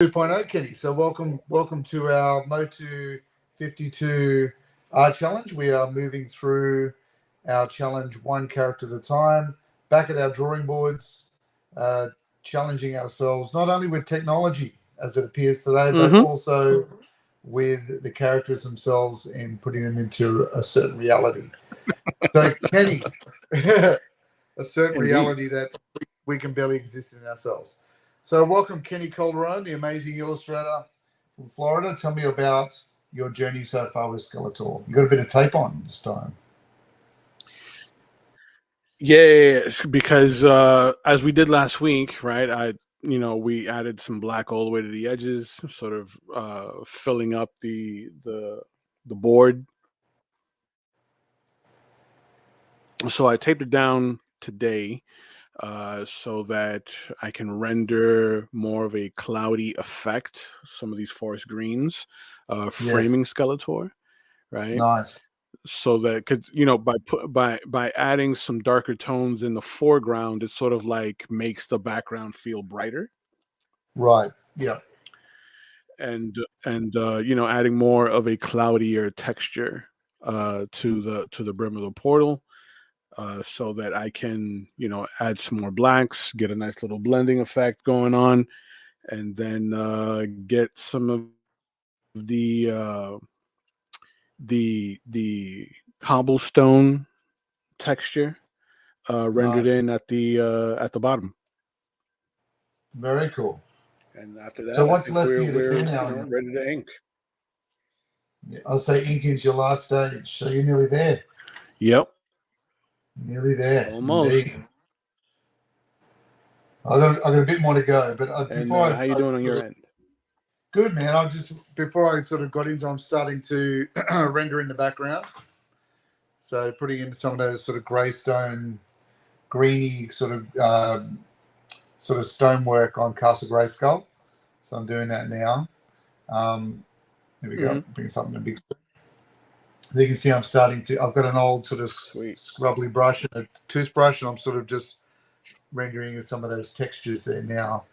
2.0, Kenny. So welcome to our Motu 52 art challenge. We are moving through our challenge one character at a time, back at our drawing boards, challenging ourselves not only with technology as it appears today, but also with the characters themselves and putting them into a certain reality. So, Kenny, a certain reality that we can barely exist in ourselves. So welcome, Kenny Calderon, the amazing illustrator from Florida. Tell me about your journey so far with Skeletor. You got a bit of tape on this time. Yes, because as we did last week, right? We added some black all the way to the edges, sort of filling up the board. So I taped it down today so that I can render more of a cloudy effect. Some of these forest greens, framing Skeletor, right? Nice. So that by adding some darker tones in the foreground, it sort of like makes the background feel brighter. Right. Yeah. And adding more of a cloudier texture to the brim of the portal. So that I can, add some more blacks, get a nice little blending effect going on, and then get some of the cobblestone texture rendered in at the bottom. Very cool. And after that, so I what's think left for you to we're do now? ready to ink. Yeah, I'll say ink is your last stage, so you're nearly there. Yep. Nearly there. Almost. Indeed. I got a bit more to go, but before how you doing on your end? Good, man. Before I sort of got into, I'm starting to render in the background. So putting in some of those sort of greystone, greeny sort of stonework on Castle Grayskull. So I'm doing that now. Here we go. Bring something a big. So you can see I've got an old sort of scrubbly brush and a toothbrush, and I'm sort of just rendering some of those textures there now.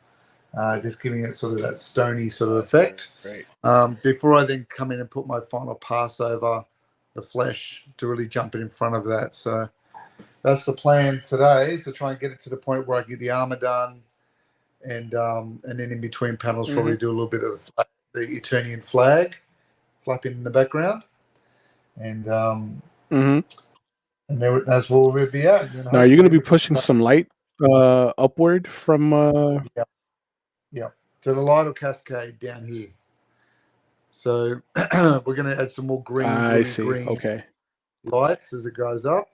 Just giving it sort of that stony sort of effect. Great. Before I then come in and put my final pass over the flesh to really jump it in front of that. So that's the plan today, is to try and get it to the point where I get the armor done, and then in between panels probably do a little bit of the Eternian flag flapping in the background, and that's where we'll be at. Now, are you going to be pushing some light upward from? Yeah, so the light will cascade down here. So we're going to add some more green, green lights as it goes up.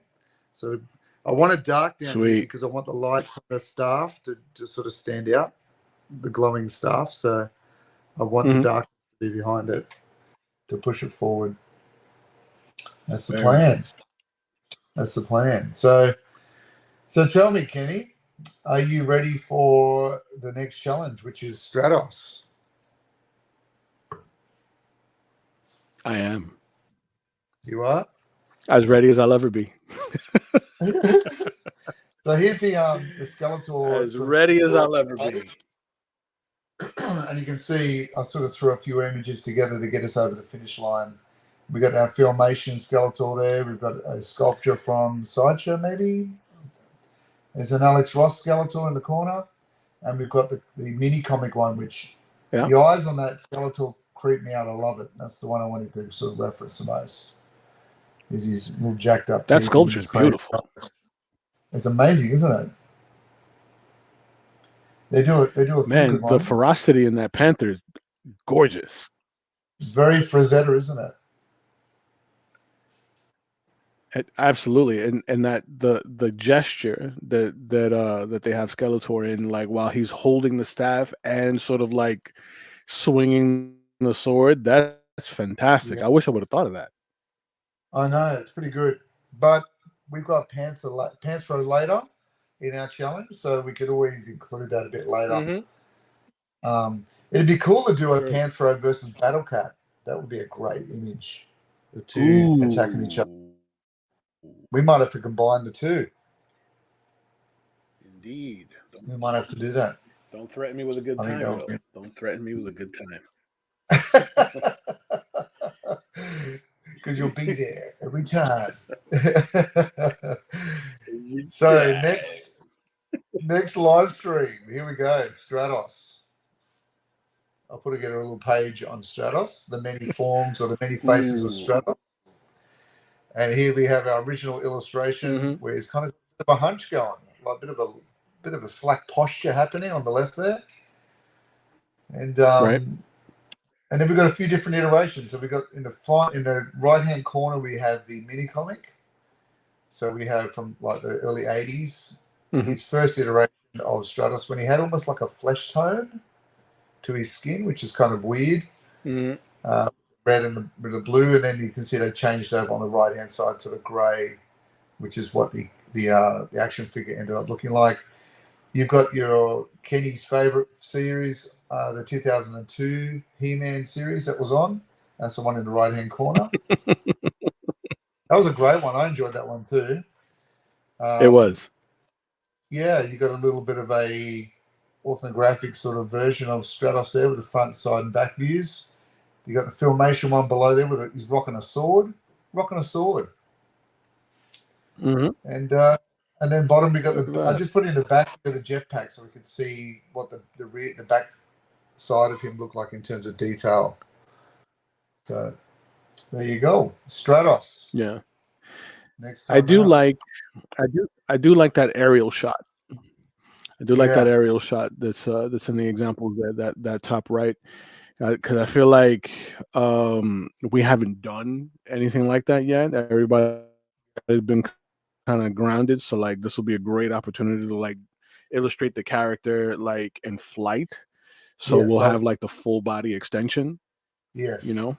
So I want it dark down here because I want the light from the staff to just sort of stand out, the glowing staff. So I want the dark to be behind it to push it forward. That's the plan. That's the plan. So tell me, Kenny, are you ready for the next challenge, which is Stratos? I am. You are? As ready as I'll ever be. So here's the Skeletor. As ready as I'll ever be. And you can see I sort of threw a few images together to get us over the finish line. We got our Filmation Skeletor there. We've got a sculpture from Sideshow, maybe. There's an Alex Ross Skeletor in the corner. And we've got the mini comic one, which the eyes on that Skeletor creep me out. I love it. That's the one I wanted to sort of reference the most. Is his real jacked up. That sculpture's beautiful. It's amazing, isn't it? They do it. Man, the ferocity in that panther is gorgeous. It's very Frazetta, isn't it? Absolutely, and that the gesture that they have Skeletor in, like while he's holding the staff and sort of like swinging the sword, that's fantastic. I wish I would have thought of that. I know, it's pretty good, but we've got Panthro later in our challenge, so we could always include that a bit later. It'd be cool to do a Panthro versus Battle Cat. That would be a great image. The two attacking each other. We might have to combine the two. Indeed. We might have to do that. Don't threaten me with a good I think time, that though. Don't threaten me with a good time. because you'll be there every time. Every So time. next live stream. Here we go. Stratos. I'll put together a little page on Stratos, the many forms or the many faces of Ooh. Stratos. And here we have our original illustration where he's kind of a hunch going, like a bit of a slack posture happening on the left there. And Right. and then we've got a few different iterations. So we got in the right hand corner we have the mini comic. So we have from like the early 80s, his first iteration of Stratos when he had almost like a flesh tone to his skin, which is kind of weird. Red and the blue, and then you can see they changed over on the right hand side to the grey, which is what the action figure ended up looking like. You've got your Kenny's favorite series, the 2002 He-Man series that was on. That's the one in the right hand corner. That was a great one. I enjoyed that one too. It was. Yeah, you got a little bit of a orthographic sort of version of Stratos there with the front, side, and back views. You got the Filmation one below there with he's rocking a sword. And then bottom we got I just put in the back of the jetpack so we could see what the back side of him looked like in terms of detail. So there you go, Stratos. Yeah. Next time I do like that aerial shot. I do like that aerial shot that's in the examples there, that top right, because I feel like we haven't done anything like that yet. Everybody has been kind of grounded, so like this will be a great opportunity to like illustrate the character like in flight. So we'll have like the full body extension. Yes. You know.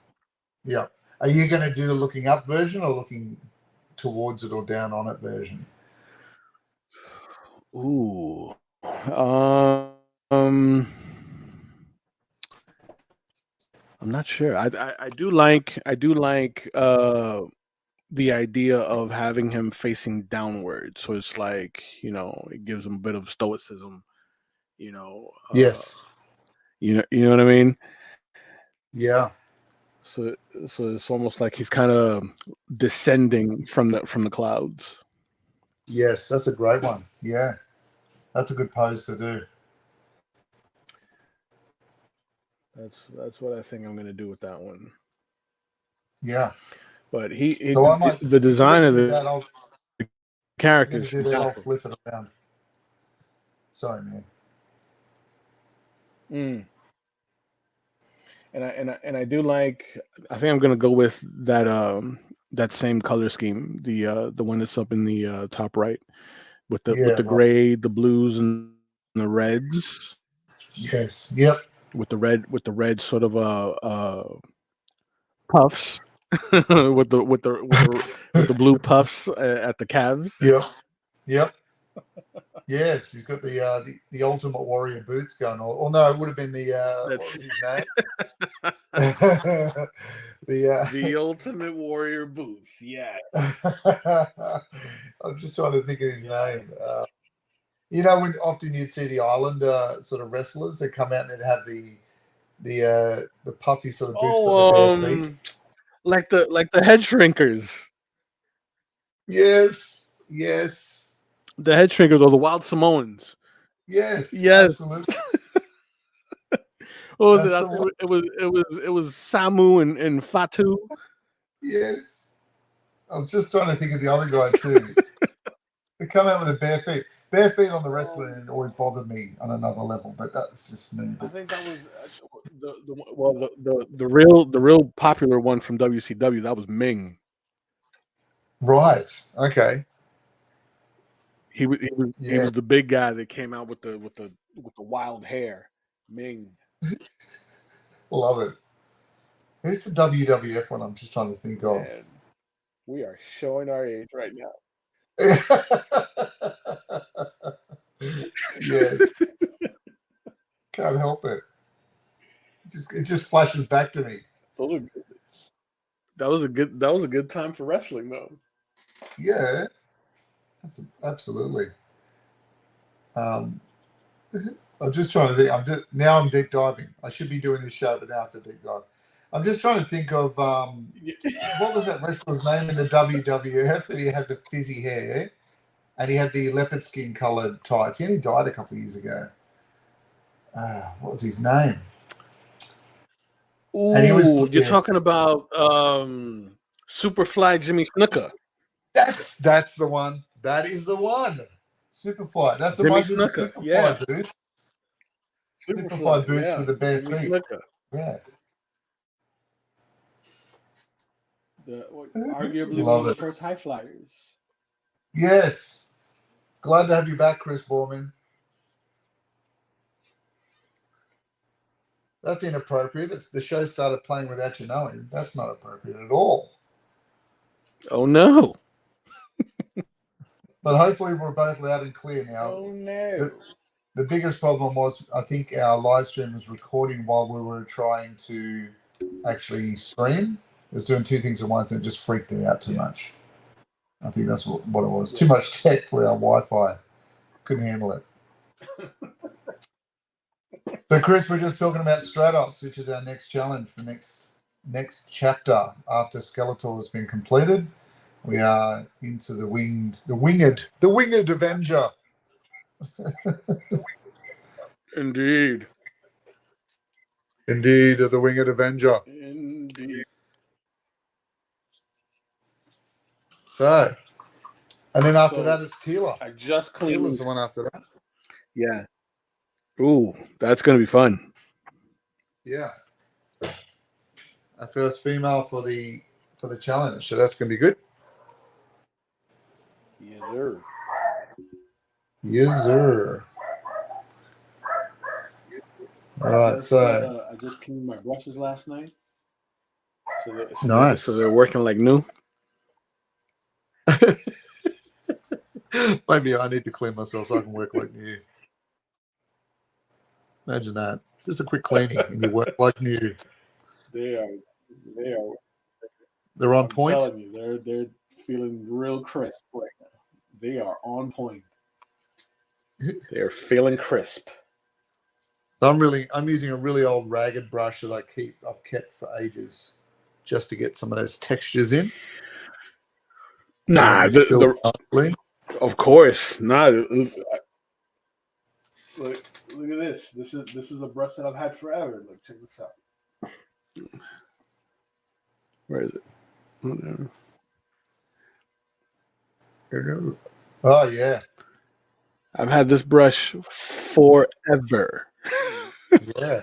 Yeah. Are you going to do the looking up version or looking towards it or down on it version? Ooh. I'm not sure. I do like the idea of having him facing downward. So it's like, it gives him a bit of stoicism, Yes. You know what I mean? Yeah. So it's almost like he's kind of descending from the clouds. Yes, that's a great one. Yeah. That's a good pose to do. That's what I think I'm going to do with that one. Yeah. But So the design of the characters. Do that, I'll flip it around. Sorry, man. And I do like. I think I'm gonna go with that same color scheme, the one that's up in the top right, with the gray, the blues, and the reds. Yes. Yep. With the red sort of puffs, with the blue puffs at the calves. Yep. Yep. Yes, he's got the Ultimate Warrior boots going on. Or no, it would have been what was his name? The Ultimate Warrior boots. Yeah. I'm just trying to think of his name. When often you'd see the Islander sort of wrestlers that come out and they'd have the puffy sort of boots but the bare feet. Like the head shrinkers. Yes. Yes. The head shrinkers or the Wild Samoans. Yes. Absolutely. What was it? It was Samu and Fatu. Yes. I'm just trying to think of the other guy too. They come out with a bare feet. Bare feet on the wrestling always bothered me on another level, but that's just me. I think that was the real popular one from WCW. That was Ming. Right. Okay. He was the big guy that came out with the wild hair. Ming. Love it. Who's the WWF one? I'm just trying to think of. We are showing our age right now. Yes. Can't help it. It just flashes back to me. That was a good time for wrestling, though. Yeah, absolutely. I'm just trying to think. I'm deep diving. I should be doing this show, but now I have to deep dive. I'm just trying to think of what was that wrestler's name in the WWF? And he had the fizzy hair, and he had the leopard skin coloured tights. He only died a couple of years ago. What was his name? Ooh, you're talking about Superfly Jimmy Snuka. That's the one. That is the one. Superfly. That's Jimmy the one with the Superfly yeah. boots. Superfly boots yeah. with the bare Jimmy feet. Snuka. Yeah. Arguably one of the first high flyers. Yes. Glad to have you back, Chris Borman. That's inappropriate. The show started playing without you knowing. That's not appropriate at all. Oh, no. But hopefully we're both loud and clear now. Oh, no. The biggest problem was, I think our live stream was recording while we were trying to actually stream. It was doing two things at once and it just freaked it out too much. I think that's what it was. Too much tech for our Wi-Fi. Couldn't handle it. So, Chris, we're just talking about Stratos, which is our next challenge for next chapter after Skeletor has been completed. We are into the winged Avenger. Indeed. Indeed, the winged Avenger. Indeed. So, and then after that, it's Tila. I just cleaned. Tila's the one after that. Yeah. Ooh, that's going to be fun. Yeah. Our first female for the challenge, so that's going to be good. Yes, sir. Yes, sir. All right, so I just cleaned my brushes last night. Nice. So they're working like new. Maybe I need to clean myself so I can work like new. Imagine that. Just a quick cleaning and you work like new. They are. They're on point. I'm telling you, they're feeling real crisp right now. They are on point. They're feeling crisp. I'm using a really old ragged brush that I've kept for ages, just to get some of those textures in. Nah, of course, nah. Look at this. This is a brush that I've had forever. Look, check this out. Where is it? Oh yeah. I've had this brush forever. Yeah.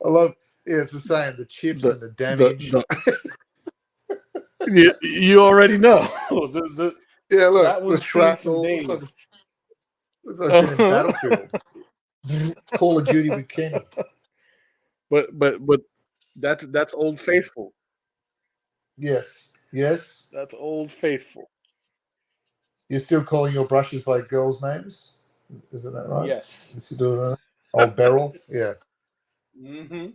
I love. Yeah, it's the same. The chips and the damage. You already know. Yeah, look, that was the shrapnel. Looks like in Battlefield. Call of Duty with Kenny. But that's Old Faithful. Yes. That's Old Faithful. You're still calling your brushes by girls' names? Isn't that right? Yes. You still doing that? Old Beryl? Yeah. Mm-hmm.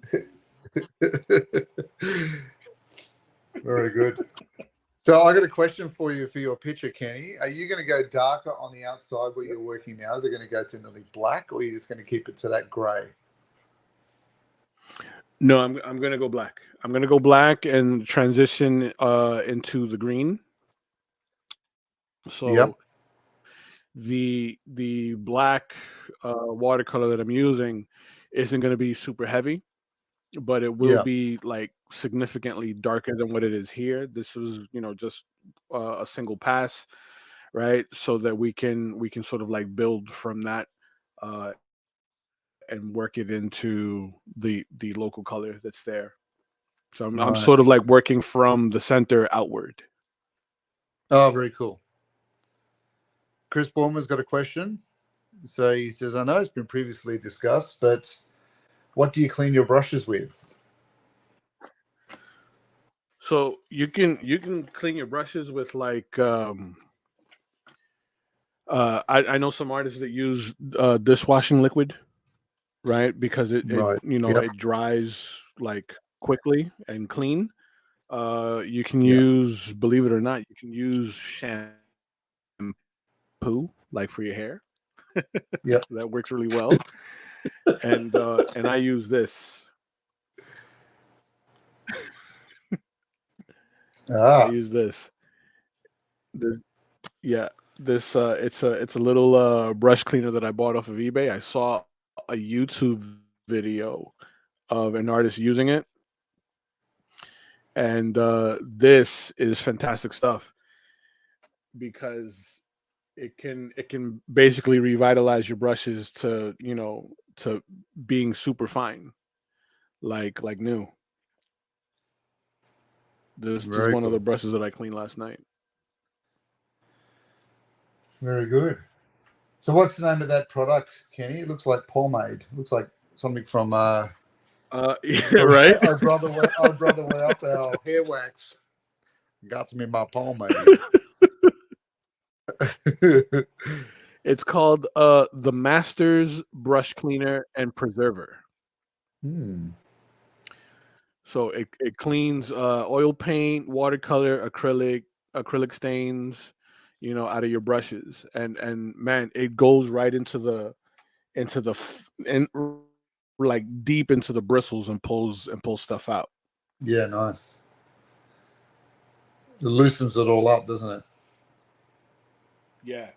Very good. So I got a question for you for your picture, Kenny. Are you going to go darker on the outside where you're working now? Is it going to go to nearly black, or are you just going to keep it to that grey? No, I'm going to go black. I'm going to go black and transition into the green. So yep. the black watercolor that I'm using isn't going to be super heavy, but it will be like significantly darker than what it is here. This is, just a single pass, right? So that we can sort of like build from that and work it into the local color that's there. So I'm sort of like working from the center outward. Oh, very cool. Chris Borman's got a question. So he says, I know it's been previously discussed, but what do you clean your brushes with? So you can clean your brushes with like I know some artists that use dishwashing liquid, right? Because it it dries like quickly and clean. You can use, believe it or not, you can use shampoo like for your hair. Yeah. That works really well. and I use this. I use this. This yeah. This it's a little brush cleaner that I bought off of eBay. I saw a YouTube video of an artist using it, and this is fantastic stuff because it can basically revitalize your brushes to to being super fine, like new. This is Very one of the good. brushes that I cleaned last night. Very good. So what's the name of that product, Kenny? It looks like pomade. It looks like something from Yeah, right. I'd rather wear up our hair wax. Got me my pomade. It's called the Masters Brush Cleaner and Preserver. So it cleans oil paint, watercolor, acrylic stains, out of your brushes, and man, it goes right and like deep into the bristles and pulls stuff out. Yeah, nice. It loosens it all up, doesn't it? Yeah.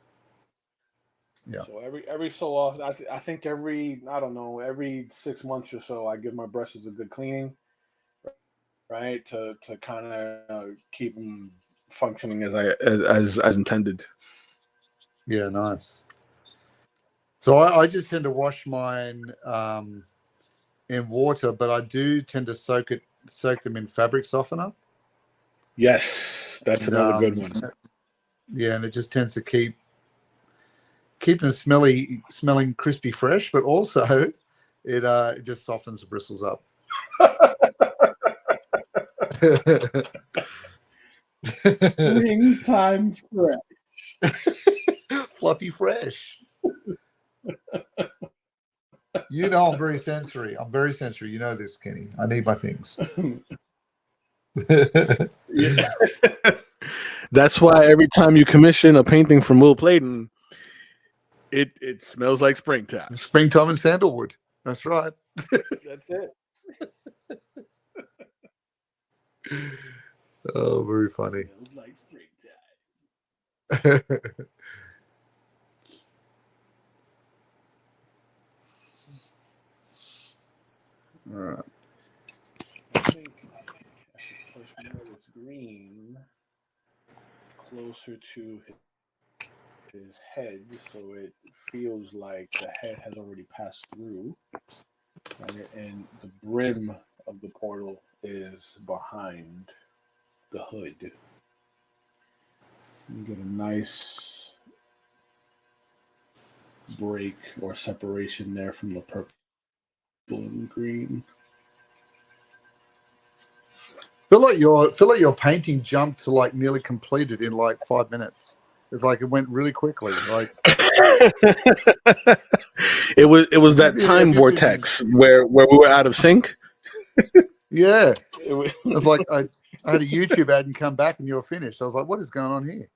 Yeah. So every so often, I think I don't know, every 6 months or so, I give my brushes a good cleaning, right, to kind of keep them functioning as intended. Yeah, nice. So I just tend to wash mine in water, but I do tend to soak them in fabric softener. Yes, that's And, another good one. yeah, and it just tends to keep them smelling crispy fresh, but also it just softens the bristles up. Springtime fresh. Fluffy fresh. I'm very sensory. You know this, Kenny. I need my things. Yeah. That's why every time you commission a painting from Will Clayton, it smells like springtime. Springtime and sandalwood. That's right. That's it. Oh, very funny. Smells like springtime. All right. I think I should push more of this green closer to his head so it feels like the head has already passed through, right? And the brim of the portal is behind the hood. You get a nice break or separation there from the purple and green. Feel like your painting jumped to like nearly completed in like 5 minutes. It's like it went really quickly. Like it was that time vortex where we were out of sync. Yeah, it was like I had a YouTube ad and come back and you were finished. I was like, what is going on here?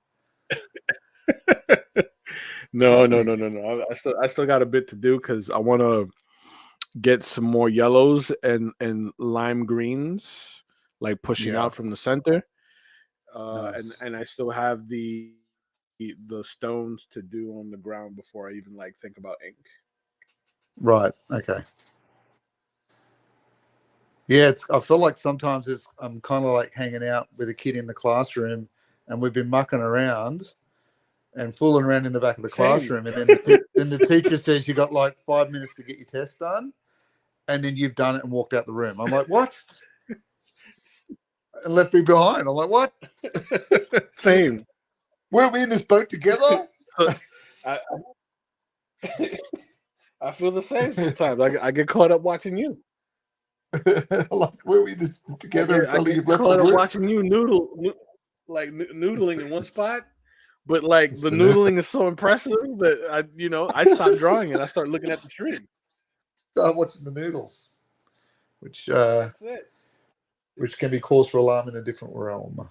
No. I still got a bit to do because I want to get some more yellows and lime greens, like pushing out from the center. Nice. And I still have the stones to do on the ground before I even like think about ink. Right. Okay. Yeah, I feel like sometimes I'm kind of like hanging out with a kid in the classroom, and we've been mucking around and fooling around in the back of the classroom, and then the teacher says you got like 5 minutes to get your test done, and then you've done it and walked out the room. I'm like, what? And left me behind. I'm like, what? Same. Weren't we in this boat together? I feel the same sometimes. I get caught up watching you. Like, were we this together I get caught up watching you noodling in one spot, but like the noodling is so impressive that I stop drawing and I start looking at the tree. Start watching the noodles, which can be cause for alarm in a different realm.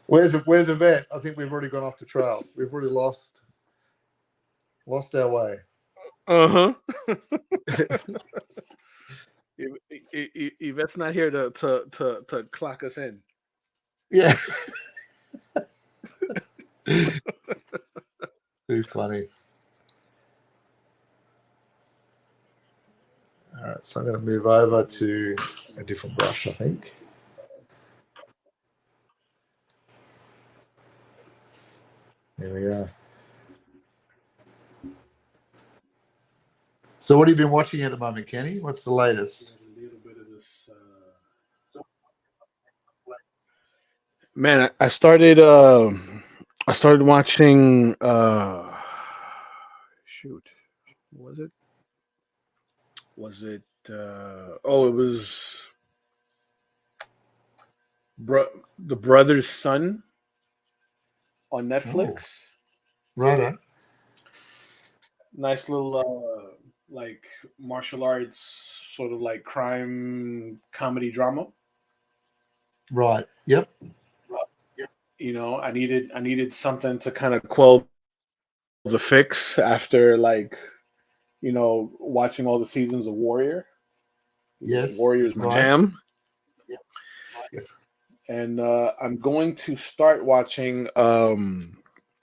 Where's the vet? I think we've already gone off the trail. We've already lost our way. Uh-huh. Yvette's not here to clock us in. Yeah. Too funny. All right, so I'm going to move over to a different brush, I think. There we go. So what have you been watching at the moment, Kenny? What's the latest? A little bit of this. Man, I started watching shoot. Was it? It was the brother's son on Netflix. Right. Nice little like martial arts sort of like crime comedy drama. Right. Yep. You know, I needed something to kind of quell the fix after like, you know, watching all the seasons of Warrior. Yes. Warrior's my jam. Yes. And I'm going to start watching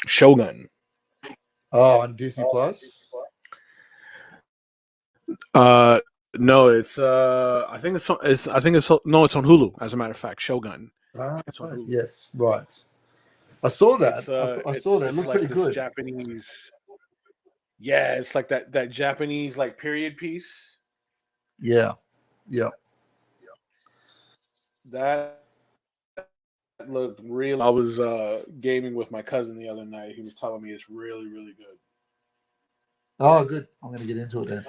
Shogun. Oh, on Disney Plus? No, it's I think it's on Hulu, as a matter of fact, Shogun. It's on Hulu. Yes, right. I saw that. I saw that. It looked like pretty good. Japanese. Yeah, it's like that Japanese like period piece. Yeah. That looked real. I was gaming with my cousin the other night. He was telling me it's really, really good. Oh, good. I'm going to get into it then.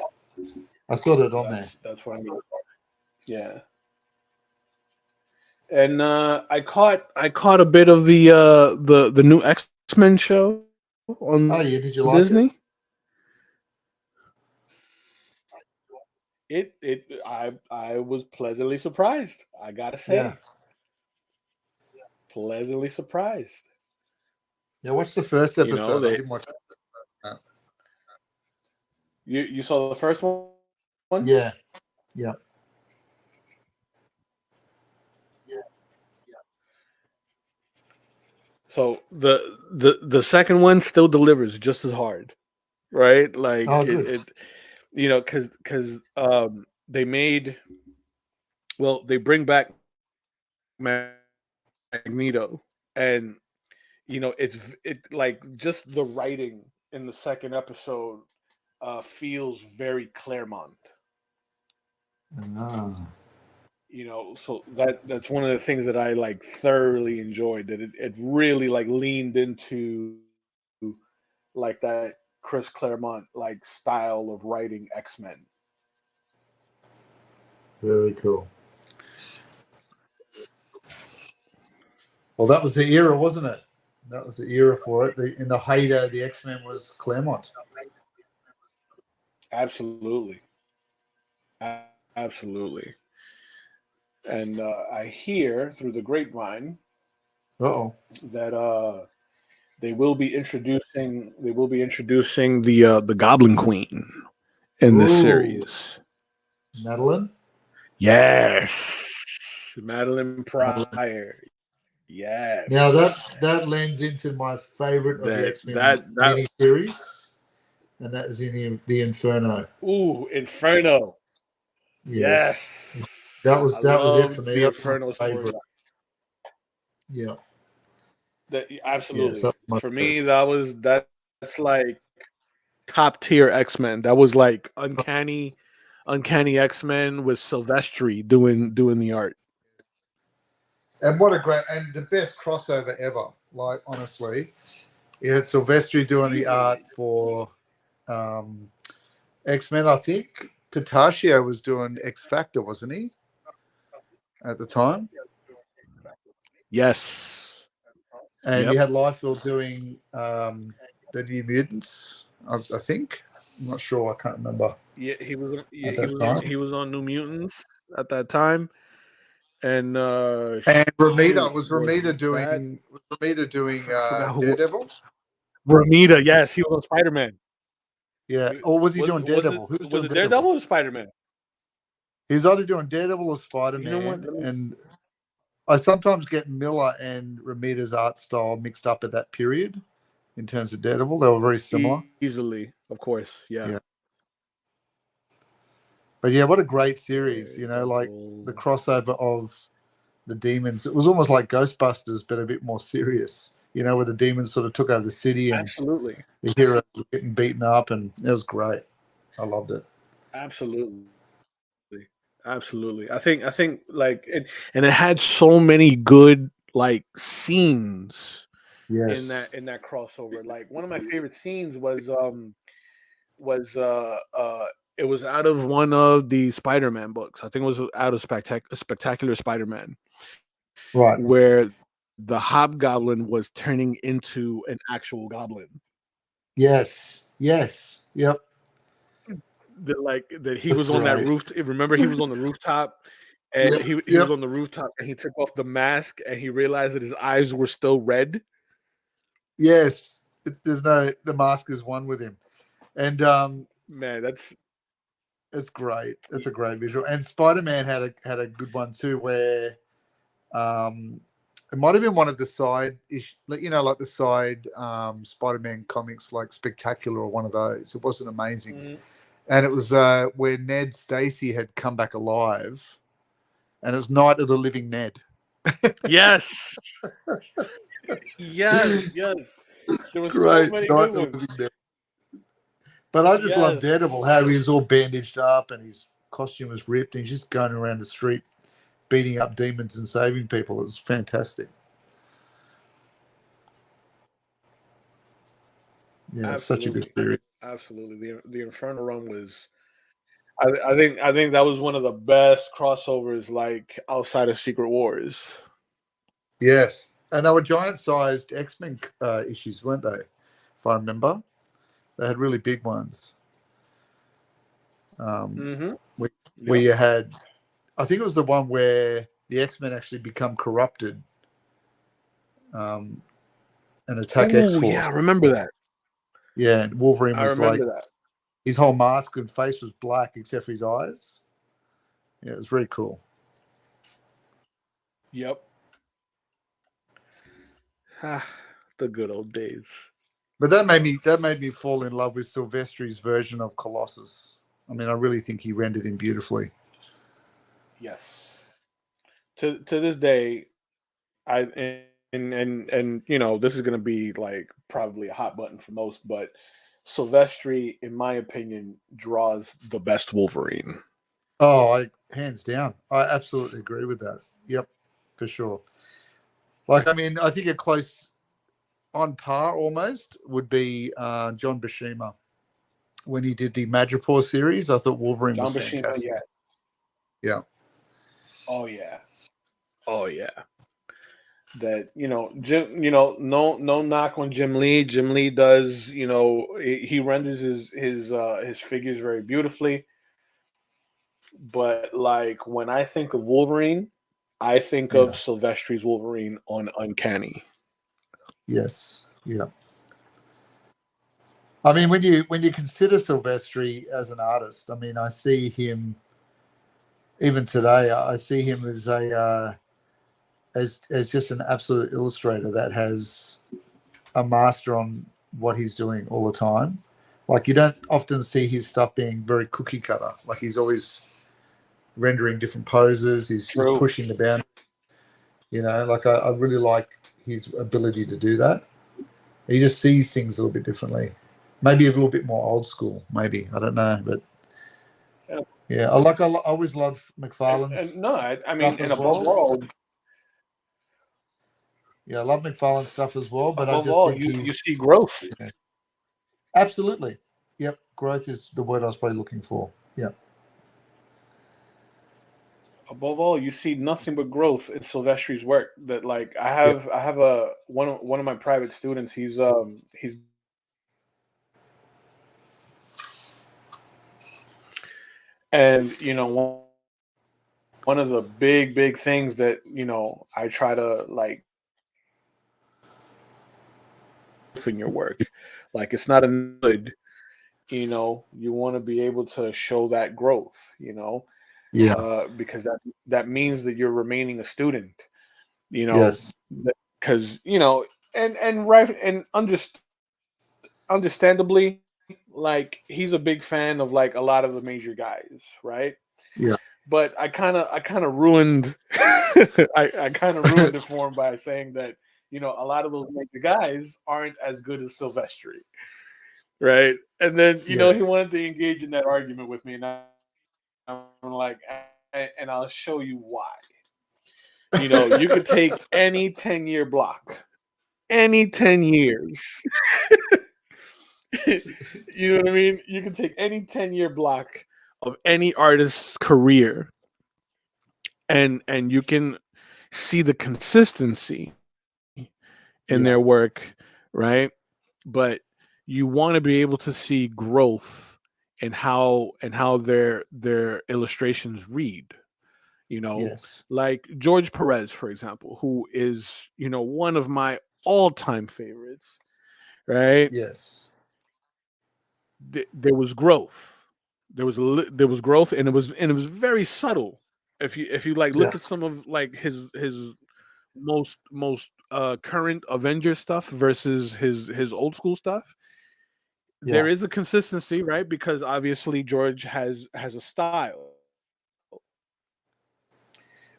I saw it on there. That's what I mean. Yeah. And I caught a bit of the new X-Men show on did you like Disney? I was pleasantly surprised. I gotta say. Yeah. Pleasantly surprised. Yeah, what's the first episode? You know, I didn't watch that. You saw the first one? Yeah. So the second one still delivers just as hard, right? Like it you know, because they bring back Magneto, and you know it like just the writing in the second episode feels very Claremont. You know, so that's one of the things that I like thoroughly enjoyed. That it really like leaned into like that Chris Claremont like style of writing X-Men. Very cool. Well, that was the era, wasn't it? That was the era for it. In the heyday, the X-Men was Claremont. Absolutely. And I hear through the grapevine that they will be introducing the Goblin Queen in this series. Madeline? Yes. Madeline Pryor. Yes. Now that lends into my favorite of the X-Men miniseries, and that is in the Inferno. Ooh, Inferno. Yes. That was it for me. The Inferno story. Yeah. Absolutely. Yeah, for me, that's like top tier X-Men. That was like uncanny X-Men with Silvestri doing the art. And the best crossover ever. Like, honestly, you had Silvestri doing the art for X-Men. I think Petaccio was doing X Factor, wasn't he? At the time. Yes. And you had Liefeld doing the New Mutants, I think. I'm not sure. I can't remember. Yeah, he was on New Mutants at that time. and Romita shoot, was was Romita that doing I forgot who Daredevil? Romita? Yes, he was on Spider-Man. Yeah, or was he doing Was it Daredevil? Who was was doing it Daredevil Daredevil? or Spider-Man? He was either doing Daredevil or Spider You know what? Man, and I sometimes get Miller and Romita's art style mixed up at that period in terms of Daredevil. They were very similar. Easily, of course, yeah. Yeah. But yeah, what a great series, like the Daredevil. crossover of the demons. It was almost like Ghostbusters, but a bit more serious, where the demons sort of took over the city and Absolutely, the heroes were getting beaten up, and it was great. I loved it. absolutely, absolutely. I think like and it had so many good like scenes in Yes. that crossover. Like one of my favorite scenes was it was out of one of the Spider-Man books. I think it was out of Spectacular Spider-Man, Right. where the Hobgoblin was turning into an actual goblin. Yes. Yes. Yep. That he That's was on that great. roof. Remember, he was on the rooftop, and Yep. he was Yep. on the rooftop, and he took off the mask, and he realized that his eyes were still red. Yes. The mask is one with him. And Man, that's it's great. It's a great visual. And Spider-Man had a good one too, where it might have been one of the side like the side Spider-Man comics, like Spectacular or one of those. It wasn't amazing. mhm. And it was where Ned Stacy had come back alive, and it was Night of the Living Ned. Yes, yes, yes. There were so Great. many Night good of the ones. Living Ned. But I just love Yes, Daredevil, how he was all bandaged up and his costume was ripped, and he's just going around the street beating up demons and saving people. It was fantastic. Yeah, it's such a good absolutely, series. absolutely. The Inferno Run was. I think that was one of the best crossovers, like outside of Secret Wars. Yes. And they were giant sized X-Men issues, weren't they? If I remember. They had really big ones. Mm-hmm. Where, where Yep. you had, I think it was the one where the X-Men actually become corrupted um, and attack Oh yeah, X-Force. I remember that. Yeah, and Wolverine I was like, remember that. his whole mask and face was black except for his eyes. Yeah, it was very cool. Yep. Ah, the good old days. But that made me fall in love with Silvestri's version of Colossus. I mean, I really think he rendered him beautifully. Yes. To this day, and this is gonna be like probably a hot button for most, but Silvestri, in my opinion, draws the best Wolverine. Oh, hands down. I absolutely agree with that. Yep, for sure. Like, I mean, I think a close on par almost would be John Buscema when he did the Madripoor series. I thought Wolverine was John Buscema, fantastic. yeah. Yeah. Oh yeah. Oh yeah. That Jim, no knock on Jim Lee. Jim Lee does, he renders his figures very beautifully. But like when I think of Wolverine, I think of Yeah. Silvestri's Wolverine on Uncanny. Yes. Yeah. I mean, when you consider Silvestri as an artist, I mean, I see him even today. I see him as as just an absolute illustrator that has a master on what he's doing all the time. Like, you don't often see his stuff being very cookie cutter. Like, he's always rendering different poses. He's True. pushing the boundary. Like, I really like his ability to do that. He just sees things a little bit differently. Maybe a little bit more old school. Maybe, I don't know, but And, yeah, I always loved and McFarlane's no, I mean, stuff and as well. Yeah, I love McFarlane's stuff as well, but I above just all, think you he's see growth. yeah, absolutely. Yep, growth is the word I was probably looking for. Yeah, Above all, you see nothing but growth in Silvestri's work. That like yeah, I have a one of my private students. He's and one of the big things that I try to like in your work. Like it's not a good, you want to be able to show that growth, Yeah. because that means that you're remaining a student, you know, Yes. because and right and understandably, like he's a big fan of like a lot of the major guys, right? Yeah. But I kind of ruined I kind of ruined it for him by saying that a lot of those major guys aren't as good as Silvestri, right? And then he Yes. wanted to engage in that argument with me, and I'm like, and I'll show you why. You could take any 10-year block, any 10 years. You know what I mean? You can take any 10-year block of any artist's career, and you can see the consistency in Yeah. their work, right? But you want to be able to see growth in how their illustrations read, Yes. like George Perez, for example, who is, one of my all-time favorites, right? Yes. There was growth. There was growth, and it was very subtle. If you like Yeah. look at some of like his most current Avenger stuff versus his old school stuff, there Yeah. is a consistency, right? Because obviously George has a style,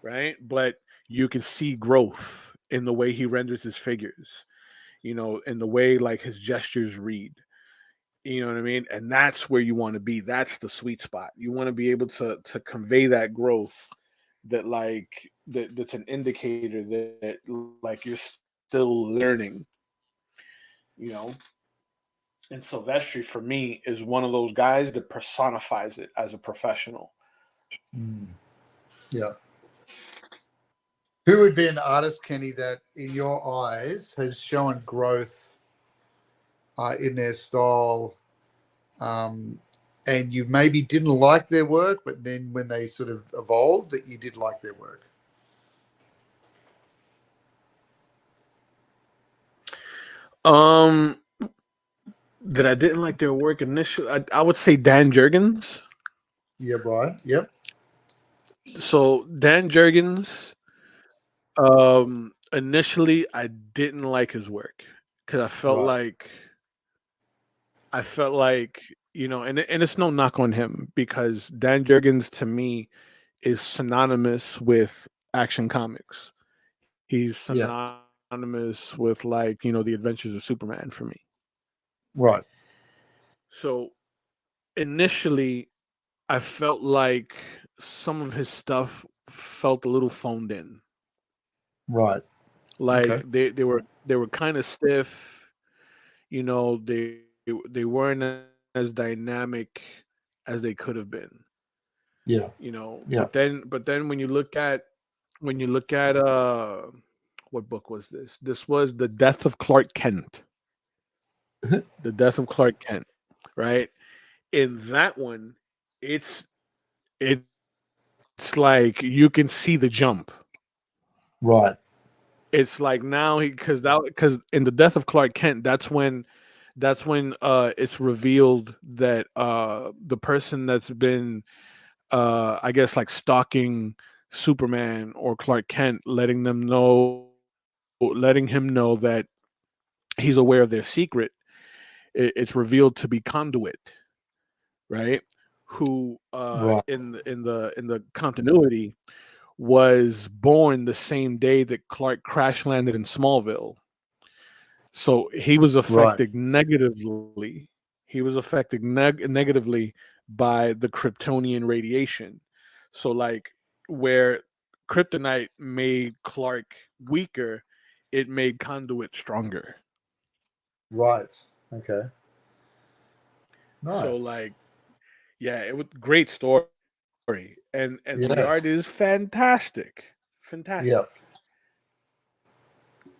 right? But you can see growth in the way he renders his figures, in the way like his gestures read. You know what I mean? And that's where you want to be. That's the sweet spot. You want to be able to convey that growth, that's an indicator that like you're still learning, you know. And Silvestri for me is one of those guys that personifies it as a professional. Mm. Yeah. Who would be an artist, Kenny, that in your eyes has shown growth in their style, um, and you maybe didn't like their work, but then when they sort of evolved, that you did like their work? Um, that I didn't like their work initially. I would say Dan Jurgens. Yeah, Brian. Yep. So Dan Jurgens, initially I didn't like his work because Right. I felt like and it's no knock on him because Dan Jurgens to me is synonymous with Action Comics. He's Yeah. synonymous with like the Adventures of Superman for me. Right. So initially, I felt like some of his stuff felt a little phoned in. Right. Like Okay. they were kind of stiff. They weren't as dynamic as they could have been. Yeah. Yeah. But then when you look at what book was this? This was The Death of Clark Kent. The Death of Clark Kent, right? In that one, it's it's like you can see the jump. Right. It's like now because in The Death of Clark Kent, that's when it's revealed that the person that's been I guess like stalking Superman or Clark Kent, letting him know that he's aware of their secret. It's revealed to be Conduit, right? Who Right. in the continuity was born the same day that Clark crash landed in Smallville. So he was Right. affected negatively. He was affected negatively by the Kryptonian radiation. So like where kryptonite made Clark weaker, it made Conduit stronger. Right. Okay. So Nice. like yeah, it was great story. And the Yeah. art is fantastic. Yeah. Fantastic.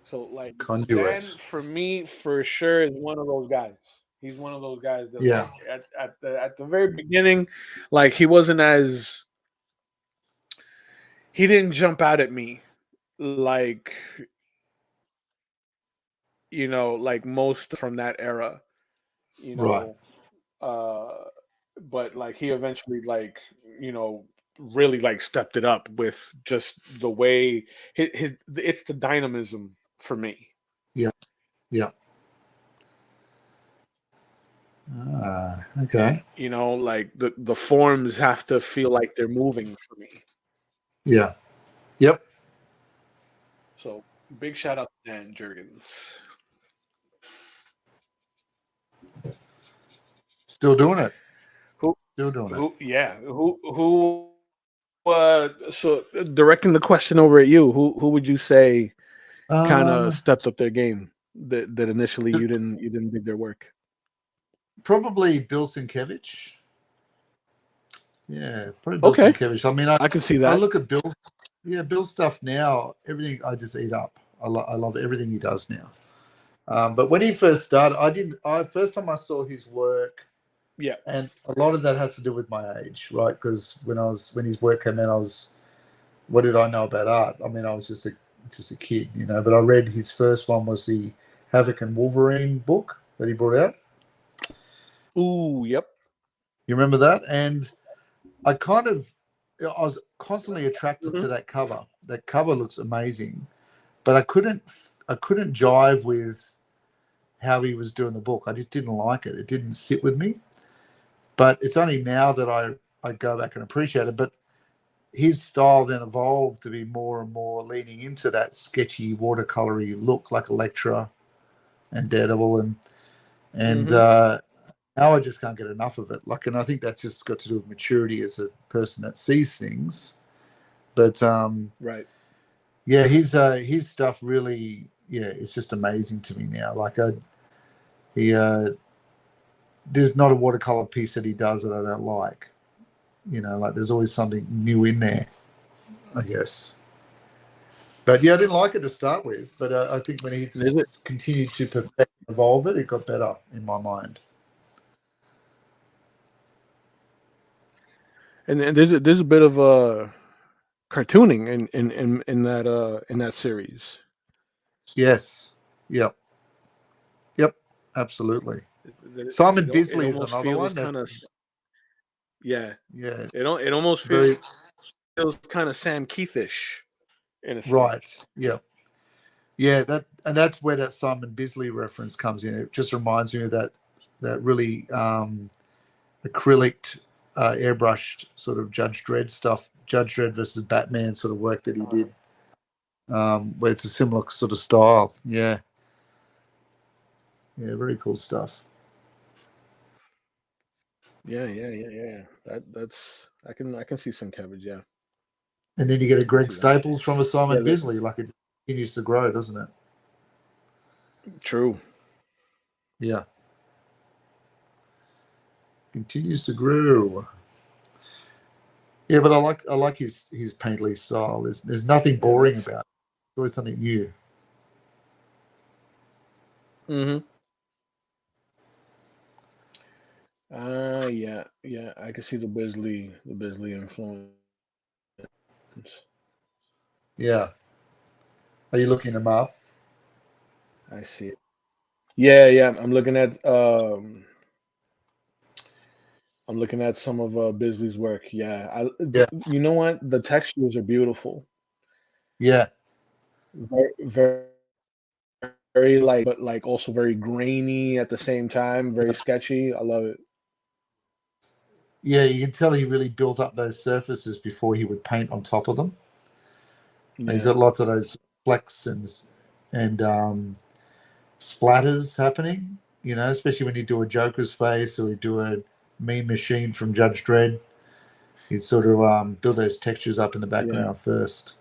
So like Dan Conduit. for me for sure is one of those guys. He's one of those guys that Yeah. like at the very beginning, like he wasn't as he didn't jump out at me like, like most from that era, you Right. know. Uh, but like he eventually like you know really like stepped it up with just the way his it's the dynamism for me. Yeah. Yeah. Okay. Like the forms have to feel like they're moving for me. Yeah. Yep. So big shout out to Dan Jurgens. Still doing it. Who Still doing it. who so directing the question over at you, who would you say kind of Um, stepped up their game that initially you didn't dig their work? Probably Bill Sienkiewicz. Yeah, probably Bill Okay, Sienkiewicz. I mean, I can see I that. look at Bill's stuff now. Everything I just eat up. I love everything he does now. But when he first started, first time I saw his work, Yeah. and a lot of that has to do with my age, right? Because when his work came out, what did I know about art? I mean, I was just a kid, But I read his first one was the Havoc and Wolverine book that he brought out. Ooh, yep. You remember that? And I was constantly attracted Hmm. to that cover. That cover looks amazing, but I couldn't jive with how he was doing the book. I just didn't like it. It didn't sit with me. But it's only now that I go back and appreciate it. But his style then evolved to be more and more leaning into that sketchy watercolory look, like Elektra and Daredevil, and Hmm. now I just can't get enough of it. And I think that's just got to do with maturity as a person that sees things. But Right. yeah, his stuff really, yeah, it's just amazing to me now. He there's not a watercolor piece that he does that I don't like. Like there's always something new in there, I guess. But yeah, I didn't like it to start with. But I think when And he's is it? continued to perfect and evolve it, it got better in my mind. And there's a bit of cartooning in that series. Yes. Yep. Yep. Absolutely. Simon It Bisley is almost another feels one that, kind of, yeah. yeah, It almost very feels kind of Sam Keithish in a sense. right. Yep. Yeah, that's where that Simon Bisley reference comes in. It just reminds me of that really acrylic, airbrushed sort of Judge Dredd stuff, Judge Dredd versus Batman sort of work that he did, where it's a similar sort of style. Yeah, yeah, very cool stuff. Yeah. That's I can see some cabbage. Yeah, And then you get a I can Greg see that. Staples from a Yeah, Simon Bisley, like it continues to grow, doesn't it? true. Yeah, continues to grow. Yeah, but I like his painterly style. There's nothing Yeah, boring that's. about it. It's always something new. Hmm. Yeah. I can see the Bisley influence. Yeah. Are you looking them up? I see it. Yeah. I'm looking at some of Bisley's work. Yeah, Yeah. you know what? The textures are beautiful. Yeah. Very, very, very light, but like also very grainy at the same time. Very sketchy. I love it. Yeah, you can tell he really built up those surfaces before he would paint on top of them. And he's Yeah, got lots of those flecks and splatters happening, especially when you do a Joker's face or you do a Mean Machine from Judge Dredd. You sort of build those textures up in the yeah, background first.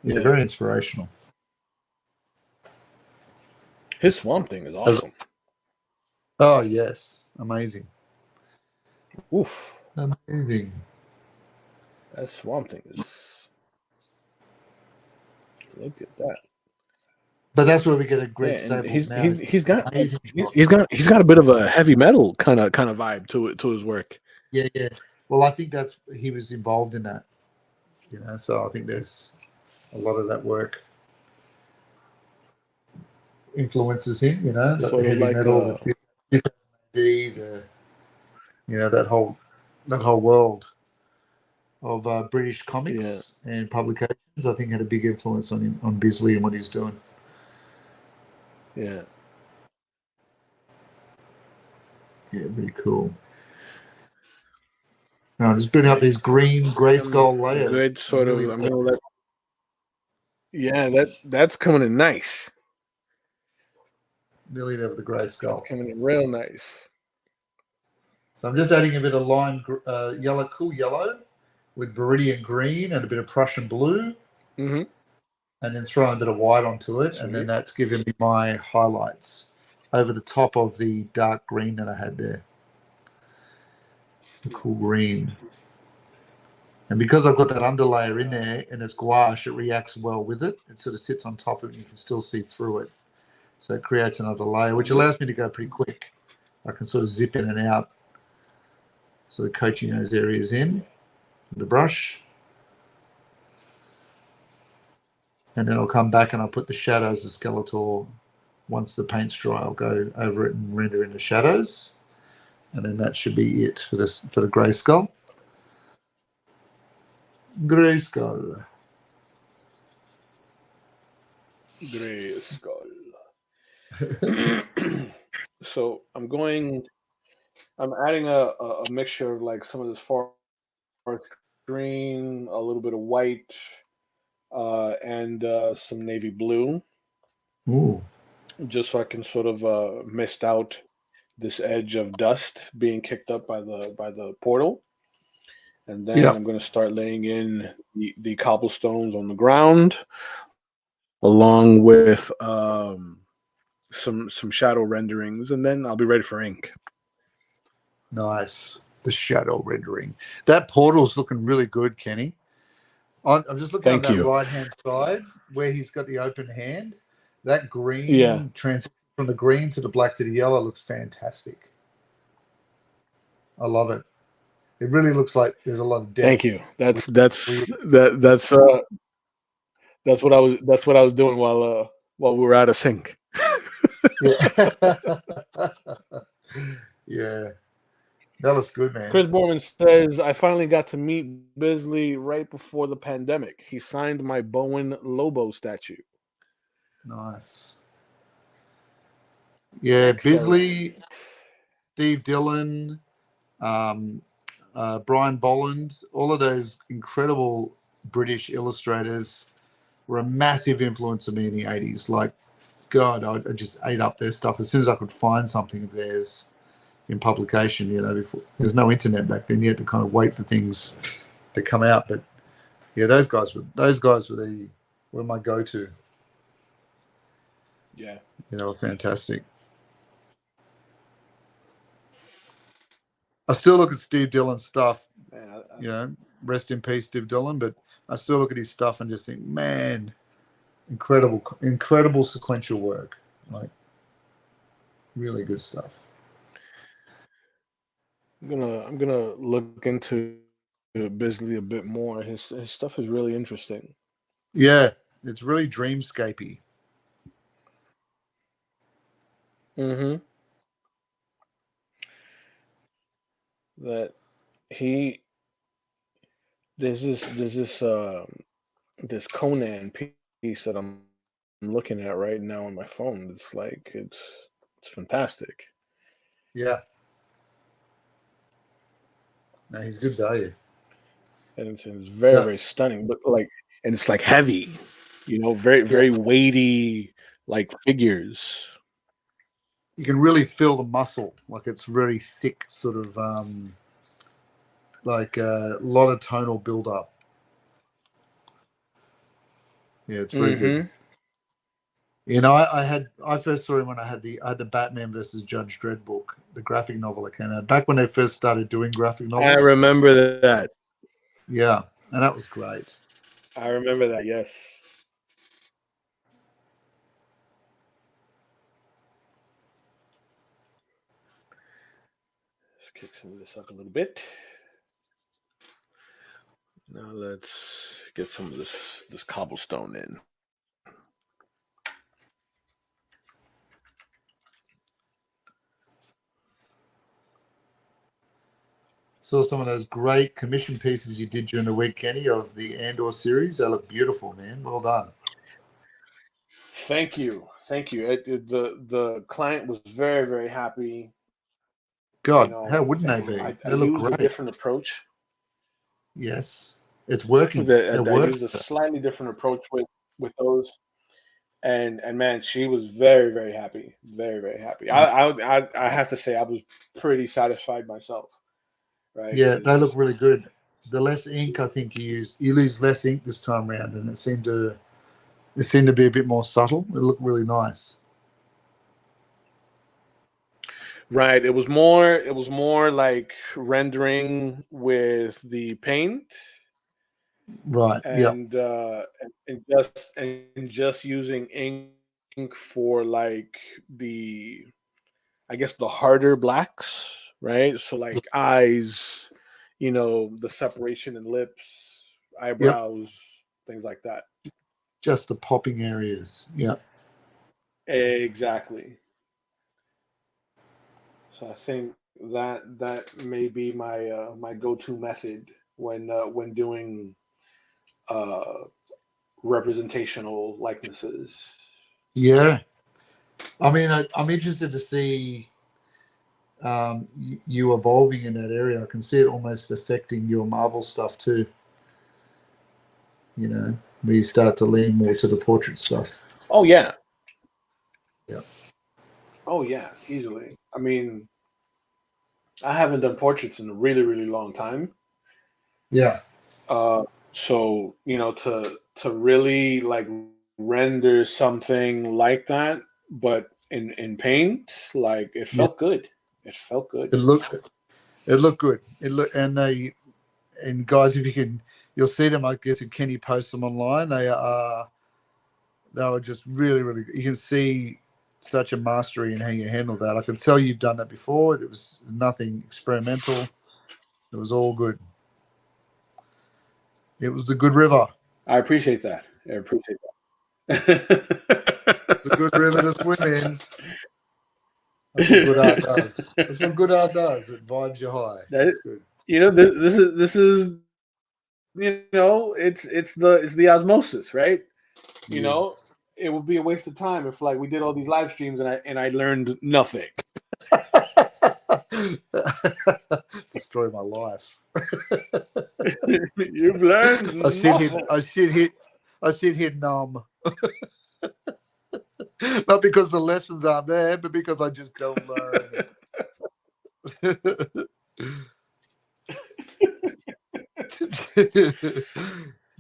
Yeah, yeah. very inspirational. His Swamp Thing is As- awesome. oh, yes. Amazing. Oof, Amazing. that Swamp Thing is. Look at that. But that's where we get a Yeah, Greg and Staples he's now. he's he's got Amazing he's, shot. he's got he's got a bit of a heavy metal kind of vibe to his work. Yeah, yeah. Well, I think he was involved in that. So I think there's a lot of that work influences him. Like Sort the of heavy like metal, the 2000 AD, that whole world of British yeah, comics and publications. I think had a big influence on him, on Bisley and what he's doing. yeah. Yeah, really cool. Now, just bring up these green grayskull layers. Good sort of. Nearly, I'm gonna let. Yeah, that's coming in nice. nearly there with the That's grayskull. coming in real nice. So I'm just adding a bit of lime yellow, cool yellow, with Viridian green and a bit of Prussian blue, Mm-hmm. and then throwing a bit of white onto it, and then Sweet. that's giving me my highlights over the top of the dark green that I had there. The cool green. And because I've got that underlayer in there and it's gouache, it reacts well with it. It sort of sits on top of it and you can still see through it. So it creates another layer, which allows me to go pretty quick. I can sort of zip in and out, sort of coaching those areas in with the brush. And then I'll come back and I'll put the shadows of Skeletor. Once the paint's dry, I'll go over it and render in the shadows. And then that should be it for the grey skull. Grey skull. Gray skull. So I'm adding a mixture of like some of this forest green, a little bit of white, and some navy blue, Ooh. just so I can sort of mist out this edge of dust being kicked up by the portal. And then Yeah. I'm going to start laying in the cobblestones on the ground, along with some shadow renderings, and then I'll be ready for ink. Nice. The shadow rendering. That portal's looking really good, Kenny. I'm just looking on Thank that you. right-hand side where he's got the open hand. That Yeah. green transition from the green to the black to the yellow looks fantastic. I love it. It really looks like there's a lot of depth. Thank you. That's what I was doing while we were out of sync. Yeah. Yeah. That looks good, man. Chris Borman says, I finally got to meet Bisley right before the pandemic. He signed my Bowen Lobo statue. Nice. Yeah, Excellent. Bisley, Steve Dillon, Brian Bolland, all of those incredible British illustrators were a massive influence on me in the 80s. Like, God, I just ate up their stuff as soon as I could find something of theirs in publication. Before there's no internet back then, you had to kind of wait for things to come out. But yeah, those guys were my go-to. Yeah. Fantastic. I still look at Steve Dillon's stuff. Man, rest in peace, Steve Dillon. But I still look at his stuff and just think, man, incredible sequential work. Like, really good stuff. I'm gonna look into Bisley a bit more. His stuff is really interesting. Yeah, it's really dreamscapey. Mm-hmm. That there's this Conan piece that I'm looking at right now on my phone. It's fantastic. Yeah. No, he's good value. And it's very, very stunning. But and it's like heavy, very, very weighty, like figures. You can really feel the muscle. Like, it's very thick, sort of like a lot of tonal build up. Yeah, it's very good. I first saw him when I had the Batman versus Judge Dredd book, the graphic novel that came out back when they first started doing graphic novels. I remember that. Yeah, and that was great. I remember that. Yes. Let's kick some of this up a little bit. Now let's get some of this cobblestone in. Saw some of those great commission pieces you did during the week, Kenny, of the Andor series. They look beautiful, man. Well done. Thank you. The client was very, very happy. God, how wouldn't they be? I They look used a great. different approach. Yes, it's working. I used a slightly different approach with those, and man, she was very, very happy, very, very happy. I have to say I was pretty satisfied myself. Right? Yeah, they look really good. The less ink I think you lose less ink this time around, and it seemed to be a bit more subtle. It looked really nice. Right. It was more like rendering with the paint. Right. And just using ink for like the, I guess, the harder blacks, right? So like eyes, the separation in lips, Yep. eyebrows, things like that. Just the popping areas. Yeah. Exactly. So I think that may be my my go-to method when doing uh, representational likenesses. Yeah. I mean, I'm interested to see you evolving in that area. I can see it almost affecting your Marvel stuff too. Where you start to lean more to the portrait stuff. Oh yeah. Yeah. Oh yeah, easily. I mean, I haven't done portraits in a really, really long time. Yeah. So to really like render something like that, but in paint, like it Yeah. felt good. It felt good. It looked good. And guys, if you'll see them. I guess if Kenny posts them online, they were just really, really good. You can see such a mastery in how you handle that. I can tell you've done that before. It was nothing experimental. It was all good. It was a good river. I appreciate that. I appreciate that. It's a good river to swim in. That's what good art does. That's what good art does. It vibes you high. That's good. This is it's the osmosis, right? Yes. It would be a waste of time if like we did all these live streams and I learned nothing. It's the story of my life. You've learned nothing. I sit here numb. Not because the lessons aren't there, but because I just don't learn.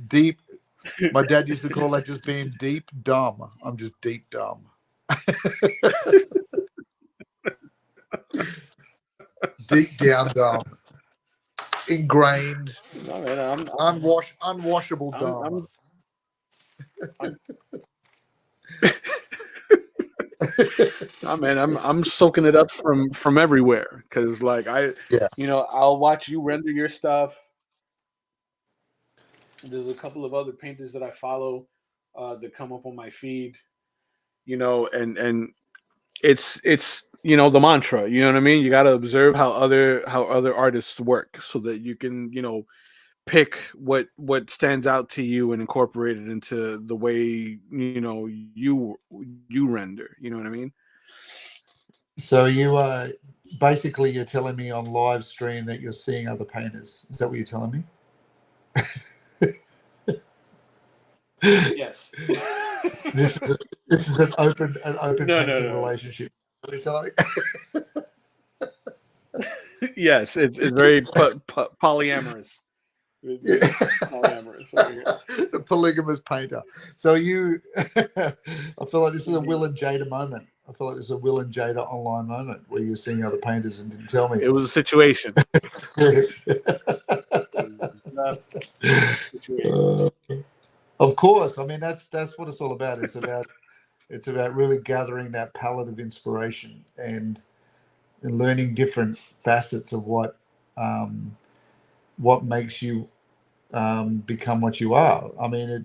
Deep. My dad used to call that just being deep dumb. I'm just deep dumb. Deep down dumb. Ingrained. No, man, unwashable dumb. Oh man, I'm soaking it up from everywhere because like I'll watch you render your stuff. There's a couple of other painters that I follow that come up on my feed, and it's the mantra. You know what I mean? You got to observe how other artists work so that you can pick what stands out to you and incorporate it into the way you render. You know what I mean? So you basically you're telling me on live stream that you're seeing other painters. Is that what you're telling me? Yes. This is an open painting relationship. What are you telling me? Yes, it's very polyamorous. The polygamous painter. So you, I feel like this is a Will and Jada moment. I feel like this is a Will and Jada online moment where you're seeing other painters and didn't tell me. It was a situation. Of course. I mean, that's what it's all about. It's about really gathering that palette of inspiration and learning different facets of what makes you become what you are. I mean,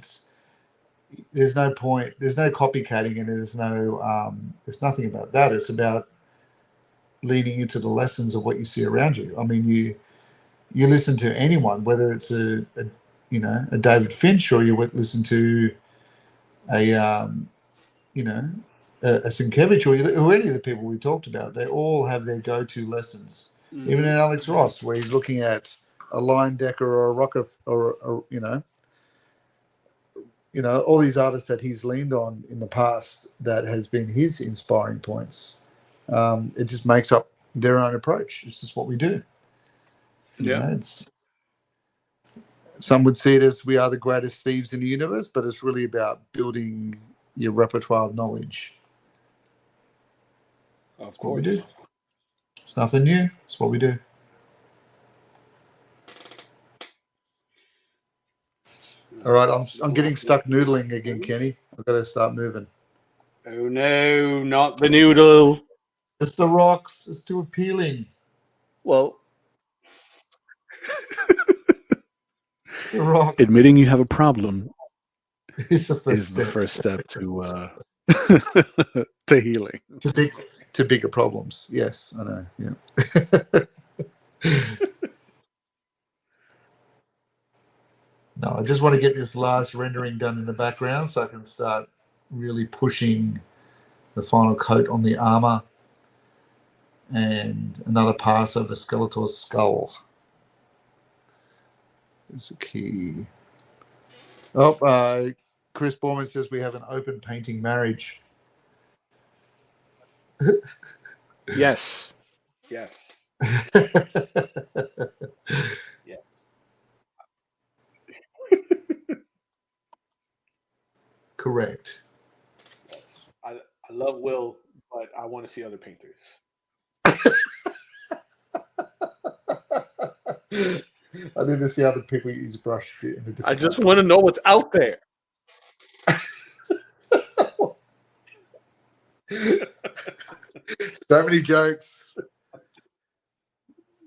there's no point, there's no copycatting, and there's nothing about that. It's about leaning into the lessons of what you see around you. I mean, you listen to anyone, whether it's a David Finch, or you listen to a a Sienkiewicz, or any of the people we talked about. They all have their go-to lessons. Mm-hmm. Even in Alex Ross, where he's looking at a Line Decker or a Rocker, or all these artists that he's leaned on in the past, that has been his inspiring points. It just makes up their own approach. It's just what we do. Some would see it as we are the greatest thieves in the universe, but it's really about building your repertoire of knowledge. Of course. What we do. It's nothing new. It's what we do. All right, I'm getting stuck noodling again, Kenny. I've got to start moving. Oh no, not the noodle. It's the rocks. It's too appealing. Well, the rocks. Admitting you have a problem is the first step to to healing. To bigger problems. Yes, I know. Yeah. No, I just want to get this last rendering done in the background so I can start really pushing the final coat on the armor and another pass over Skeletor's skull. There's a key. Oh, Chris Borman says we have an open painting marriage. Yes. Yeah. Correct. I love Will, but I want to see other painters. I need to see other people use brush. I just want to know what's out there. So many jokes.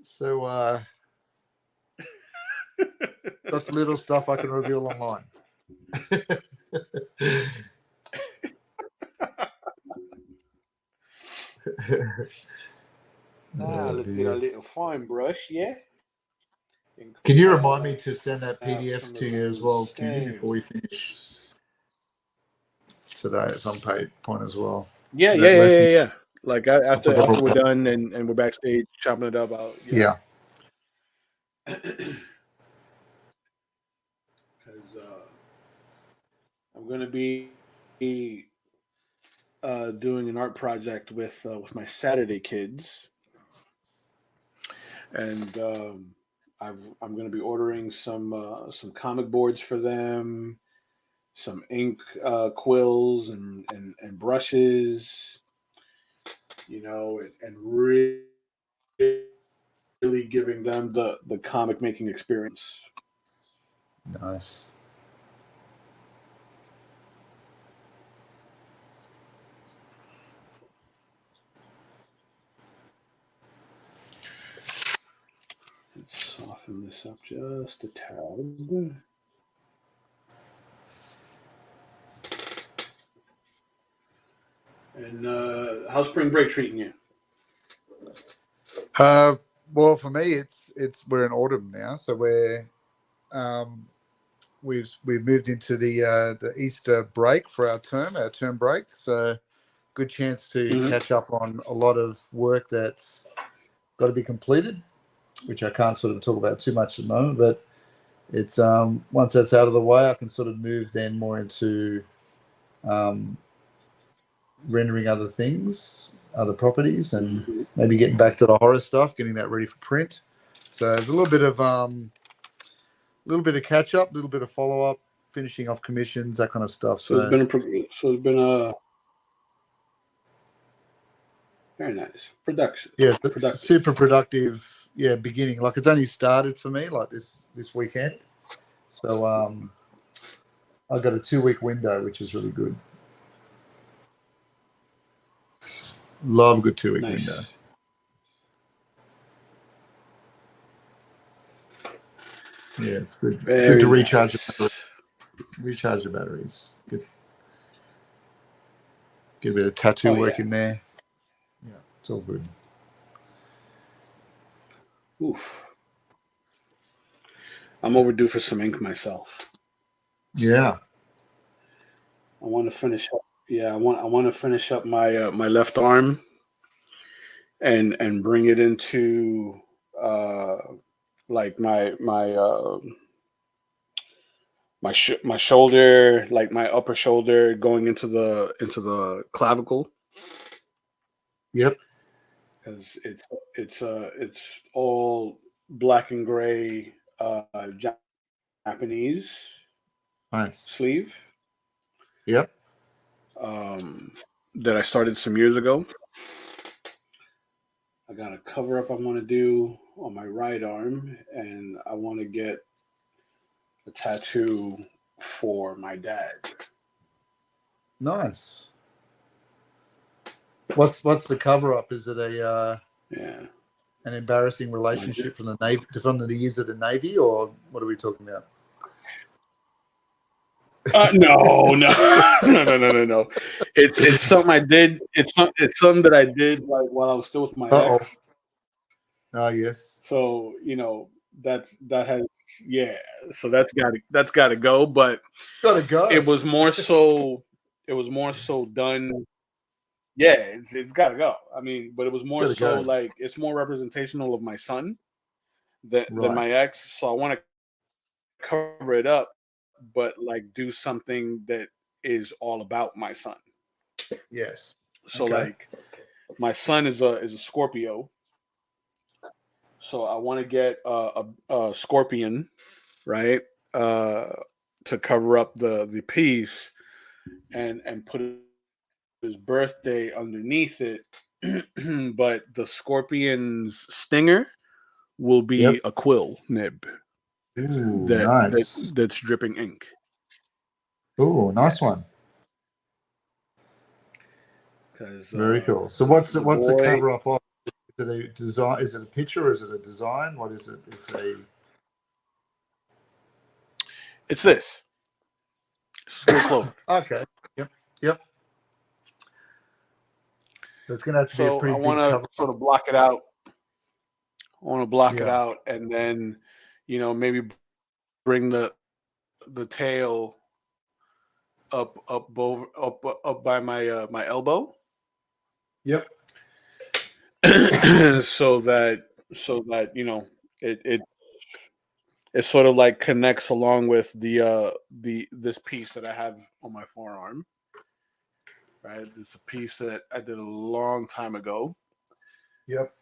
So just little stuff I can reveal online. Let's get a little fine brush, yeah. Can you remind me to send that PDF to you as well, Kenny, before we finish today at some point as well? Yeah. Like after we're done and we're backstage chopping it up out. Yeah. Because I'm going to be doing an art project with my Saturday kids, and I'm going to be ordering some comic boards for them, some ink quills and brushes, and really giving them the comic making experience. Nice. Let's soften this up just a tad. And how's spring break treating you? Well, for me, it's we're in autumn now, so we've moved into the Easter break for our term break. So good chance to catch up on a lot of work that's got to be completed, which I can't sort of talk about too much at the moment. But it's once that's out of the way, I can sort of move then more into rendering other things, other properties, and maybe getting back to the horror stuff, getting that ready for print. So there's a little bit of catch up, a little bit of follow up, finishing off commissions, that kind of stuff. So it's been a very nice production. Yeah, super productive. Yeah, beginning. Like it's only started for me like this weekend. So I got a 2-week window, which is really good. Love a good 2-week window. Yeah, it's good. Very Good to recharge nice. recharge the batteries. Good. Get a bit of tattoo Oh, work yeah. in there. Yeah, it's all good. Oof. I'm overdue for some ink myself. Yeah. I want to finish up. Yeah, I want to finish up my left arm and bring it into uh like my shoulder, like my upper shoulder going into the clavicle, Yep. because it's all black and gray Japanese Nice. sleeve, Yep. um, that I started some years ago. I got a cover up I want to do on my right arm, and I want to get a tattoo for my dad. Nice. What's the cover up? Is it a Yeah. an embarrassing My, relationship from the Navy, from the years of the Navy, or what are we talking about? no, no, no. It's something I did. It's something that I did like while I was still with my Oh. ex. Oh yes. So that has, yeah. So that's got to go. But Gotta go. it was more so it was more so done. Yeah, it's got to go. I mean, but it was more Gotta so go. like it's more representational of my son than my Right. ex. So I want to cover it up, but like do something that is all about my son. Yes. So Okay. like my son is a Scorpio, so I want to get a scorpion, right? Uh, to cover up the piece and put his birthday underneath it. But the scorpion's stinger will be Yep. a quill nib Ooh, that that nice. that's dripping ink. Ooh, Yeah, nice one. because Very cool. So what's the the what's the boy, cover up of? Is it a design? Is it a picture? Or is it a design? What is it? It's a. it's this school clothing. Okay. Yep. Yep. That's gonna have to be a So I pretty want big to cover sort up. of block it out. I want to block it Yeah. out, and then maybe bring the tail up by my elbow, Yep. so that it it sort of like connects along with the this piece that I have on my forearm. Right, it's a piece that I did a long time ago. Yep.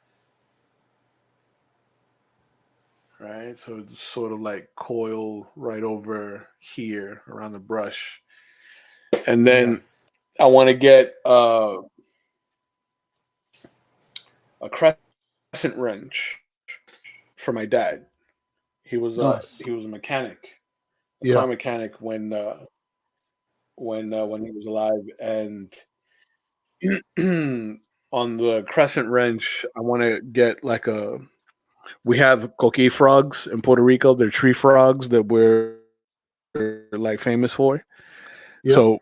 Right, so it's sort of like coil right over here around the brush, and Yeah. then I want to get a crescent wrench for my dad. Nice. He was a mechanic, a Yeah. car mechanic when he was alive, and on the crescent wrench, I want to get like a. We have coqui frogs in Puerto Rico. They're tree frogs that we're like famous for. Yep. So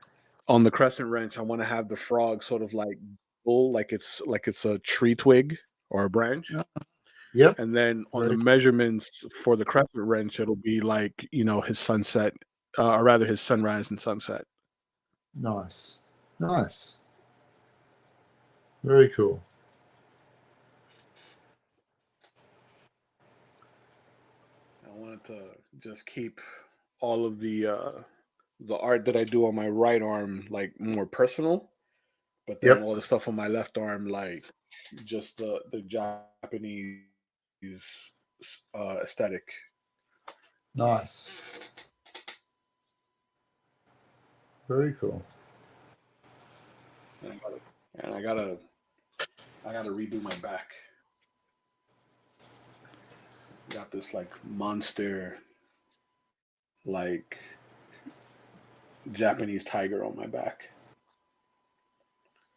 on the crescent wrench, I want to have the frog sort of like pull like it's a tree twig or a branch. Yep. And then on the Very measurements for the crescent wrench, it'll be like, his sunset, or rather his sunrise and sunset. nice. Nice. Very cool. I wanted to just keep all of the art that I do on my right arm like more personal, but then Yep. all the stuff on my left arm like just the Japanese aesthetic. Nice. Very cool. And I gotta redo my back. Got this like monster like Japanese tiger on my back.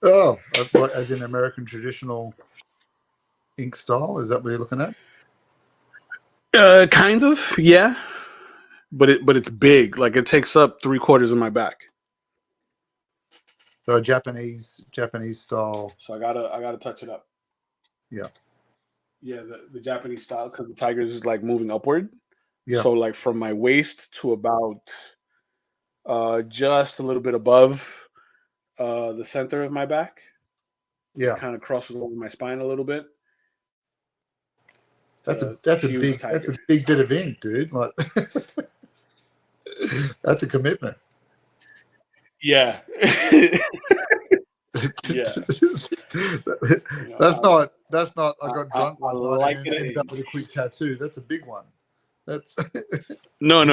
Oh, as in American traditional ink style? Is that what you're looking at? Kind of, yeah. But it's big. Like it takes up 3/4 of my back. So Japanese style. So I gotta touch it up. Yeah. Yeah, the Japanese style, because the tiger is like moving upward. Yeah. So like from my waist to about just a little bit above the center of my back. Yeah. It kind of crosses over my spine a little bit. That's a Huge big bit of ink, dude. Like that's a commitment. Yeah. Yeah. That's not I got drunk one night and ended up with a quick tattoo. That's a big one. That's no.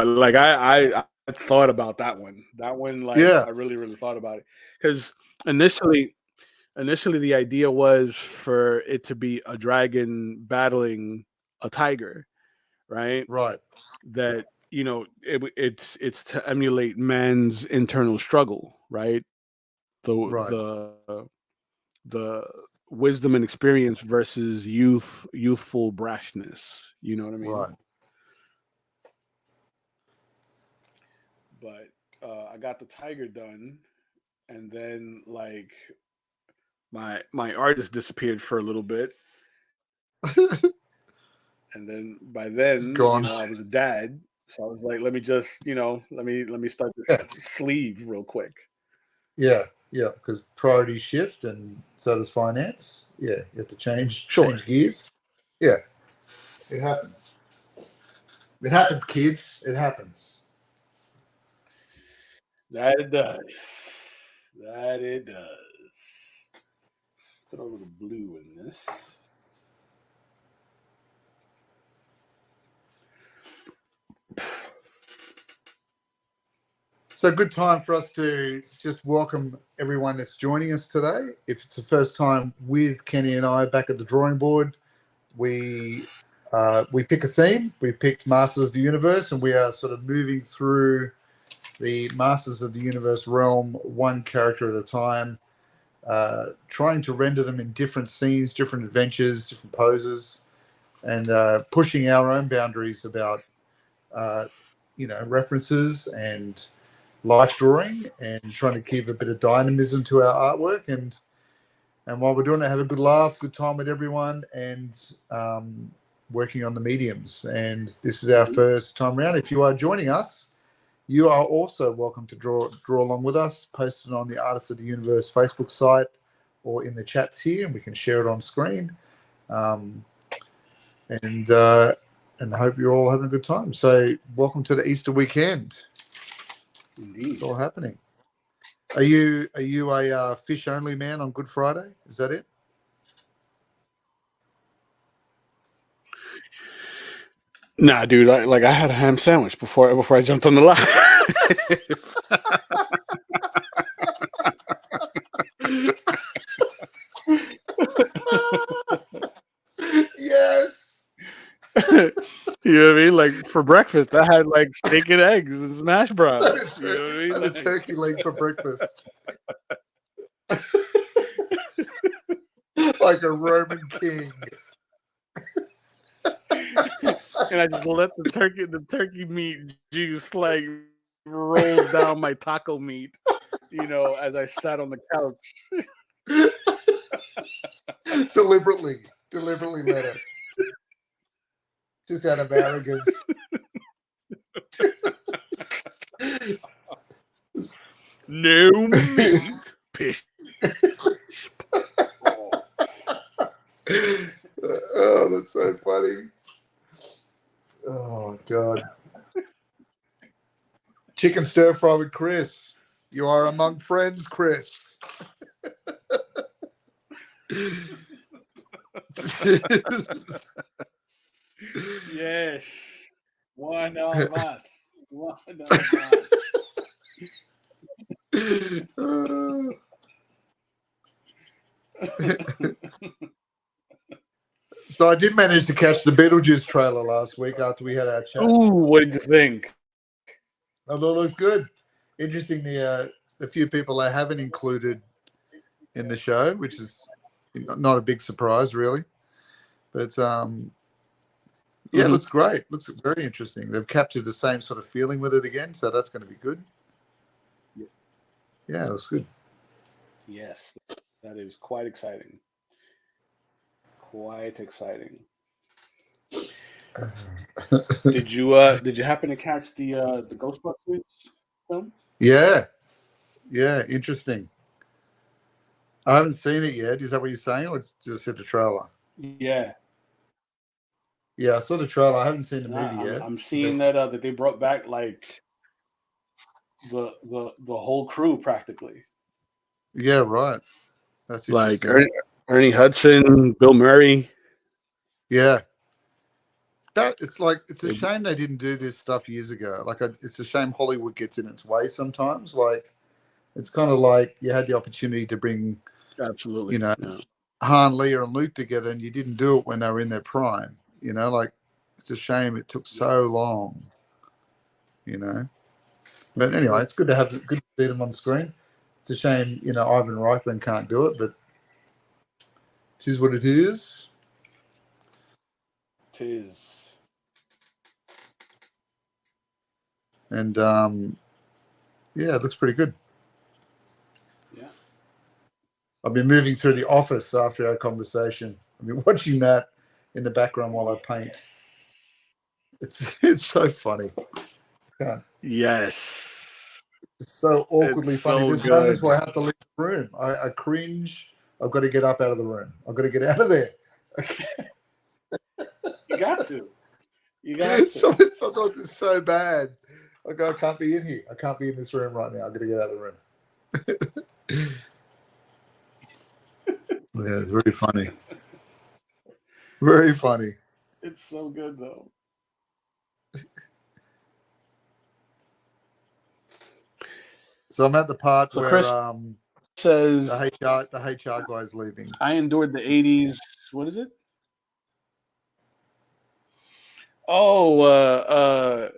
Like I thought about that one. That one, like yeah. I really thought about it. Because initially the idea was for it to be a dragon battling a tiger, right? Right. That it's to emulate man's internal struggle, right? The wisdom and experience versus youthful brashness. You know what I mean? Right. But I got the tiger done, and then like my artist disappeared for a little bit. And then by then, I was a dad, so I was like, let me just, let me start this sleeve real quick. Yeah, because priorities shift, and so does finance. Yeah, you have to change gears. Yeah, it happens. It happens, kids. It happens. That it does. That it does. Put a little blue in this. So good time for us to just welcome everyone that's joining us today. If it's the first time with Kenny and I back at the drawing board, we pick a theme. We picked Masters of the Universe, and we are sort of moving through the Masters of the Universe realm one character at a time, trying to render them in different scenes, different adventures, different poses, and pushing our own boundaries about references and life drawing, and trying to keep a bit of dynamism to our artwork. And while we're doing it, have a good laugh, good time with everyone, and working on the mediums. And this is our first time around. If you are joining us, you are also welcome to draw along with us. Post it on the Artists of the Universe Facebook site or in the chats here, and we can share it on screen. And I hope you're all having a good time. So welcome to the Easter weekend. Indeed. It's all happening. Are you a fish only man on Good Friday? Is that it? Nah, dude. I had a ham sandwich before I jumped on the live. Yes. You know what I mean? Like for breakfast, I had like steak and eggs and smash browns. You know what I mean? Like a turkey leg for breakfast. Like a Roman king. And I just let the turkey meat juice like roll down my taco meat, as I sat on the couch. Deliberately let it. Just out of arrogance. No meat. Pish. Oh, that's so funny. Oh, God. Chicken stir fry with Chris. You are among friends, Chris. Yes. One of us. One of us. So I did manage to catch the Beetlejuice trailer last week after we had our chat. Ooh, what did you think? I thought it looks good. Interesting, the few people I haven't included in the show, which is not a big surprise, really. But Yeah, it looks great. Looks very interesting. They've captured the same sort of feeling with it again, so that's going to be good. Yeah, it looks good. Yes, that is quite exciting. Quite exciting. Did you happen to catch the Ghostbusters film? Yeah, interesting. I haven't seen it yet. Is that what you're saying, or just hit the trailer? Yeah. Yeah, I saw the trailer. I haven't seen the movie yet. I'm seeing that they brought back like the whole crew practically. Yeah, right. That's Like interesting. Ernie Hudson, Bill Murray. Yeah. It's a shame they didn't do this stuff years ago. It's a shame Hollywood gets in its way sometimes. Like, it's kind of like you had the opportunity to bring, Absolutely, Han, Leia, and Luke together, and you didn't do it when they were in their prime. Like, it's a shame it took so long. But anyway, it's good to see them on screen. It's a shame, Ivan Reitman can't do it, but it is what it is. It is. And yeah, it looks pretty good. Yeah. I've been moving through the office after our conversation. I've been watching that in the background while I paint. It's so funny. Yes. It's so awkwardly funny. So There's moments where I have to leave the room. I cringe. I've got to get up out of the room. I've got to get out of there. You got to. Sometimes it's so bad. I can't be in here. I can't be in this room right now. I've got to get out of the room. Yeah, it's very funny. Very funny. It's so good though. So I'm at the part where Chris says the HR guy's leaving. I endured the 80s. What is it? Oh,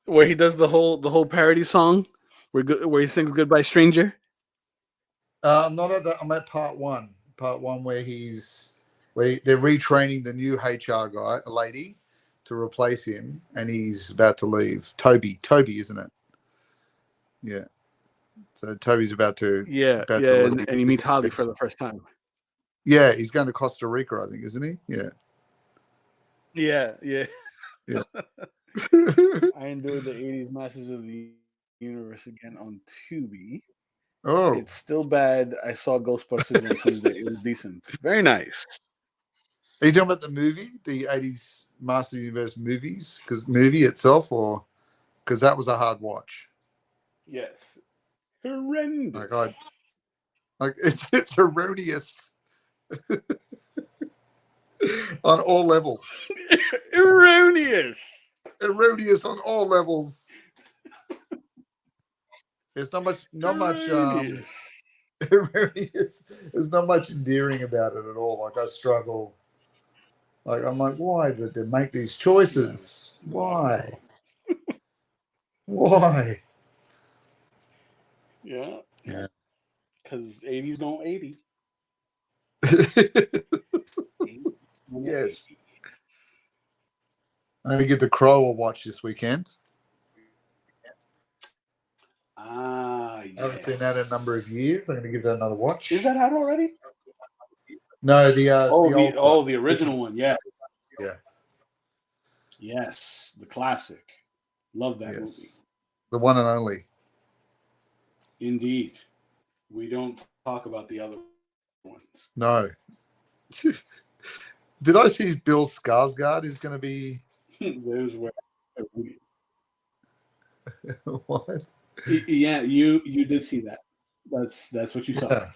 where he does the whole parody song, where he sings "Goodbye Stranger." I'm not at that. I'm at part one. Part one where they're retraining the new HR guy, a lady, to replace him, and he's about to leave. Toby, isn't it? Yeah. So Toby's about to leave. And he meets Holly for the first time. Yeah, he's going to Costa Rica, I think, isn't he? Yeah. Yeah. I endured the 80s Masters of the Universe again on Tubi. Oh. It's still bad. I saw Ghostbusters on Tuesday. It was decent. Very nice. Are you talking about the movie, the 80s Masters of the Universe movies? Because movie itself, or because that was a hard watch? Yes. Horrendous. It's erroneous. On all levels. Erroneous on all levels. There's not much erroneous. There's not much endearing about it at all. Like, I struggle. Like, I'm like, why did they make these choices? Why? Why? Yeah. Because 80s don't 80. Yes. I'm going to give The Crow a watch this weekend. Yes. I haven't seen that in a number of years. I'm going to give that another watch. Is that out already? No, the original one. Yeah. Yeah. Yes, the classic. Love that movie. The one and only. Indeed. We don't talk about the other ones. No. Did I see Bill Skarsgård is going to be? There's where. What? Yeah, you did see that. That's what you saw. Yeah.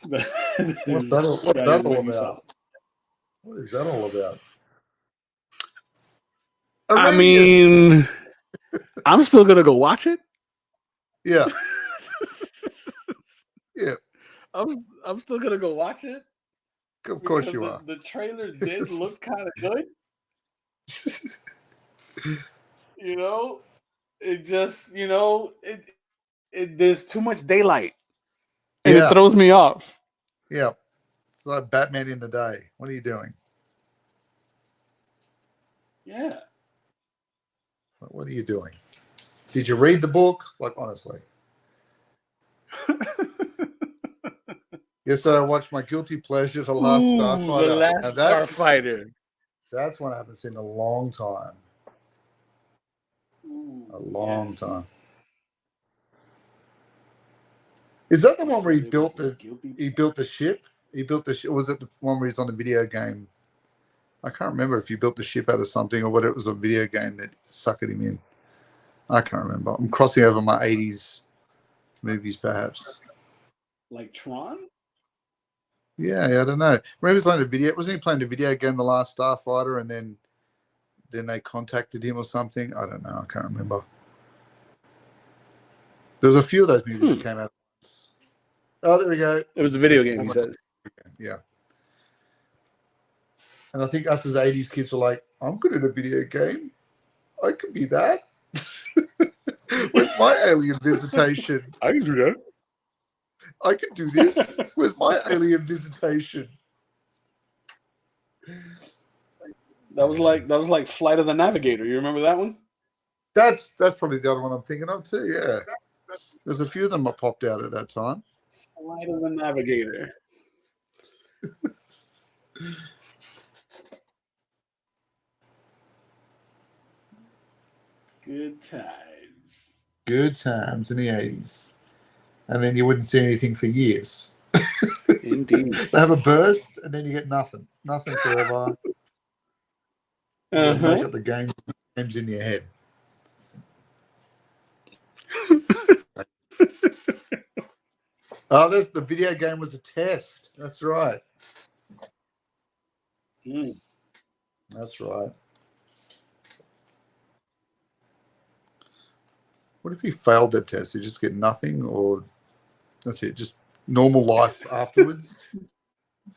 What's that all about? What is that all about? I mean, I'm still gonna go watch it. Yeah. Yeah. I'm still gonna go watch it. Of course you are. The trailer did look kind of good. It just, there's too much daylight. And it throws me off. Yeah. It's like Batman in the day. What are you doing? Yeah. What are you doing? Did you read the book? Like, honestly. Yes, I watched my guilty pleasure, The Last Starfighter. The Last Starfighter. That's one I haven't seen in a long time. A long time. Is that the one where he built the ship? He built the ship. Was it the one where he's on the video game? I can't remember if he built the ship out of something or whether it was a video game that sucked him in. I can't remember. I'm crossing over my 80s movies, perhaps. Like Tron? Yeah, I don't know. Remember he was playing a video. Wasn't he playing the video game, The Last Starfighter, and then they contacted him or something? I don't know. I can't remember. There's a few of those movies that came out. Oh, there we go. It was the video game, he said. Yeah. And I think us as 80s kids were like, I'm good at a video game. I could be that. Where's my alien visitation? I can do that. I can do this. Where's my alien visitation? That was like Flight of the Navigator. You remember that one? That's probably the other one I'm thinking of too, yeah. There's a few of them that popped out at that time. Flight of the Navigator. Good times. Good times in the 80s. And then you wouldn't see anything for years. Indeed. They have a burst and then you get nothing. Nothing forever. You make up the games in your head. Oh, the video game was a test. That's right. That's right. What if he failed that test? You just get nothing, or that's it, just normal life afterwards?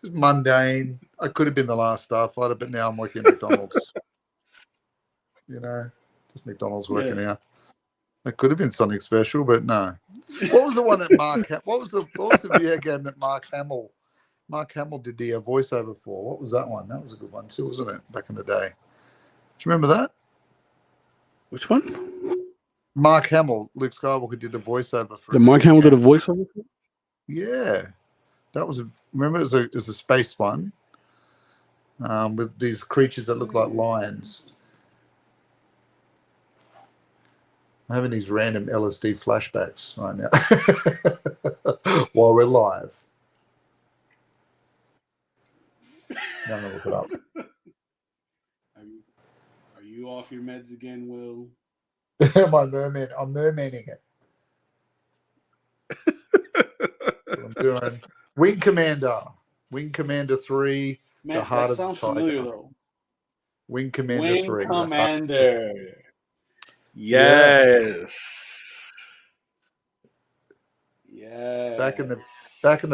Just mundane. I could have been the last Starfighter, but now I'm working at McDonald's. Just McDonald's working out. It could have been something special, but no. What was the one that what was the video game that Mark Hamill did the voiceover for? What was that one? That was a good one too, wasn't it? Back in the day. Do you remember that? Which one? Mark Hamill, Luke Skywalker, did the voiceover for. Mark Hamill did a voiceover? Yeah, that was remember it was a space one, with these creatures that look like lions. I'm having these random LSD flashbacks right now while we're live. Now I'm gonna look it up. Are you off your meds again, Will? I'm mermaiding it. I'm doing Wing Commander 3. Man, the Heart that of sounds the Tiger. familiar though. Wing Commander 3. Commander. Yes. Yeah. Back in the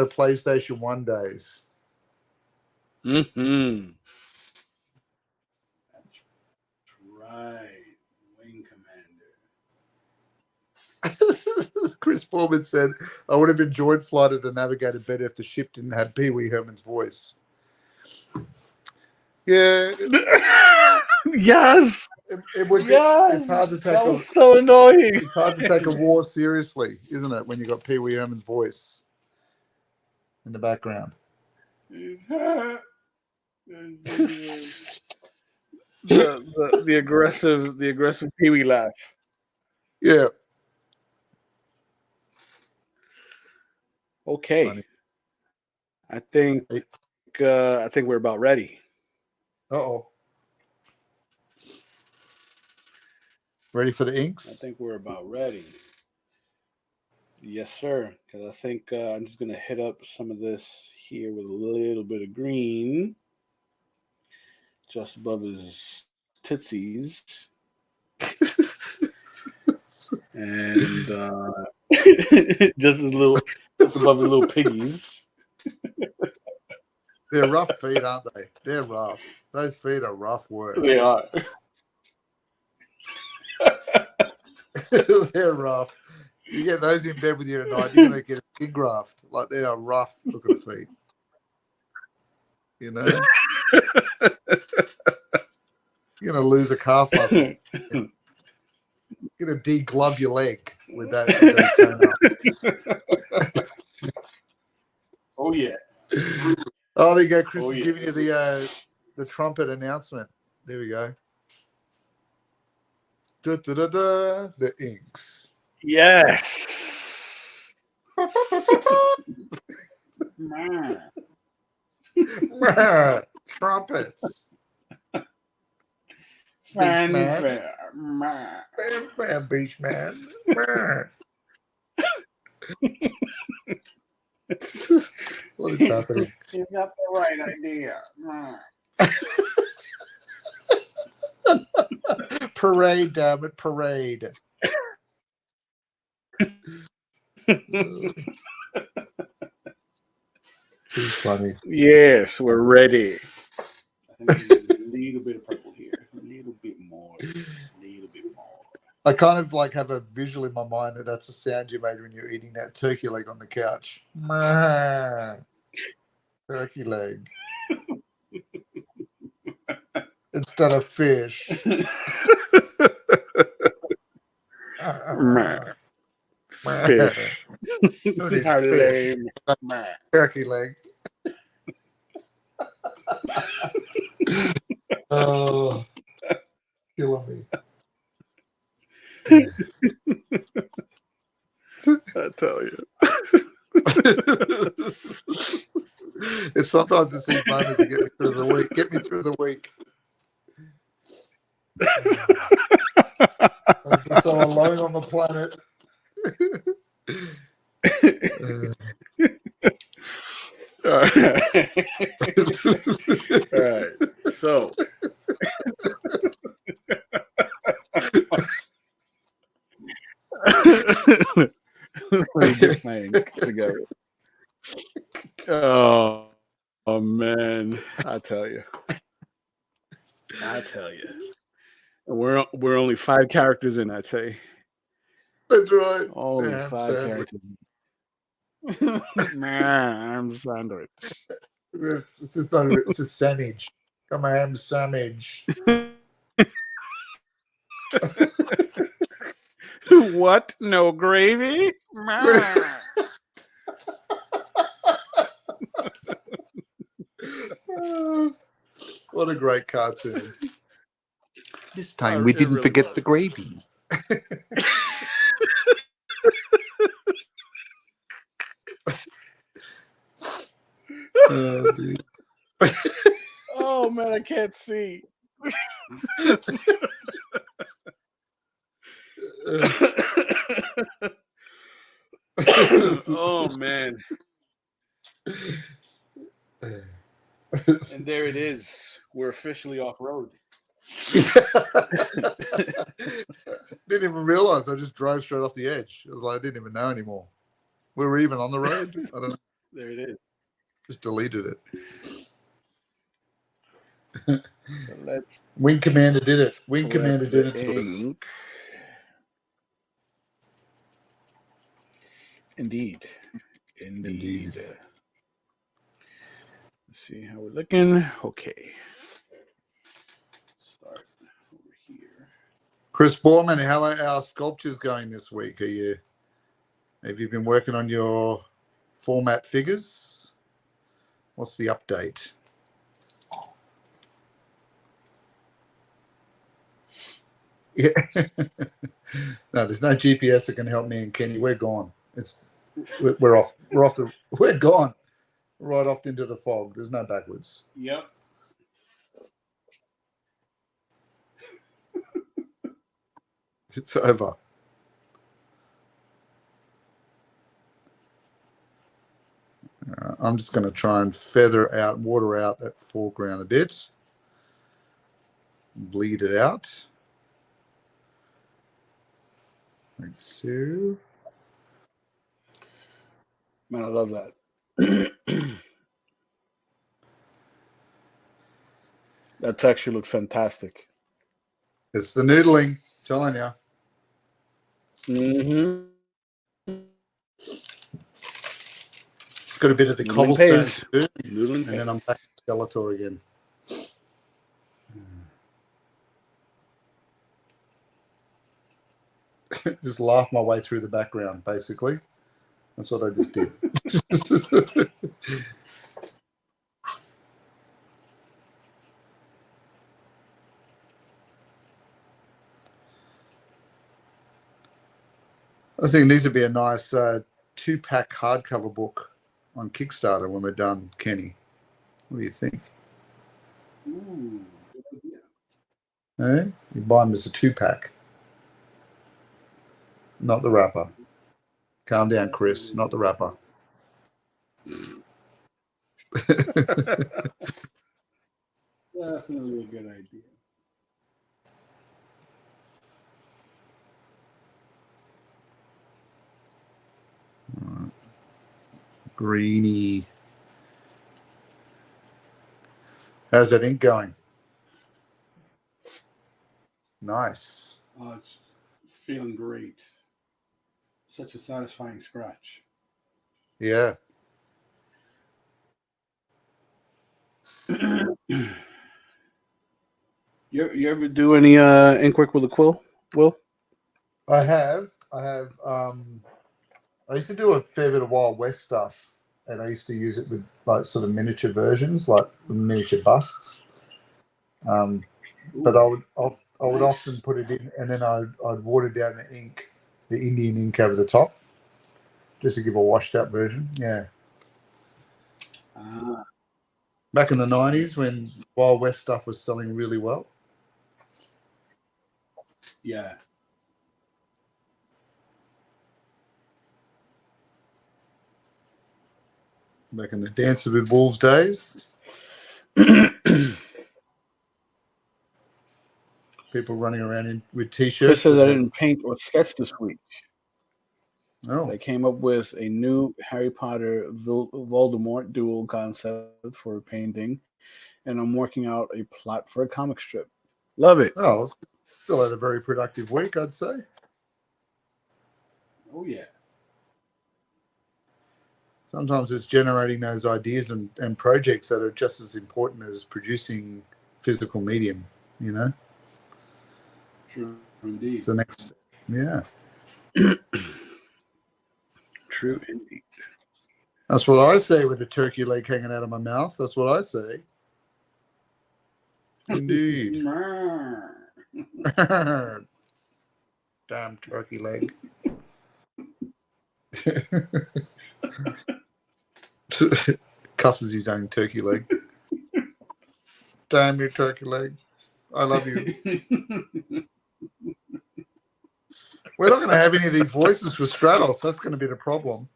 PlayStation 1 days. Mm-hmm. That's right. Wing Commander. Chris Foreman said, I would have enjoyed Flight of the Navigator better if the ship didn't have Pee Wee Herman's voice. Yeah. Yes. It would be, it's hard to take that was so annoying. It's hard to take a war seriously, isn't it, when you got Pee Wee Herman's voice in the background. The aggressive Pee Wee laugh. Yeah. Okay. Funny. I think we're about ready. Uh-oh. Ready for the inks? I think we're about ready. Yes, sir. Because I think I'm just going to hit up some of this here with a little bit of green. Just above his tootsies. And just above his little piggies. They're rough feet, aren't they? They're rough. Those feet are rough work. They are. They're rough. You get those in bed with you at night, you're going to get a skin graft. Like, they are rough looking feet. You know? You're going to lose a calf muscle. Gonna deglove your leg with that. With those toenails. Oh yeah. Oh, there you go. Chris Oh, is yeah. giving you the trumpet announcement. There we go. Da, da, da, da, the inks. Yes. Trumpets. Fanfare. Fanfare, beach man. What is happening? You got the right idea. Parade, damn it, parade. Too funny. Yes, we're ready. I think we need a little bit of purple here. A little bit more. A little bit more. I kind of like have a visual in my mind that that's the sound you made when you're eating that turkey leg on the couch. Turkey leg. Instead of fish. Fish. How Fish. lame. Turkey leg. Oh, killing me. I tell you. It's sometimes it's these moments that get me through the week. Get me through the week. I'm just so alone on the planet. All right. So. Let me get my ink together. Oh man, I tell you. We're only 5 characters in, I'd say. That's right. Only 5 characters. Man, I'm sandwich. It's just not. It's a sandwich. Come on, ham sandwich. What? No gravy? What a great cartoon. This time we didn't forget the gravy. Oh man, I can't see. Oh man. And there it is. We're officially off road. Didn't even realize I just drove straight off the edge. It was like I didn't even know anymore. We were even on the road. I don't know. There it is. Just deleted it. So let's Wing Commander did it. Wing Commander did it to us. Indeed. Let's see how we're looking. Okay. Start over here. Chris Borman, how are our sculptures going this week? Have you been working on your format figures? What's the update? Yeah. No, there's no GPS that can help me and Kenny. We're gone. We're off. We're gone. Right off into the fog. There's no backwards. Yep. It's over. I'm just going to try and water out that foreground a bit. Bleed it out. Like so. Man, I love that. That texture looks fantastic. It's the noodling, telling you. Mm-hmm. It's got a bit of the Noodling cobblestone pays. too, Noodling and pays. then I'm back to Skeletor again. just laugh my way through the background, basically. That's what I just did. I think it needs to be a nice 2-pack hardcover book on Kickstarter when we're done, Kenny. What do you think? Ooh, good idea. Eh? You buy them as a 2-pack, not the wrapper. Calm down, Chris. Not the wrapper. Definitely a good idea. Greeny. How's that ink going? Nice. Oh, it's feeling great. Such a satisfying scratch. Yeah. You ever do any ink work with a quill, Will? I have. I used to do a fair bit of Wild West stuff, and I used to use it with like sort of miniature versions, like miniature busts. But I would often put it in, and then I'd water down the ink, the Indian ink over the top, just to give a washed out version. Yeah. Back in the 90s when Wild West stuff was selling really well. Yeah. Back in the Dances with Wolves days. People running around with T-shirts. Chris says I didn't paint or sketch this week. Oh. I came up with a new Harry Potter Voldemort duel concept for painting, and I'm working out a plot for a comic strip. Love it. Oh, still had a very productive week, I'd say. Oh, yeah. Sometimes it's generating those ideas and projects that are just as important as producing physical medium, you know? True, indeed. It's the next, yeah. True, indeed. That's what I say with a turkey leg hanging out of my mouth. That's what I say. Indeed. Damn turkey leg. Cusses his own turkey leg. Damn your turkey leg. I love you. We're not going to have any of these voices for Stratos. That's going to be the problem.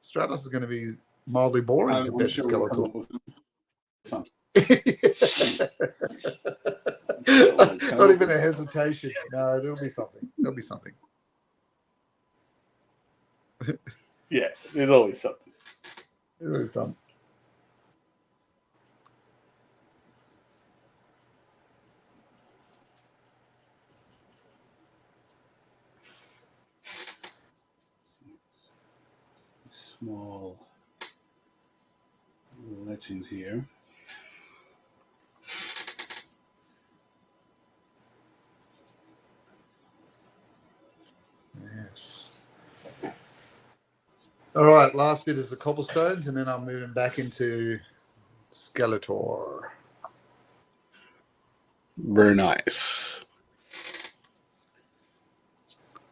Stratos is going to be mildly boring compared to Skeletor. Not even a hesitation. No, there'll be something. There'll be something. Yeah, there's always something. There'll be something. Small etchings here. Yes. All right, last bit is the cobblestones, and then I'm moving back into Skeletor. Very nice.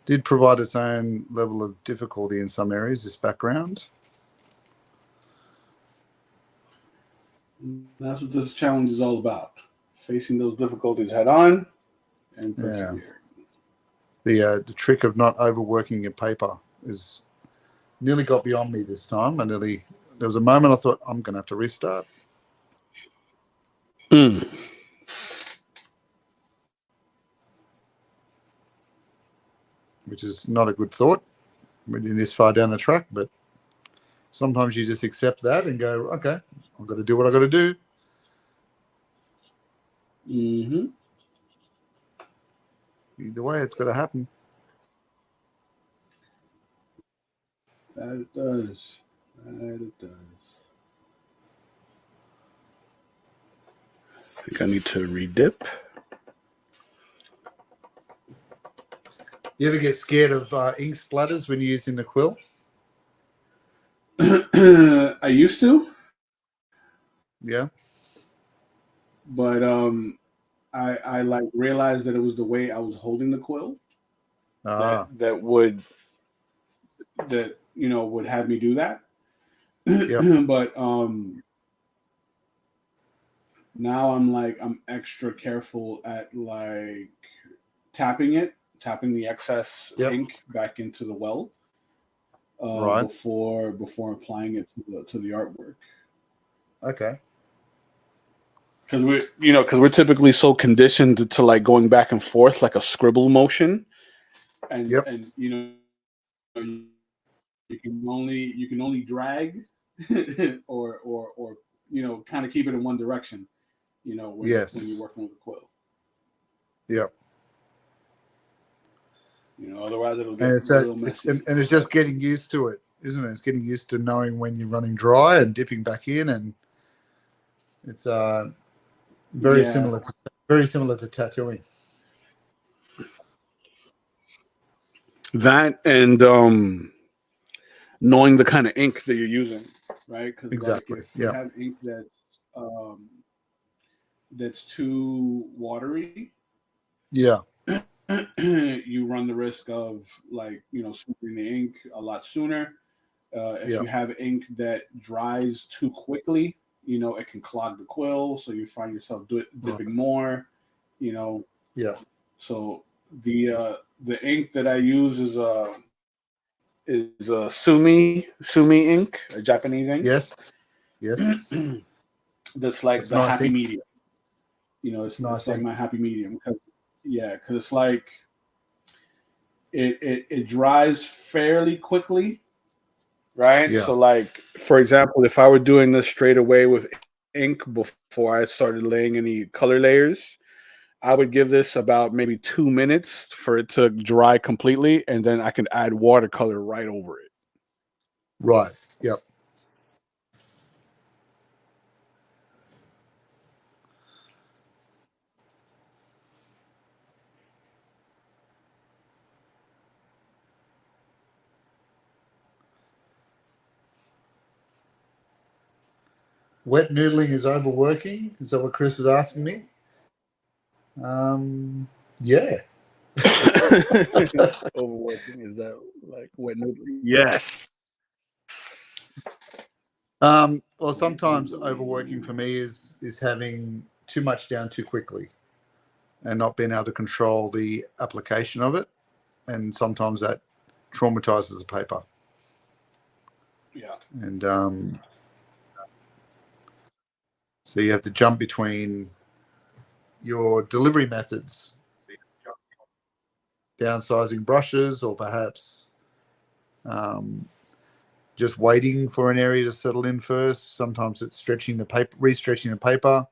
Did provide its own level of difficulty in some areas, this background. That's what this challenge is all about. Facing those difficulties head on and persevere. Yeah. The trick of not overworking your paper is nearly got beyond me this time. There was a moment I thought, I'm going to have to restart. Which is not a good thought when you're this far down the track, but sometimes you just accept that and go, okay, I've got to do what I've got to do. Mm-hmm. Either way, it's got to happen. That it does. That it does. I think I need to redip. You ever get scared of ink splatters when you're using the quill? I used to, Yeah. but I like realized that it was the way I was holding the quill that would would have me do that. Yep. But now I'm extra careful at like tapping the excess Yep. ink back into the well Right. before applying it to the artwork. Okay. Because we're typically so conditioned to like going back and forth like a scribble motion, and Yep. and you can only drag or kind of keep it in one direction, when Yes. you're working with a quill. Yep. Otherwise it'll get And it's real messy. and it's just getting used to it, isn't it? It's getting used to knowing when you're running dry and dipping back in, and it's very similar to tattooing. That and knowing the kind of ink that you're using, right? Because Exactly. like if you have ink that's too watery, yeah, you run the risk of like sweeping the ink a lot sooner. If you have ink that dries too quickly, it can clog the quill, so you find yourself dipping more. Yeah. So the ink that I use is a sumi ink, a Japanese ink. Yes. Yes. That's like That's the nice happy ink. medium. It's nice like ink. my happy medium because it's like it dries fairly quickly, right? Yeah. So like, for example, if I were doing this straight away with ink before I started laying any color layers, I would give this about maybe 2 minutes for it to dry completely, and then I can add watercolor right over it. Right. Yep. Wet noodling is overworking. Is that what Chris is asking me? Yeah. Overworking, is that like wet noodling? Yes. Well, sometimes overworking for me is having too much down too quickly and not being able to control the application of it, and sometimes that traumatizes the paper. Yeah. And so you have to jump between your delivery methods, downsizing brushes, or perhaps just waiting for an area to settle in first. Sometimes it's stretching the paper, restretching the paper,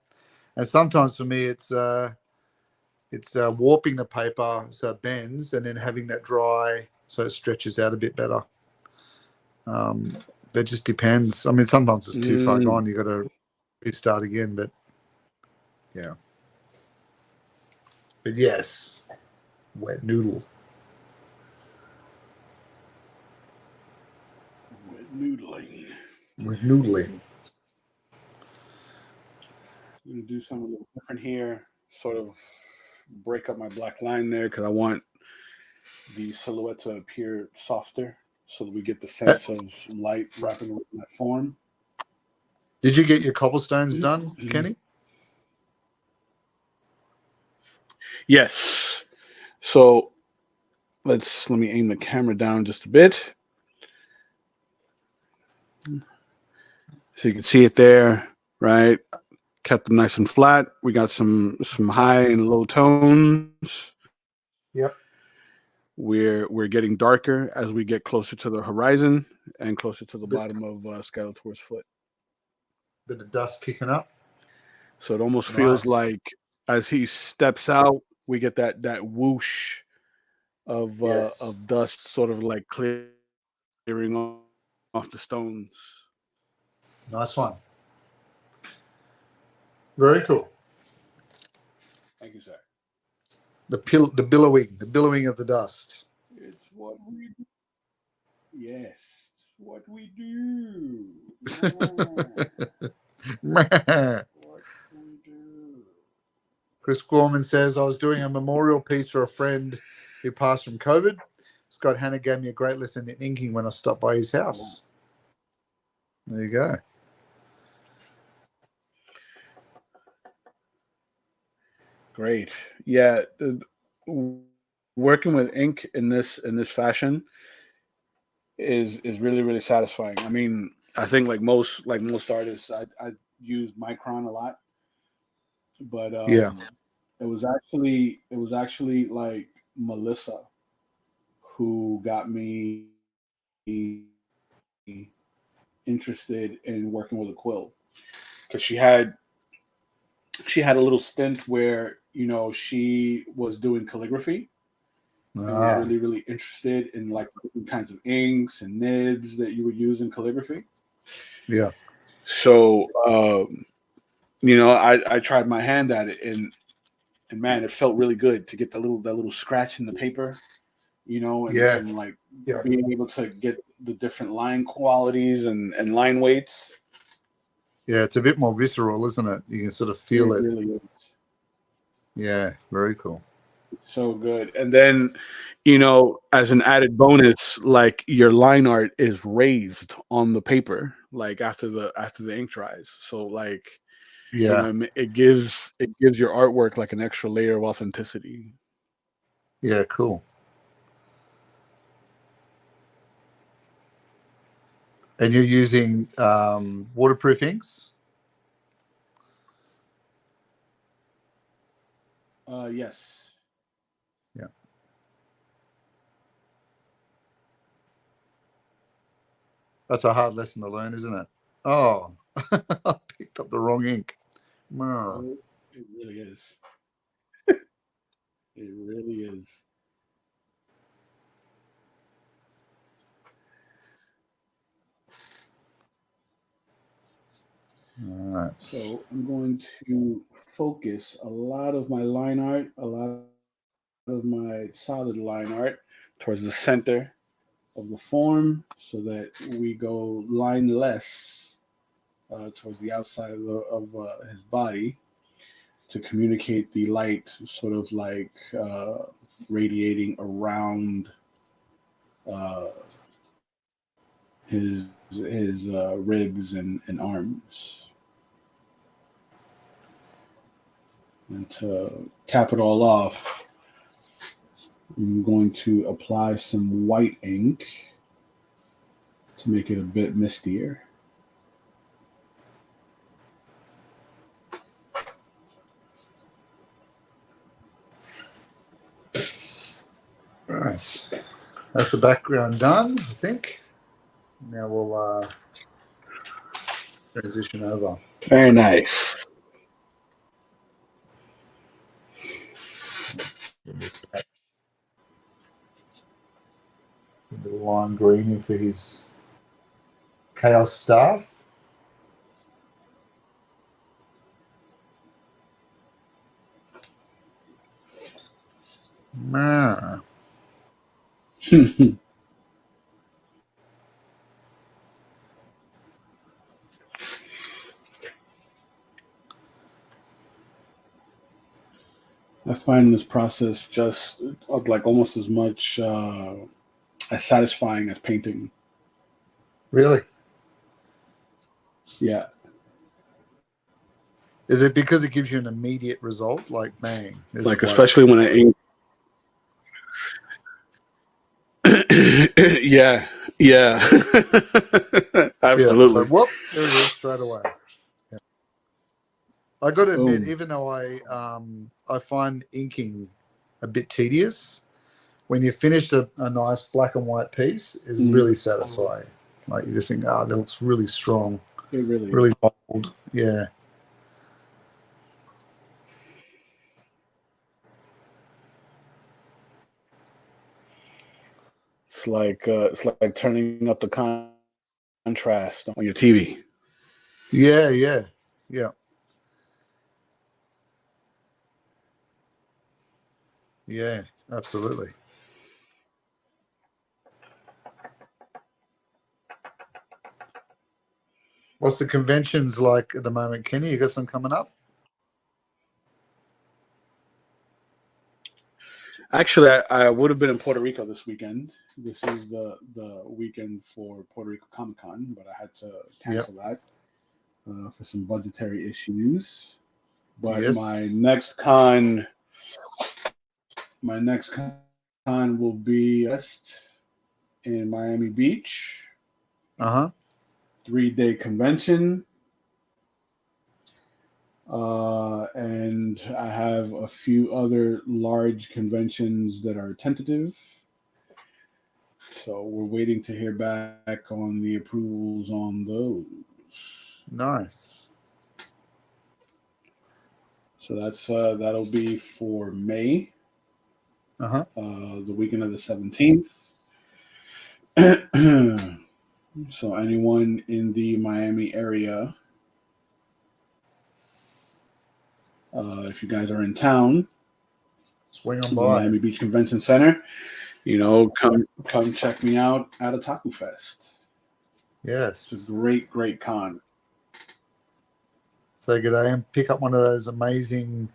and sometimes for me it's warping the paper so it bends, and then having that dry so it stretches out a bit better. That just depends. I mean, sometimes it's too far gone. You got to restart again, but yeah. But yes, wet noodle. Wet noodling. Wet noodling. I'm going to do something a little different here, sort of break up my black line there because I want the silhouette to appear softer so that we get the sense of light wrapping around that form. Did you get your cobblestones done, Kenny? Yes. So let me aim the camera down just a bit. So you can see it there, right? Kept them nice and flat. We got some high and low tones. Yep. We're getting darker as we get closer to the horizon and closer to the bottom of Skeletor's foot. Bit of dust kicking up. So it almost feels like as he steps out, we get that whoosh of dust, sort of like clearing off the stones. Nice one. Very cool. Thank you, sir. The billowing of the dust. what we do. Yes, it's what we do. What we do. Chris Gorman says, I was doing a memorial piece for a friend who passed from COVID. Scott Hanna gave me a great lesson in inking when I stopped by his house. There you go. Great. Yeah. Working with ink in this fashion is really, really satisfying. I mean, I think like most artists, I use Micron a lot, but Yeah. it was actually like Melissa who got me interested in working with a quill, because she had a little stint where she was doing calligraphy and was really, really interested in like different kinds of inks and nibs that you would use in calligraphy. Yeah. So I tried my hand at it, and man, it felt really good to get that little scratch in the paper, and like being able to get the different line qualities and line weights. Yeah, it's a bit more visceral, isn't it? You can sort of feel it. It really is. Yeah, very cool. So good. And then, as an added bonus, like your line art is raised on the paper, like after the ink dries. So like, it gives your artwork like an extra layer of authenticity. Yeah, cool. And you're using waterproof inks? Yes. Yeah. That's a hard lesson to learn, isn't it? Oh, I picked up the wrong ink. Oh. It really is. It really is. All right. So I'm going to focus a lot of my line art, a lot of my solid line art towards the center of the form, so that we go line less towards the outside of his body, to communicate the light sort of like radiating around his ribs and arms. And to cap it all off, I'm going to apply some white ink to make it a bit mistier. All right. That's the background done, I think. Now we'll transition over. Very nice. A little lime green for his chaos staff. Man. I find this process just like almost as much as satisfying as painting. Really? Yeah. Is it because it gives you an immediate result? Like, bang. Like, especially when I ink. Yeah. Absolutely. Like, whoop, there it is straight away. Yeah. I got to admit, Boom. even though I find inking a bit tedious, when you finish a nice black and white piece, is really satisfying. Like, you just think, that looks really strong. It really really bold. Yeah. It's like turning up the contrast on your TV. Yeah. Yeah, absolutely. What's the conventions like at the moment, Kenny? You got some coming up? Actually, I would have been in Puerto Rico this weekend. This is the weekend for Puerto Rico Comic Con, but I had to cancel that for some budgetary issues. But Yes. my next con will be in Miami Beach. 3-day convention. And I have a few other large conventions that are tentative. So we're waiting to hear back on the approvals on those. Nice. So that's that'll be for May. The weekend of the 17th. So anyone in the Miami area, if you guys are in town, swing on the by Miami Beach Convention Center, come check me out at Otaku Fest. Yes, it's a great con. So good day and pick up one of those amazing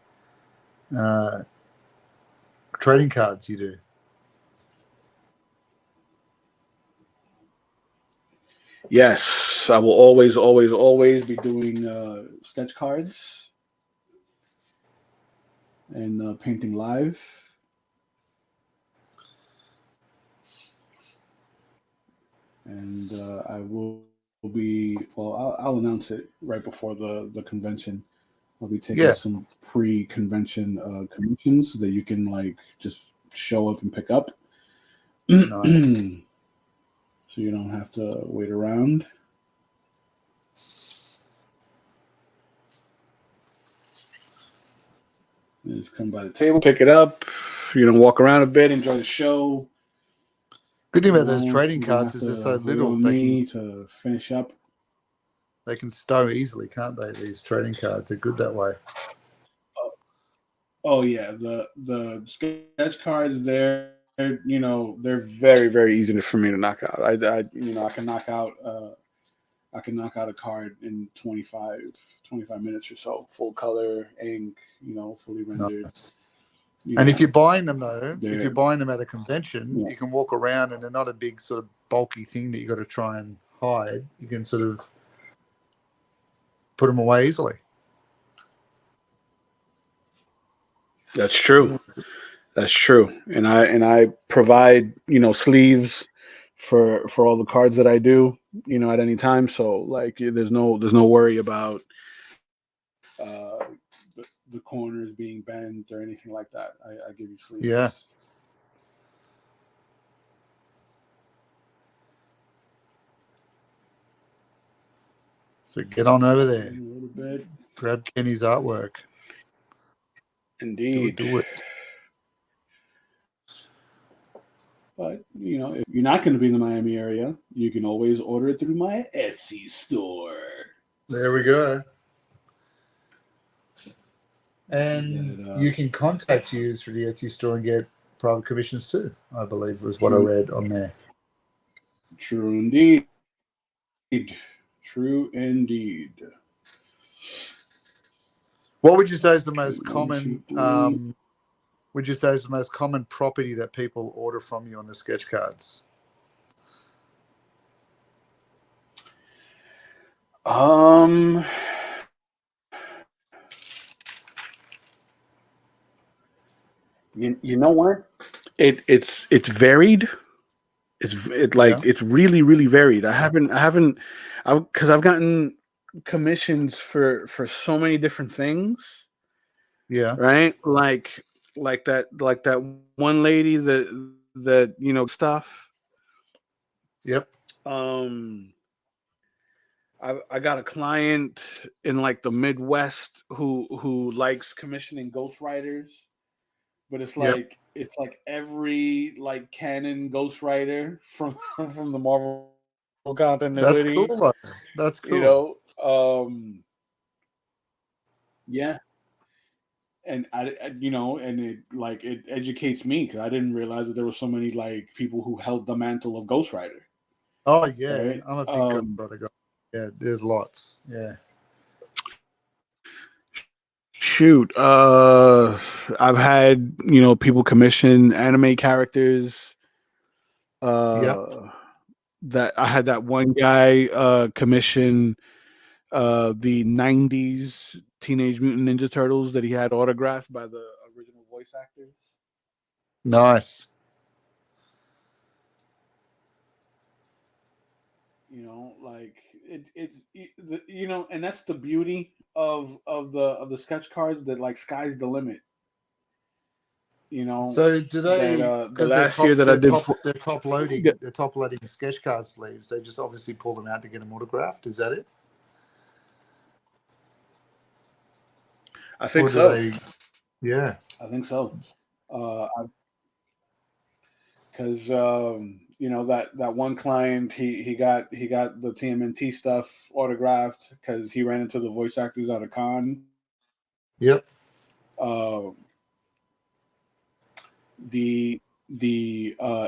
trading cards you do. Yes, I will always be doing sketch cards and painting live. And I will be, I'll announce it right before the convention. I'll be taking some pre-convention commissions that you can just show up and pick up. Nice. So you don't have to wait around. You just come by the table, pick it up, walk around a bit, enjoy the show. Good thing about those trading cards is they're so little. They to finish up. They can stow easily, can't they? These trading cards are good that way. Oh yeah, the sketch cards they're very, very easy for me to knock out. I can knock out a card in 25 minutes or so, full color, ink, fully rendered. Nice. And if you're buying them though, if you're buying them at a convention, you can walk around and they're not a big sort of bulky thing that you got to try and hide. You can sort of put them away easily. That's true. And I provide, sleeves for all the cards that I do, at any time. So there's no worry about the corners being bent or anything like that. I give you sleeves. Yeah. So get on over there. A little bit. Grab Kenny's artwork. Indeed. Do it. But, if you're not going to be in the Miami area, you can always order it through my Etsy store. There we go. And you can contact you through the Etsy store and get private commissions too, I believe was what I read on there. True indeed. True indeed. What would you say is the most common property that people order from you on the sketch cards? You know what? It's varied. It's really, really varied. Because I've gotten commissions for so many different things. Yeah. Right. Like that one lady that stuff. Yep. I got a client in the Midwest who likes commissioning ghostwriters, but it's it's every canon ghostwriter from the Marvel continuity. That's cool. That's cool. Yeah. And it educates me because I didn't realize that there were so many people who held the mantle of Ghost Rider. Oh yeah, right? I'm a big Ghost Rider guy. Yeah, there's lots. Yeah. Shoot, I've had people commission anime characters. That I had that one guy commission the '90s Teenage Mutant Ninja Turtles that he had autographed by the original voice actors. Nice. Like and that's the beauty of the sketch cards, that like sky's the limit. So do they? The Because last year that I did, they're top loading sketch card sleeves. They just obviously pull them out to get them autographed. Is that it? I think so. Yeah, I think so. Because that one client, he got the TMNT stuff autographed because he ran into the voice actors at a con. Yep. The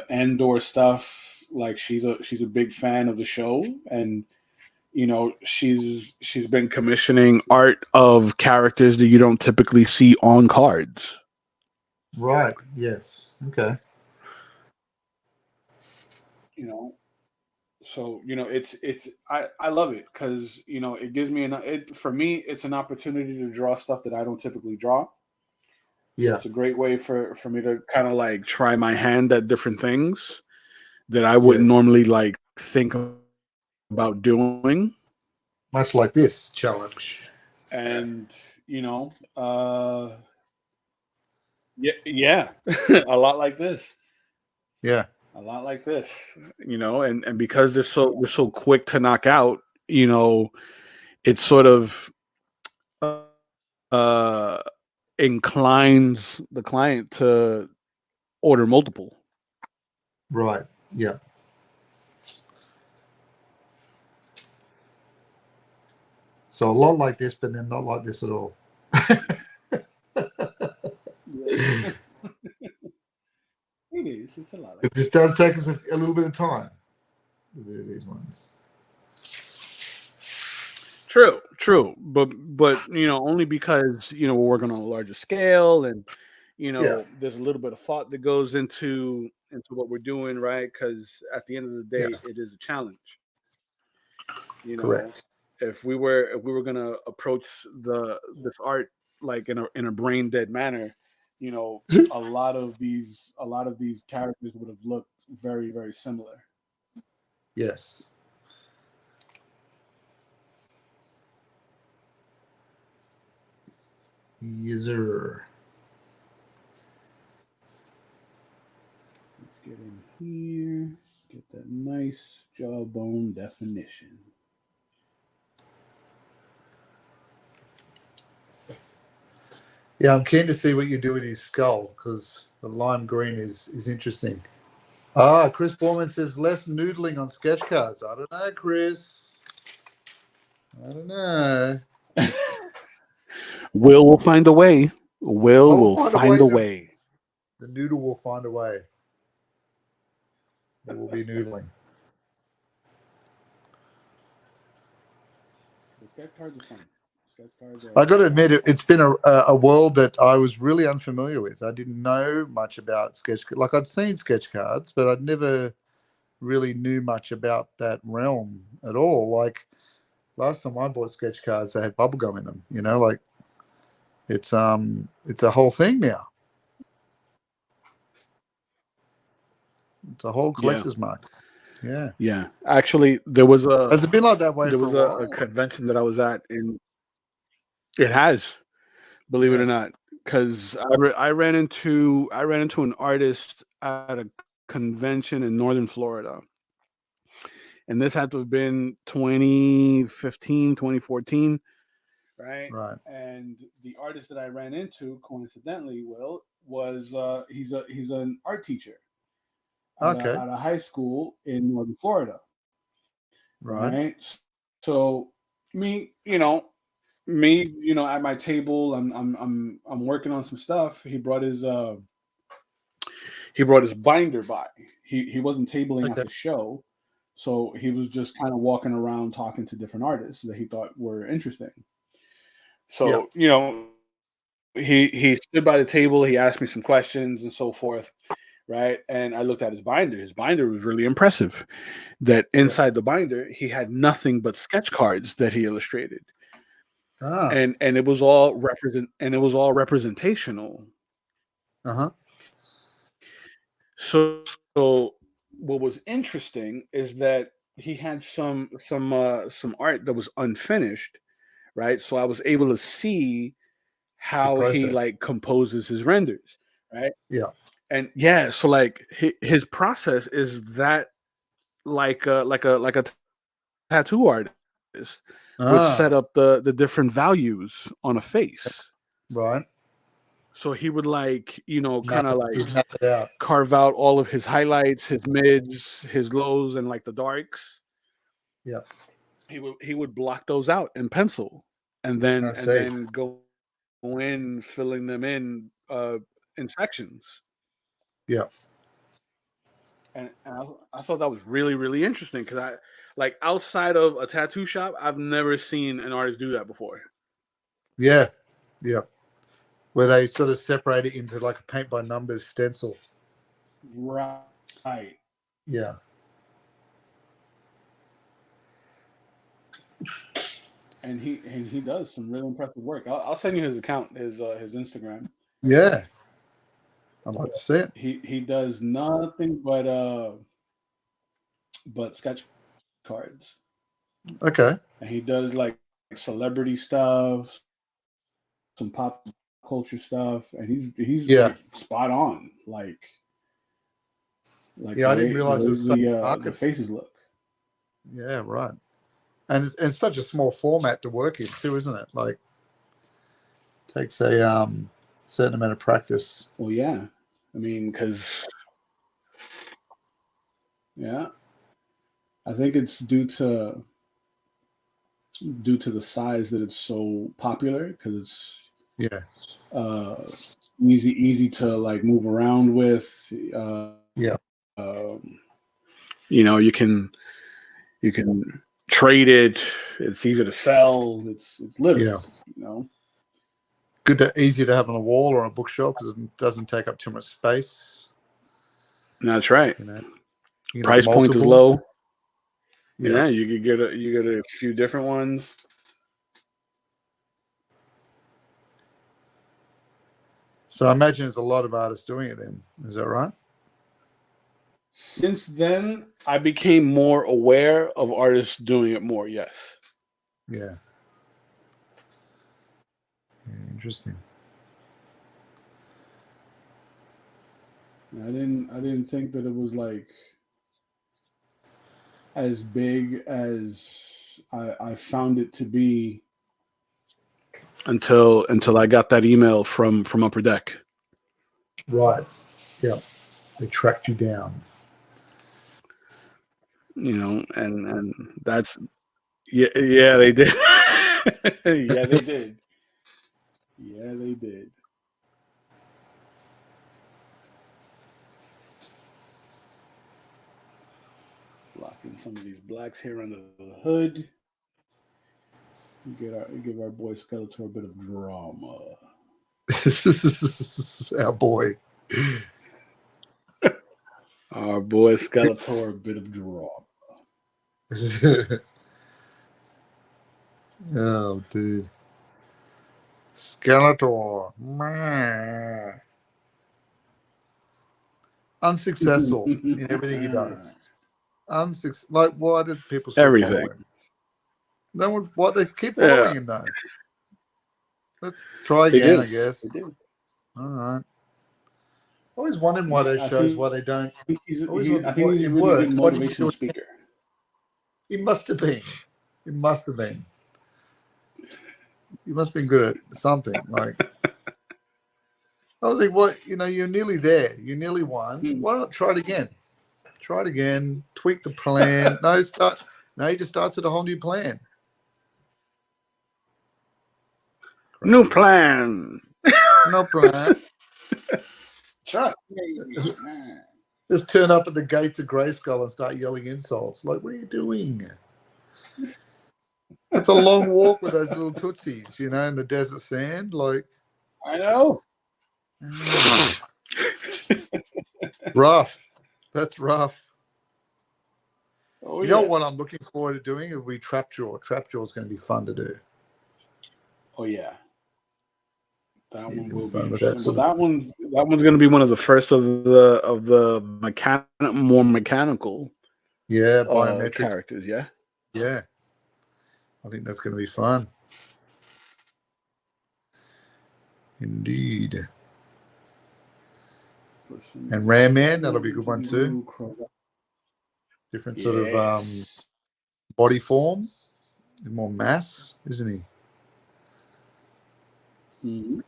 Andor stuff, like she's a big fan of the show, and she's been commissioning art of characters that you don't typically see on cards. Right. Yes. Okay. So it's I love it because it gives me for me it's an opportunity to draw stuff that I don't typically draw. Yeah. So it's a great way for me to kind of like try my hand at different things that I wouldn't normally like think about doing. Much like this challenge. And yeah, a lot like this. Yeah. A lot like this, and because they're so quick to knock out, it sort of inclines the client to order multiple. Right. Yeah. So a lot like this, but then not like this at all. It is. It's a lot. Like this does take us a little bit of time to do these ones. True, but only because we're working on a larger scale, and there's a little bit of thought that goes into what we're doing, right? Because at the end of the day, it is a challenge. Correct. If we were gonna approach this art like in a brain dead manner, a lot of these characters would have looked very, very similar. Yes. User. Let's get in here. Get that nice jawbone definition. Yeah, I'm keen to see what you do with his skull because the lime green is interesting. Chris Borman says less noodling on sketch cards. I don't know, Chris. I don't know. Will find a way. Will find a way. The noodle will find a way. There will be noodling. The sketch cards are fun. I got to admit, it's been a world that I was really unfamiliar with. I didn't know much about sketch. Like I'd seen sketch cards, but I'd never really knew much about that realm at all. Like last time I bought sketch cards, they had bubblegum in them. Like it's a whole thing now. It's a whole collector's market. Yeah. Yeah. Actually, there was a. Has it been like that way there for was a while? A convention that I was at, and it has, believe it or not, because I ran into an artist at a convention in Northern Florida, and this had to have been 2015, 2014, right? Right. And the artist that I ran into, coincidentally, was he's an art teacher at a high school in Northern Florida. Right. So me, at my table, I'm working on some stuff. He brought his binder by. He wasn't tabling at the show, So he was just kind of walking around talking to different artists that he thought were interesting. So, he stood by the table, he asked me some questions and so forth, right? And I looked at his binder. His binder was really impressive. That inside the binder, he had nothing but sketch cards that he illustrated. And it was all representational. So what was interesting is that he had some art that was unfinished, right? So I was able to see how he like composes his renders, right? Yeah. And so like his process is that like a tattoo artist would set up the different values on a face. Right. So he would like, kind of like map it out. carve out all of his highlights, his mids, his lows, and like the darks. Yeah. He would block those out in pencil, and then go in filling them in sections. Yeah. And I thought that was really, really interesting because I like outside of a tattoo shop, I've never seen an artist do that before. Yeah. Yeah. Where they sort of separate it into like a paint by numbers stencil. Right. Yeah. And he does some really impressive work. I'll send you his account, his Instagram. Yeah. I'd like to see it. He does nothing but sketch cards. Okay. And he does like celebrity stuff, some pop culture stuff, and he's like spot on. Like I didn't realize the faces look. Yeah, right. And it's such a small format to work in too, isn't it? Like takes a certain amount of practice. Well, yeah. I mean, because I think it's due to the size that it's so popular because it's easy to like move around with. You can trade it. It's easy to sell. It's little. Easy to have on a wall or a bookshelf because it doesn't take up too much space. That's right. You Price point is low. Yeah, you could get a few different ones. So I imagine there's a lot of artists doing it then. Is that right? Since then, I became more aware of artists doing it more, yes. Yeah. Interesting. I didn't think that it was like as big as I found it to be until I got that email from Upper Deck. Right. Yeah. They tracked you down. And that's yeah they did. Yeah, they did. Yeah, they did. Blocking some of these blacks here under the hood. Give our boy Skeletor a bit of drama. Our boy. Our boy Skeletor a bit of drama. Oh, dude. Skeletor. Meh. Unsuccessful in everything he does. Like, why did people still follow him? Then why they keep following him though? Let's try again, I guess. All right. Always wondering why those shows, why they don't. I think he's a really good motivational speaker. He must have been. He must have been. He must have been good at something. Like, I was like, what? You're nearly there. You nearly won. Why not try it again? Try it again. Tweak the plan. No, you just start with a whole new plan. Crazy. New plan. No plan. Trust me. Just turn up at the gates of Grayskull and start yelling insults. Like, what are you doing? It's a long walk with those little tootsies, you know, in the desert sand. Like, I know. Rough. That's rough. Oh, you know what I'm looking forward to doing? It'll be Trapjaw. Trapjaw is going to be fun to do. Oh yeah, that one will be fun with interesting. that But that one's going to be one of the first of the more mechanical biometric characters. Yeah. Yeah, I think that's going to be fun. Indeed. And Ram Man, that'll be a good one too. Different sort of body form, more mass, isn't he? Mm-hmm.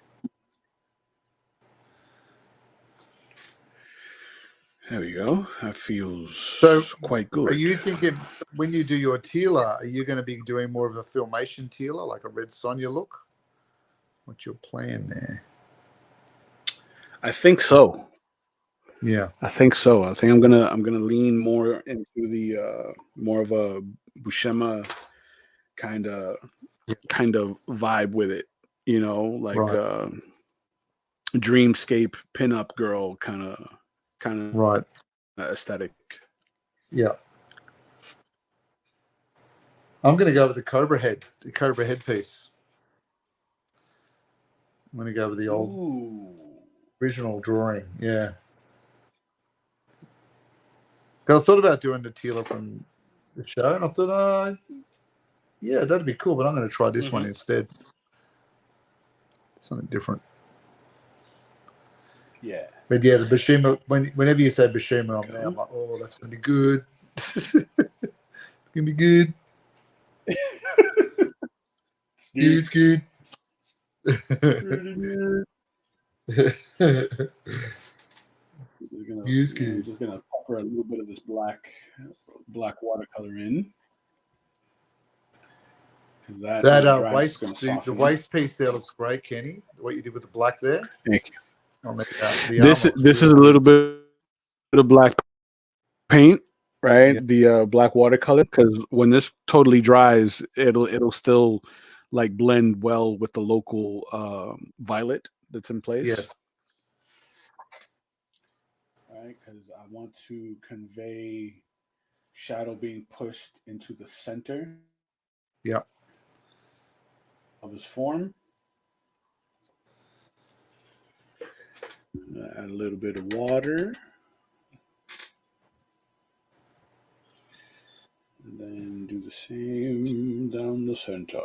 There we go. That feels quite good. Are you thinking when you do your Teela, are you going to be doing more of a Filmation Teela, like a Red Sonja look? What's your plan there? I think so. Yeah, I think so. I think I'm gonna lean more into the more of a Buscema kind of vibe with it. You know, like dreamscape pinup girl kind of right aesthetic. Yeah. I'm going to go with the Cobra head piece. I'm going to go with the old original drawing. Yeah. Because I thought about doing the Teela from the show, and I thought, yeah, that'd be cool, but I'm going to try this one instead. Something different. Yeah. But yeah, the Buscema, whenever you say Buscema on there, I'm like, oh, that's going to be good. It's going to be good. It's good. I'm just gonna pepper a little bit of this black watercolor in. That waist, the waist piece there looks great, Kenny. What you did with the black there. Thank you. This is a little bit of black paint, right? Yeah. The black watercolor, because when this totally dries, it'll still like blend well with the local violet that's in place. Yes. Right, because I want to convey shadow being pushed into the center. Yeah. Of his form. Add a little bit of water. And then do the same down the center.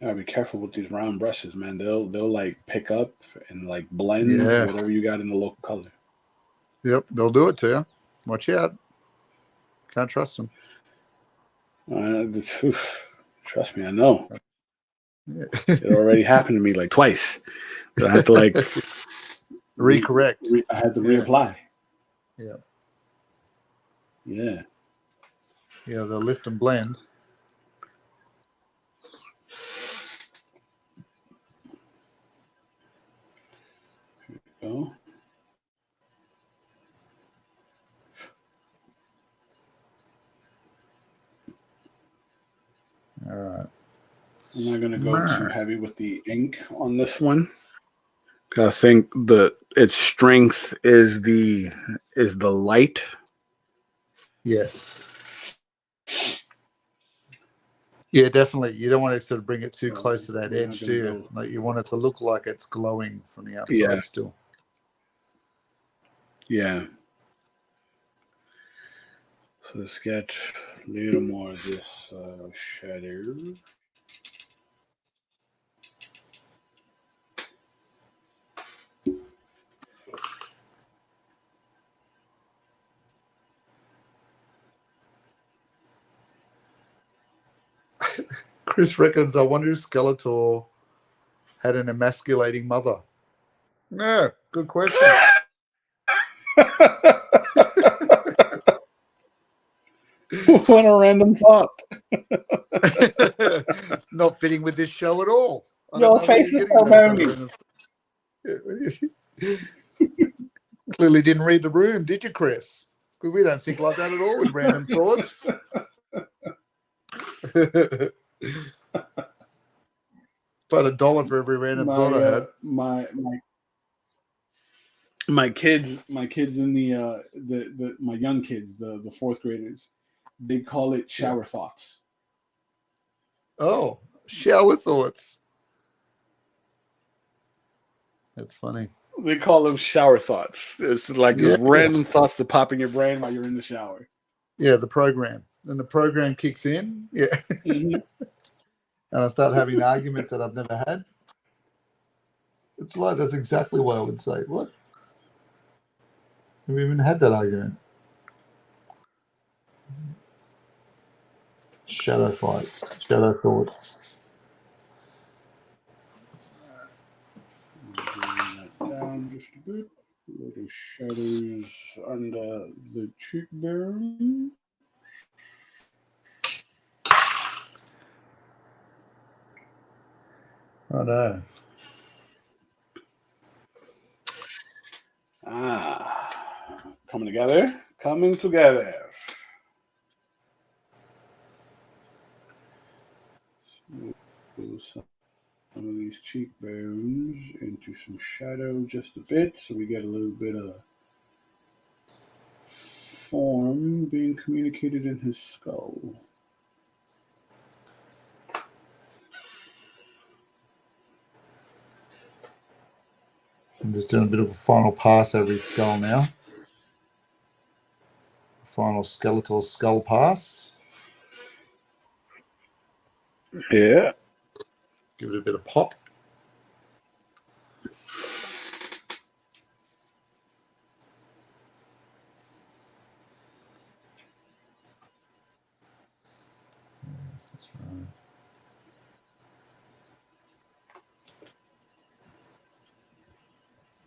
Gotta be careful with these round brushes, man. They'll like pick up and like blend whatever you got in the local color. Yep, they'll do it to you. Watch out. Can't trust them. Trust me, I know. It already happened to me like twice. So I had to like recorrect. I had to reapply. Yeah. Yeah. Yeah, they'll lift and blend. Here we go. All right. I'm not going to go too heavy with the ink on this one. I think its strength is the light. Yes. Yeah, definitely. You don't want to sort of bring it too close to that edge, do you? Like you want it to look like it's glowing from the outside still. Yeah. So let's get a little more of this shadow. Chris reckons, I wonder if Skeletor had an emasculating mother. No, good question. What a random thought. Not fitting with this show at all. I Your don't know where face you're is getting so those kind of bony. random- Clearly didn't read the room, did you, Chris? Because we don't think like that at all with random thoughts. About $1 for every random thought I had. My kids in the my young kids, the fourth graders, they call it shower thoughts. Oh, shower thoughts. That's funny. They call them shower thoughts. It's like just random thoughts that pop in your brain while you're in the shower. Yeah, the program. And the program kicks in. Yeah. Mm-hmm. And I start having arguments that I've never had. It's like that's exactly what I would say. What? Have we even had that argument? Shadow fights, shadow thoughts. Bring that down just a bit. Little shadows under the cheekbone. I know. Coming together. Some of these cheekbones into some shadow just a bit, so we get a little bit of form being communicated in his skull. I'm just doing a bit of a final pass over his skull now. Final Skeletor skull pass. Yeah. Give it a bit of pop. Yes, that's right.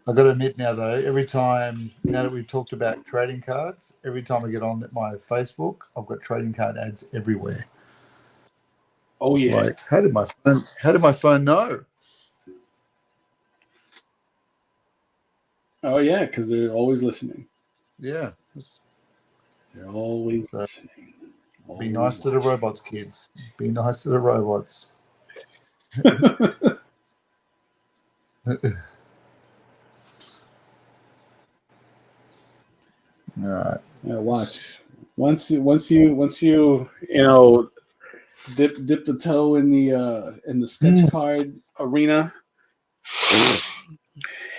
I've got to admit now, though, every time, now that we've talked about trading cards, every time I get on my Facebook, I've got trading card ads everywhere. Oh, it's yeah. Like, how did my phone know? Oh, yeah, because they're always listening. Yeah. They're always listening. Be nice to the robots, kids. Be nice to the robots. All right. Yeah, watch. Once you dip the toe in the sketch card arena,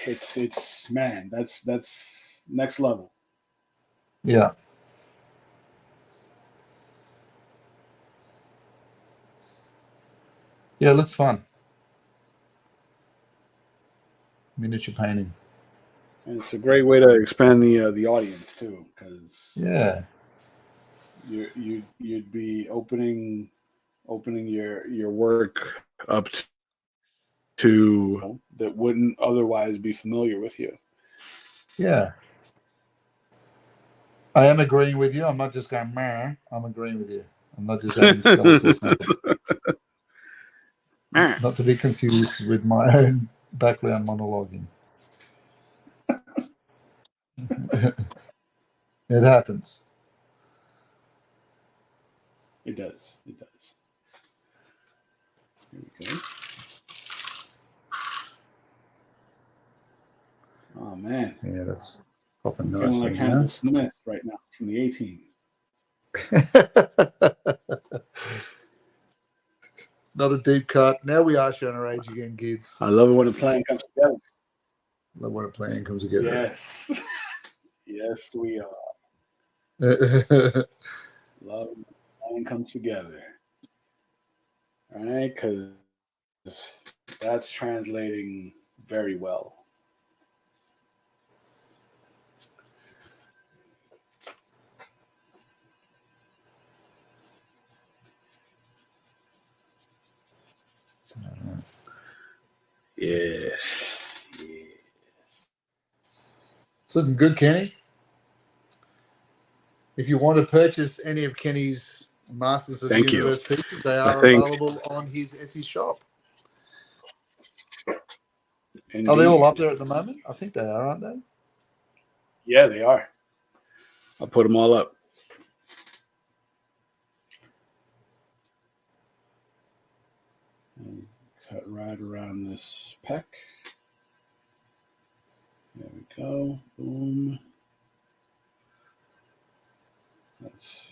it's man, that's next level. Yeah. Yeah, it looks fun. Miniature painting. And it's a great way to expand the audience too, because you'd be opening your work up to that wouldn't otherwise be familiar with you. Yeah. I am agreeing with you. I'm not just going, meh. I'm agreeing with you. I'm not just adding skeletal stuff. Not to be confused with my own background monologuing. It happens. It does. Here we go. Oh man. Yeah, that's popping I'm nicely. feeling like Hannibal Smith right now from the A-Team. Not a deep cut. Now we are showing our age again, kids. I love it when a plan comes together. Love when a plan comes together. Yes. Yes, we are. Love when a plan comes together. All right, because that's translating very well. Yes. It's looking good, Kenny. If you want to purchase any of Kenny's Masters of the Thank you. Universe pieces, they I are think- available on his Etsy shop. Indeed. Are they all up there at the moment? I think they are, aren't they? Yeah, they are. I'll put them all up. And cut right around this pec. There we go. Boom. Let's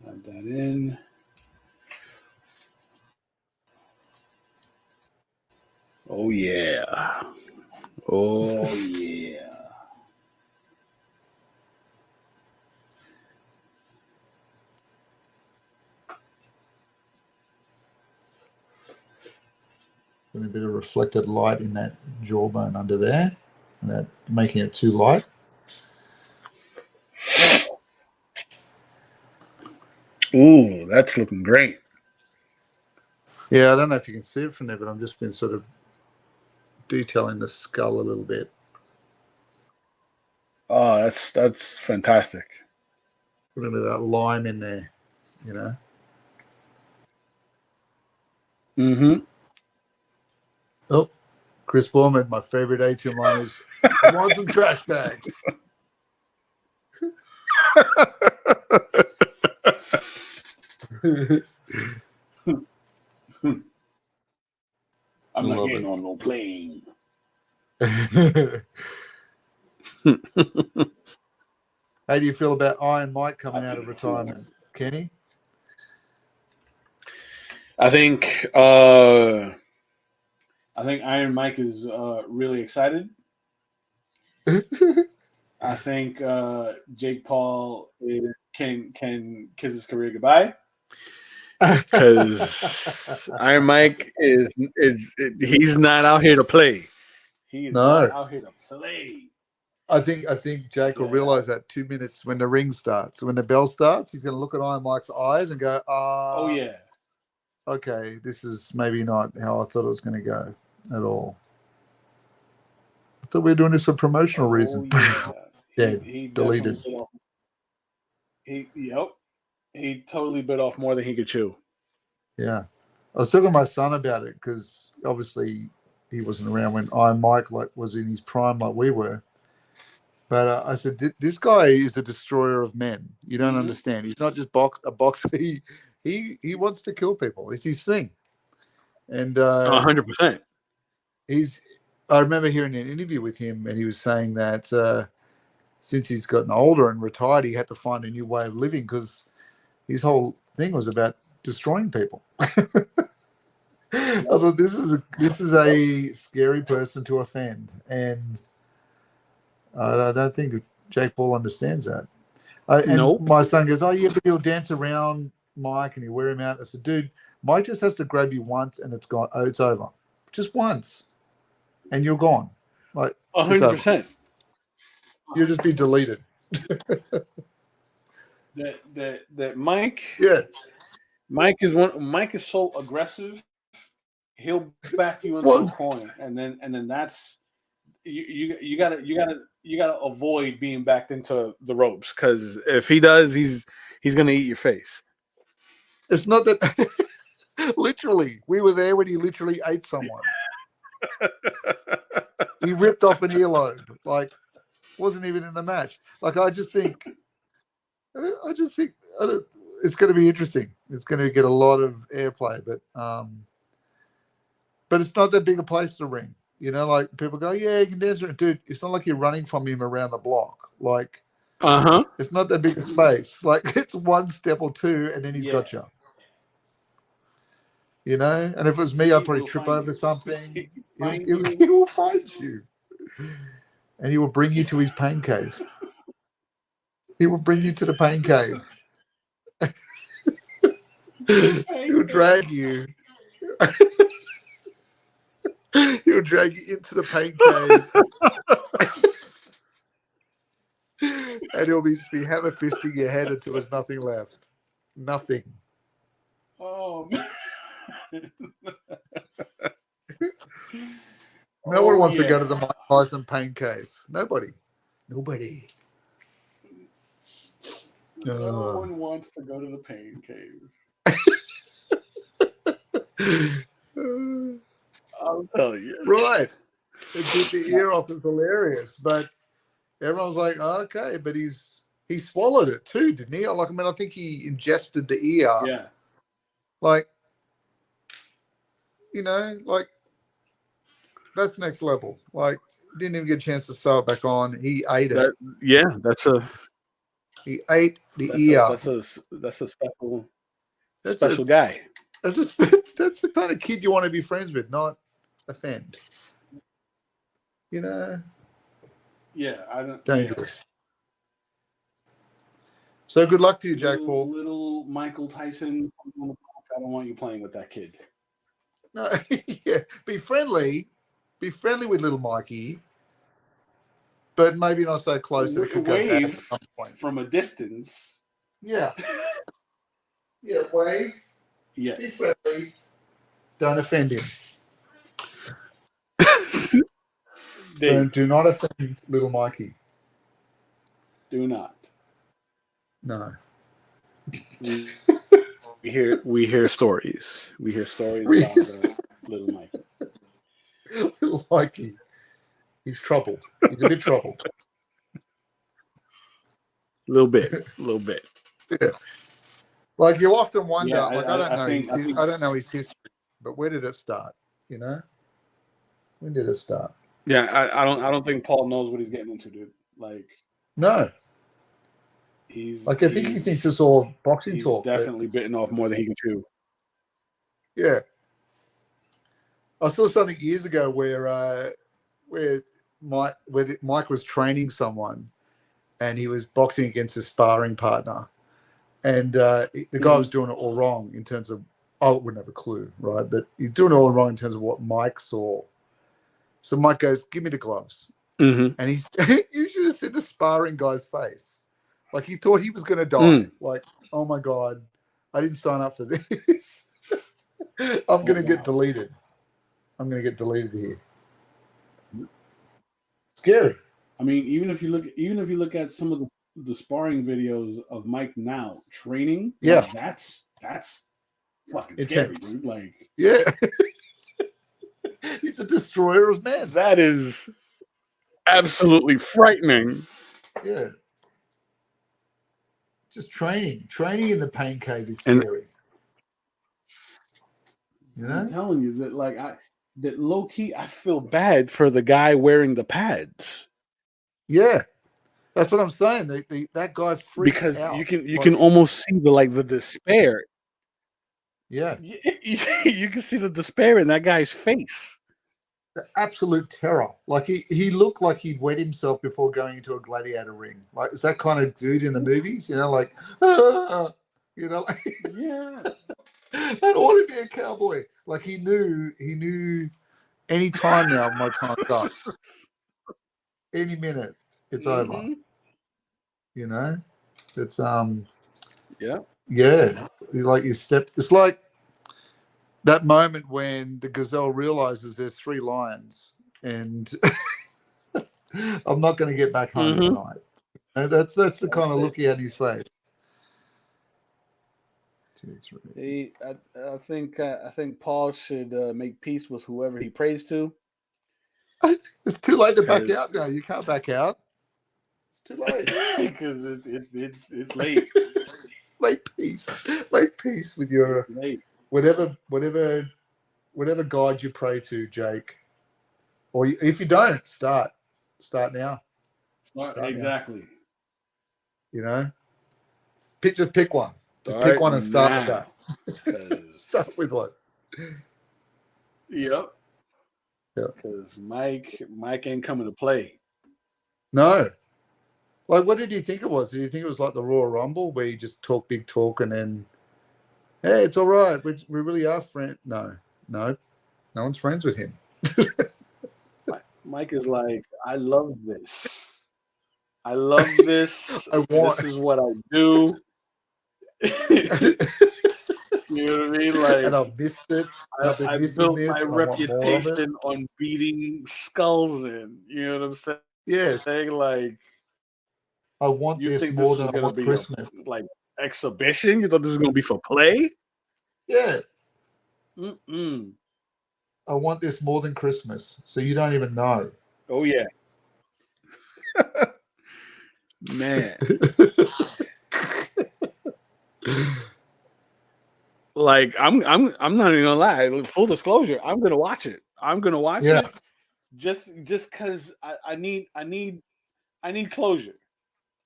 add that in. Oh, yeah. Oh, yeah. Put a bit of reflected light in that jawbone under there, without making it too light. Ooh, that's looking great. Yeah, I don't know if you can see it from there, but I'm just been sort of detailing the skull a little bit. Oh, that's fantastic. Put a bit of that lime in there, you know. Mm-hmm. Oh, Chris Borman, my favorite ATM line is, I want some trash bags. I'm not Love getting it. on no plane. How do you feel about Iron Mike coming out of retirement, Kenny? I think Iron Mike is really excited. I think Jake Paul can kiss his career goodbye, because Iron Mike is he's not out here to play. He is not out here to play. I think Jake will realize that 2 minutes when the ring starts, when the bell starts, he's going to look at Iron Mike's eyes and go, Oh yeah. Okay, this is maybe not how I thought it was going to go at all. I thought we were doing this for promotional reasons. Yeah. He deleted. He totally bit off more than he could chew. Yeah. I was talking to my son about it because obviously he wasn't around when Iron Mike was in his prime like we were. But I said, this guy is the destroyer of men. You don't understand. He's not just a boxer. He wants to kill people. It's his thing. And 100%. I remember hearing an interview with him, and he was saying that since he's gotten older and retired, he had to find a new way of living because his whole thing was about destroying people. I thought this is a scary person to offend, and I don't think Jake Paul understands that. And my son goes, "Oh yeah, but he'll dance around Mike and he'll wear him out." I said, "Dude, Mike just has to grab you once and it's gone. Oh, it's over. Just once, and you're gone. Like 100%. You'll just be deleted." That Mike. Yeah. Mike is so aggressive. He'll back you into a corner, and then that's you gotta avoid being backed into the ropes, because if he does, he's gonna eat your face. It's not that. Literally, we were there when he literally ate someone. He ripped off an earlobe. Like, wasn't even in the match. Like, I just think it's going to be interesting. It's going to get a lot of airplay, but it's not that big a place to ring. You know, like people go, yeah, you can dance around. Dude, it's not like you're running from him around the block. Like, it's not that big a space. Like, it's one step or two, and then he's got you. You know, and if it was me, I'd probably trip over something. He will find you, and he will bring you to his pain cave. He will bring you to the pain cave. He'll drag you. He'll drag you into the pain cave. And he'll be hammer fisting your head until there's nothing left. Nothing. Oh, man. No one wants to go to the Mike Tyson pain cave. Nobody. No one wants to go to the pain cave. I'll tell you. Right. It bit the ear off. It's hilarious. But everyone's like, oh, okay. But he swallowed it too, didn't he? Like, I mean, I think he ingested the ear. Yeah. Like, you know, like, that's next level. Like, didn't even get a chance to sew it back on. He ate it. He ate the ear. That's a special guy. That's the kind of kid you want to be friends with, not offend. You know? Yeah, I don't. Dangerous. Yeah. So good luck to you, Jack Paul. Little Michael Tyson. I don't want you playing with that kid. No, yeah. Be friendly. Be friendly with little Mikey. But maybe not so close that it could go bad at some point. From a distance. Yeah. Yeah, wave. Yeah. Be friendly. Don't offend him. Do not offend little Mikey. Do not. No. We hear stories. We hear stories about little Mikey. Little Mikey. He's troubled. He's a bit troubled. A little bit. Yeah. Like you often wonder. Yeah, I don't know his history, but where did it start? You know, when did it start? Yeah, I don't think Paul knows what he's getting into, dude. Like, no. I think he thinks it's all boxing talk. Definitely bitten off more than he can chew. Yeah. I saw something years ago where Mike was training someone, and he was boxing against a sparring partner, and the guy was doing it all wrong in terms of I wouldn't have a clue, right? But he's doing it all wrong in terms of what Mike saw. So Mike goes, "Give me the gloves," and he's you should have seen the sparring guy's face. Like he thought he was going to die. Like, oh my God, I didn't sign up for this. I'm going to get deleted. I'm going to get deleted here. Scary. I mean, even if you look at some of the sparring videos of Mike now training, yeah, like, that's fucking scary, dude. Like, yeah, he's a destroyer of men. That is absolutely frightening. Yeah. Just training in the pain cave is scary. You know? I'm telling you that, like, that low key, I feel bad for the guy wearing the pads. Yeah, that's what I'm saying. That guy freaked because out. you can almost see the despair. Yeah, you can see the despair in that guy's face. The absolute terror. Like he looked like he'd wet himself before going into a gladiator ring. Like, is that kind of dude in the movies? You know, like, you know, like, yeah. I don't want to be a cowboy. Like he knew any time now my time's up. Any minute it's over. You know? It's yeah. It's like it's like that moment when the gazelle realizes there's 3 lions and I'm not going to get back home tonight. And that's the kind of look he had in his face. 2, 3. I think Paul should make peace with whoever he prays to. It's too late to back out now. You can't back out. It's too late because it's late. Make peace with your whatever God you pray to, Jake. Or if you don't, start now. Start exactly. Now. You know, just pick one. Just pick one and start with that. Start with one. Yep. Because Mike ain't coming to play. No. Like, what did you think it was? Did you think it was like the Royal Rumble where you just talk big talk and then, hey, it's all right. We really are friends. No one's friends with him. Mike is like, I love this. This is what I do. You know what I mean? Like, and I've missed it. I built my reputation on beating skulls in. You know what I'm saying? Yes. Saying like, I want You this think more this was than I gonna want be Christmas. a like exhibition? You thought this was gonna be for play? Yeah, Mm-mm. I want this more than Christmas. So you don't even know. Oh yeah, man. Like I'm not even gonna lie. Full disclosure, I'm gonna watch it. I'm gonna watch Yeah. it just because I need closure.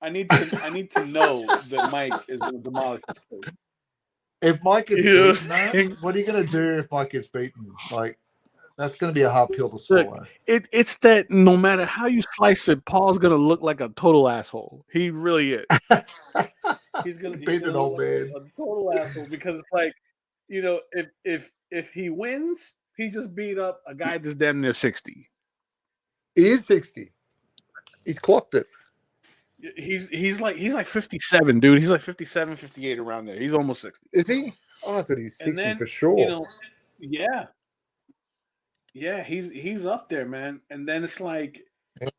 I need to know that Mike is gonna demolish this place. If Mike gets You know what I'm beaten, man, saying? what are you going to do if Mike gets beaten? Like, that's going to be a hard pill to Look, swallow. it's that no matter how you slice it, Paul's gonna look like a total asshole. He really is. He's gonna Beating an old look man. like a total asshole because it's like, you know, if he wins, he just beat up a guy that's damn near 60. He is 60. He's clocked it. He's like 57, dude. He's like 57, 58 around there. He's almost 60. Is he? Oh, I thought he was 60 And then, for sure. you know, yeah, he's up there, man. And then it's like,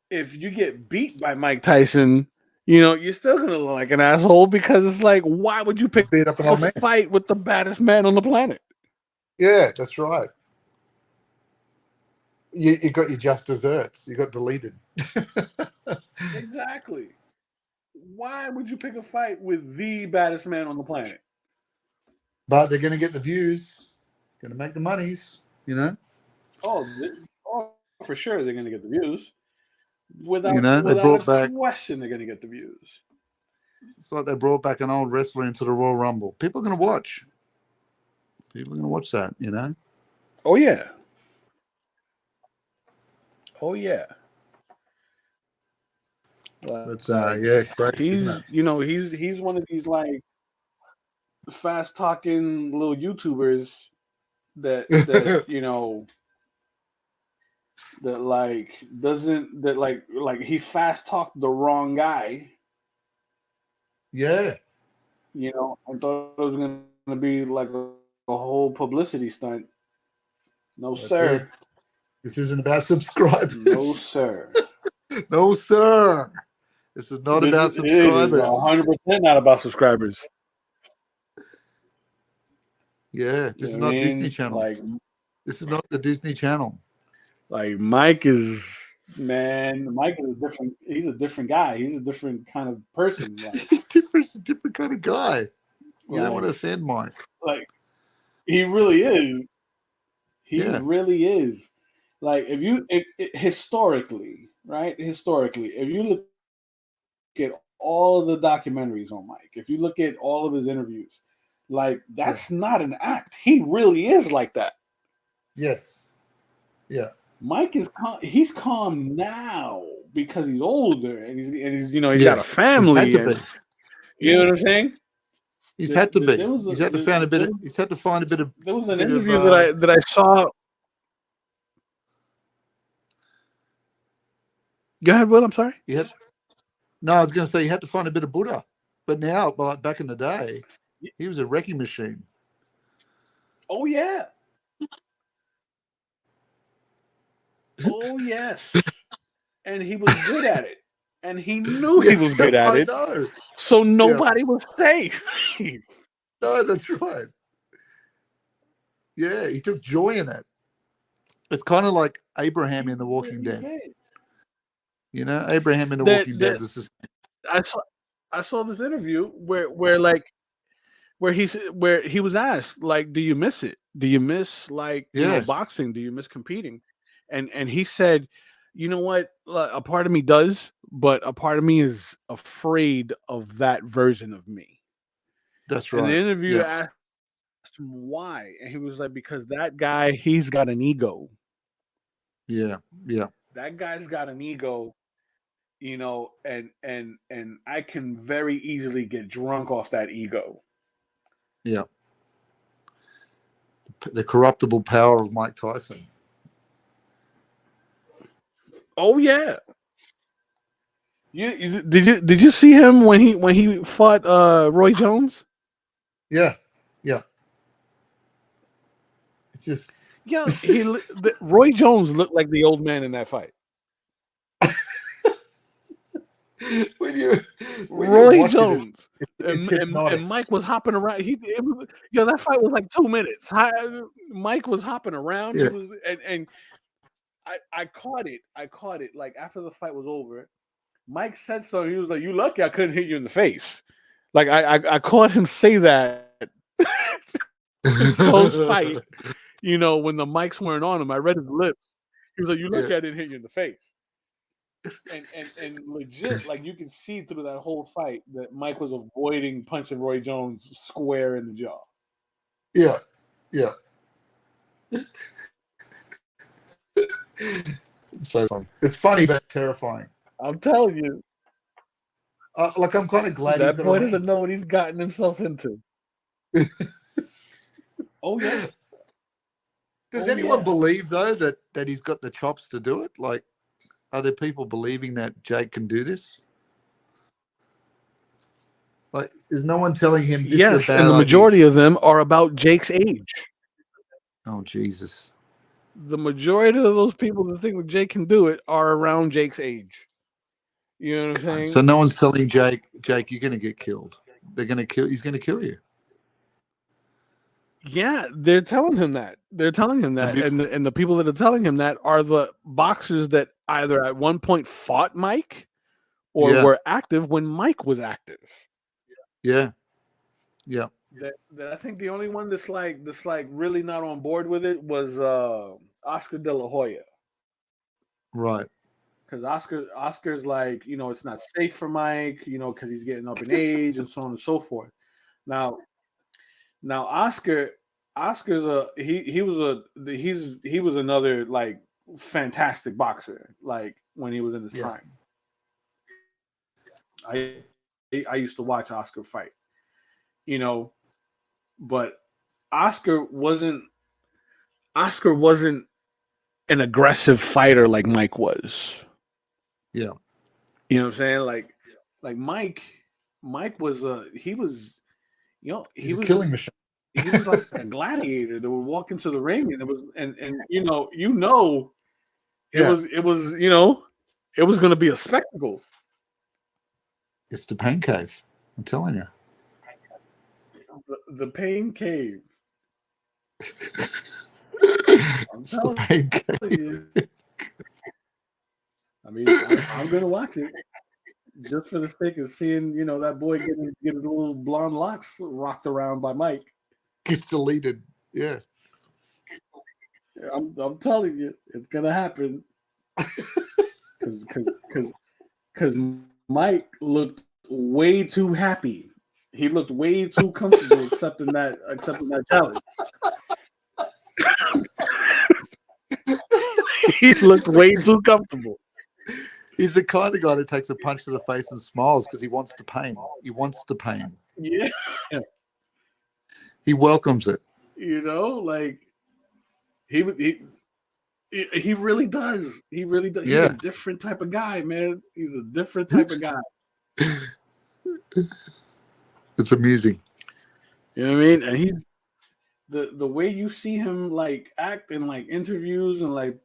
if you get beat by Mike Tyson, you know, you're still gonna look like an asshole because it's like, why would you pick Beat up an old man. a fight with the baddest man on the planet? Yeah, that's right. You got your just desserts. You got deleted. Exactly. Why would you pick a fight with the baddest man on the planet? But they're going to get the views. Going to make the monies, you know? Oh, for sure they're going to get the views. Without, You know, they without brought a back. question, they're going to get the views. It's like they brought back an old wrestler into the Royal Rumble. People are going to watch. People are going to watch that, you know? Oh, yeah. Oh, yeah. But yeah, crazy, he's, isn't it? you know, he's one of these like fast talking little YouTubers that you know that like doesn't that like he fast talked the wrong guy. Yeah. You know, I thought it was gonna be like a whole publicity stunt. No, sir. Dude, this isn't about subscribers. No, sir. No, sir. This is not about subscribers. It is 100% not about subscribers. Yeah, this is not Disney Channel. Like, this is not the Disney Channel. Like Mike is a different. He's a different guy. He's a different kind of person. Like, He's a different kind of guy. You don't want to offend Mike. Like, he really is. He really is. Like, if you historically, right? Historically, if you look at all of the documentaries on Mike, if you look at all of his interviews, like that's not an act. He really is like that. Yes. Yeah. Mike is he's calm now because he's older and he's you know he's got a family. You know what I'm saying? He's had to be. He's had to find a bit of. He's had to find a bit of. There was an interview that I saw. Go ahead, Will. I'm sorry. No, I was going to say he had to find a bit of Buddha, but now, like back in the day, he was a wrecking machine. Oh yeah. Oh yes. And he was good at it. And he knew he was good at it. Know. So nobody was safe. No, that's right. Yeah, he took joy in it. It's kind of like Abraham in The Walking Dead. You know, Abraham in The Walking Dead was just. I saw this interview where he was asked, like, do you miss it? Do you miss like you know boxing? Do you miss competing? And he said, you know what? A part of me does, but a part of me is afraid of that version of me. That's right. And the interviewer asked him why, and he was like, because that guy, he's got an ego. Yeah, yeah. That guy's got an ego, you know, and I can very easily get drunk off that ego. Yeah. The corruptible power of Mike Tyson. Oh yeah. Did you see him when he fought Roy Jones? Yeah. Yeah. It's just Roy Jones looked like the old man in that fight. when you Roy watch Jones. it's And Mike was hopping around. That fight was like 2 minutes. Mike was hopping around. Yeah. He was, and I caught it. Like after the fight was over, Mike said so. He was like, "You lucky I couldn't hit you in the face." Like I caught him say that post fight. When the mics weren't on him, I read his lips. He was like, "You lucky I didn't hit you in the face." And legit, like you can see through that whole fight that Mike was avoiding punching Roy Jones square in the jaw. Yeah. It's so funny. It's funny but terrifying. I'm telling you. Like I'm kind of glad that boy doesn't know what he's gotten himself into. Oh yeah. Does anyone believe though that he's got the chops to do it? Like, are there people believing that Jake can do this? Like, is no one telling him this yes, is a bad and the idea? majority of them are about Jake's age. Oh Jesus. The majority of those people that think that Jake can do it are around Jake's age. You know what I'm saying? So no one's telling Jake, you're going to get killed. He's going to kill you. Yeah, they're telling him that. And the people that are telling him that are the boxers that either at one point fought Mike or were active when Mike was active. Yeah. That I think the only one that's like really not on board with it was Oscar De La Hoya. Right. Because Oscar's like, it's not safe for Mike, because he's getting up in age and so on and so forth. Now Oscar's he was another like fantastic boxer, like when he was in his prime. I used to watch Oscar fight, but Oscar wasn't an aggressive fighter like Mike was. Yeah. You know what I'm saying? Like Mike was he was a killing machine. He was like a gladiator that would walk into the ring, and it was it was going to be a spectacle. It's the pain cave. I'm telling you. The pain cave. It's the pain cave. I mean, I'm going to watch it just for the sake of seeing, that boy getting little blonde locks rocked around by Mike. Gets deleted. Yeah. I'm telling you, it's gonna happen. Because Mike looked way too happy. He looked way too comfortable accepting that challenge. He looked way too comfortable. He's the kind of guy that takes a punch to the face and smiles because he wants the pain. He wants the pain. Yeah. He welcomes it. Like he really does. He really does. Yeah. He's a different type of guy, man. He's a different type of guy. It's amusing. You know what I mean? And he, the way you see him like act in like interviews and like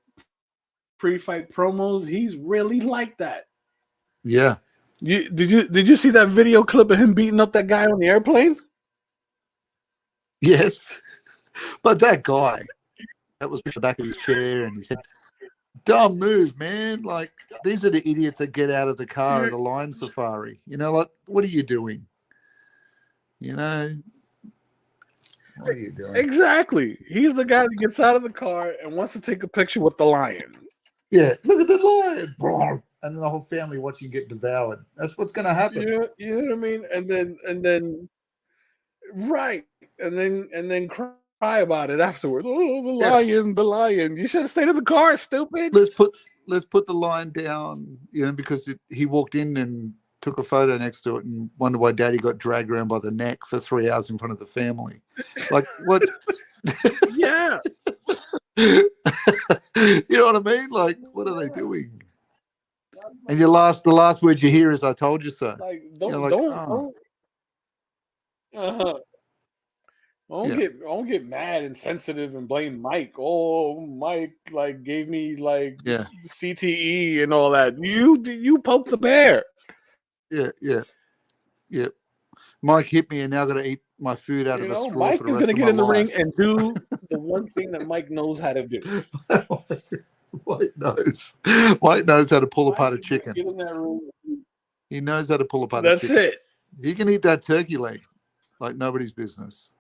pre-fight promos, he's really like that. Yeah. Did you see that video clip of him beating up that guy on the airplane? Yes. But that guy, that was the back of his chair, and he said, dumb move, man. Like, these are the idiots that get out of the car at a lion safari. Like, what are you doing? What are you doing? Exactly. He's the guy that gets out of the car and wants to take a picture with the lion. Yeah, look at the lion. And then the whole family watching get devoured. That's what's going to happen. You know what I mean? And then right. And then cry about it afterwards. Oh, the lion. You should have stayed in the car, stupid. Let's put the lion down, because he walked in and took a photo next to it and wondered why Daddy got dragged around by the neck for 3 hours in front of the family. Like, what? Yeah. You know what I mean? Like, what are they doing? And the last word you hear is "I told you so." Like, don't get mad and sensitive and blame Mike. Oh, Mike gave me CTE and all that. You poked the bear. Yeah. Mike hit me, and now I've got to eat my food out of a straw Mike for the is rest going to of get my in the ring life. and do the one thing that Mike knows how to do. Mike knows. Mike knows how to pull Mike apart a is gonna chicken. get in that room. He knows how to pull apart a That's chicken. it. He can eat that turkey leg like nobody's business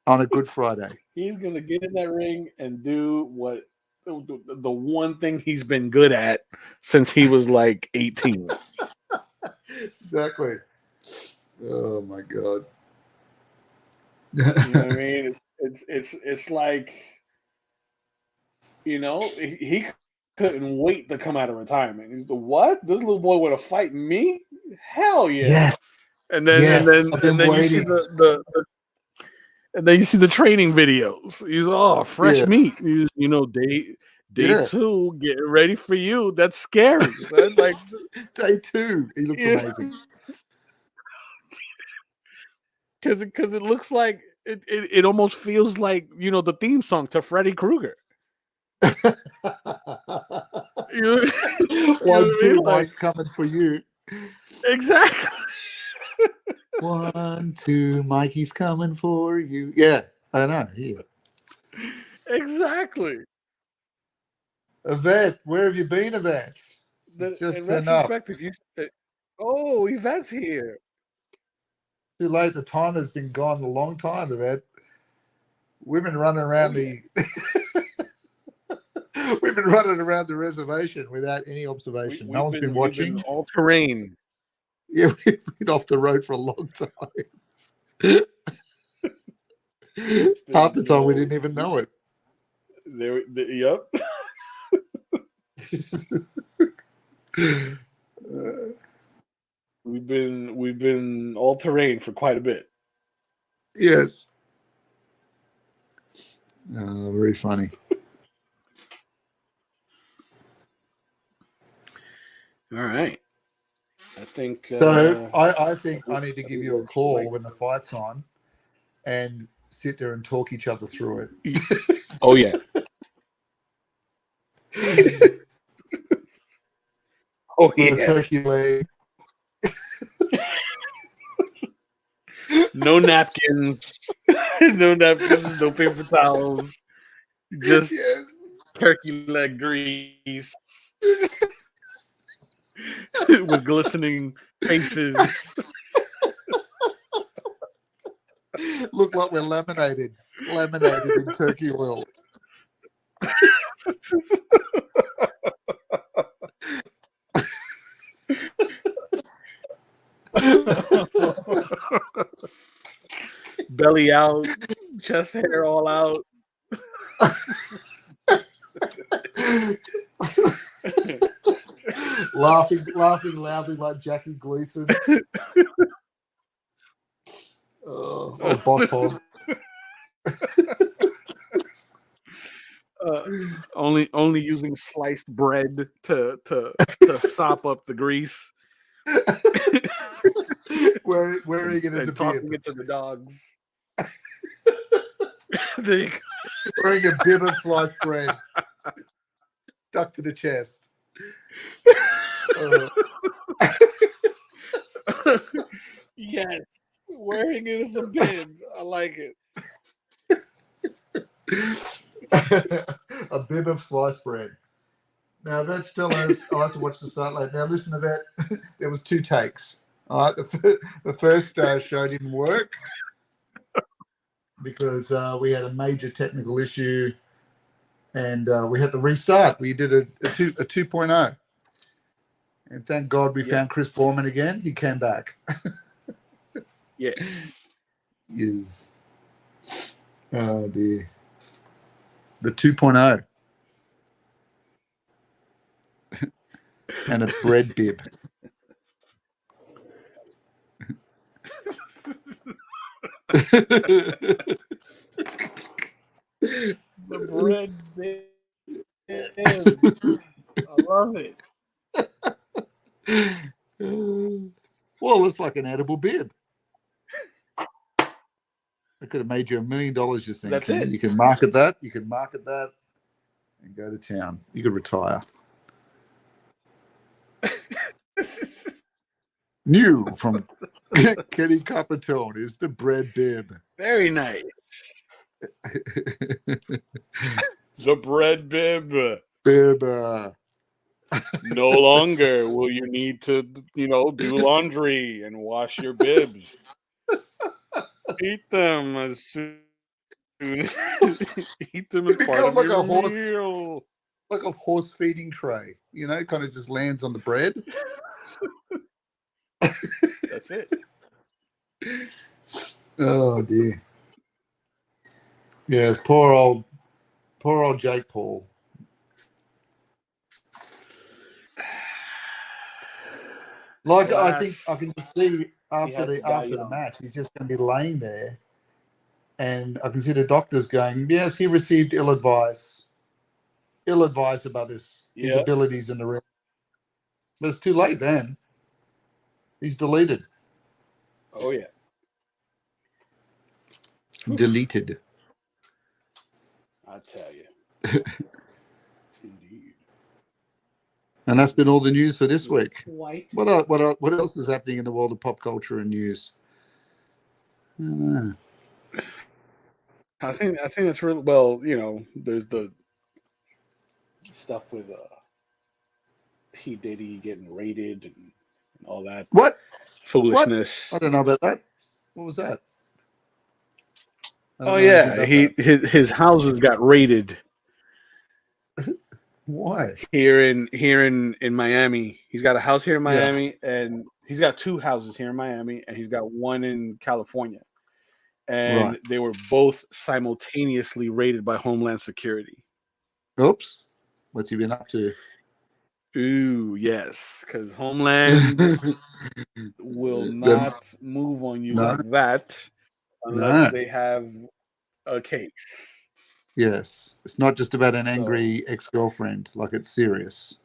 on a Good Friday. He's going to get in that ring and do what the one thing he's been good at since he was like 18. Exactly. Oh my God. You know what I mean? It's like, he couldn't wait to come out of retirement. He's the what? This little boy want to fight me? Hell yeah! Yes. And then Yes. and then you see the and then you see the training videos. He's fresh meat. Day 2, getting ready for you. That's scary. Right? Like day 2, he looks amazing. Because it looks like it almost feels like the theme song to Freddy Krueger. One, two, Mike's coming for you. Exactly. 1, 2, Mikey's coming for you. Yeah, I know. Yeah. Exactly. Yvette, where have you been, Yvette? Just turned up. Yvette's here. Too late. The timer's been gone a long time, Yvette. We've been running around We've been running around the reservation without any observation. No one's been watching. We've been all terrain. Yeah, we've been off the road for a long time. Half the time we didn't even know it. Yep. We've been all terrain for quite a bit. Yes. Very funny. All right. I think so. I think I need to give you a call when the fight's on, and sit there and talk each other through it. Oh yeah. Oh yeah. Turkey leg. No napkins. No napkins. No paper towels. Just turkey leg grease. With glistening faces. Look like we're laminated in turkey oil. Belly out, chest hair all out. laughing loudly like Jackie Gleason. Or Boss Hog. Only using sliced bread to sop up the grease. Wearing it as a talking bib. it to the dogs. Wearing a bib of sliced bread stuck to the chest. Yes, wearing it as a bib. I like it. A bib of sliced bread. Now, Yvette still has. I'll have to watch the start later. Now, listen, Yvette. There was 2 takes. All right, the first show didn't work because we had a major technical issue, and we had to restart. We did a 2.0, and thank God we found Chris Borman again. He came back. Yeah, is the 2.0 and a bread bib. The bread bib. I love it. Well, it's like an edible bib. I could have made you $1 million just then. That's it. You can market that. You can market that and go to town. You could retire. New from Kenny Coppertone is the bread bib. Very nice. The bread bib. Bib. No longer will you need to, do laundry and wash your bibs. Eat them as soon. Eat them as part of like your a horse. meal. Like a horse feeding tray, kind of just lands on the bread. That's it. Oh dear. Yes, poor old Jake Paul. Like I think I can just see after the match, he's just going to be laying there, and I can see the doctors going, "Yes, he received ill advice about his abilities in the ring." But it's too late then. He's deleted. Oh yeah. Deleted. I tell you. Indeed. And that's been all the news for this week. White. What else is happening in the world of pop culture and news? I think that's really well. There's the stuff with P. Diddy getting raided and all that. What foolishness? What? I don't know about that. What was that? Oh yeah, his houses got raided. Why? Here in Miami. He's got a house here in Miami, and he's got two houses here in Miami, and he's got one in California. And they were both simultaneously raided by Homeland Security. Oops. What's he been up to? Ooh, yes, because Homeland will not move on you like that unless they have a case. Yes, it's not just about an angry ex-girlfriend. Like, it's serious.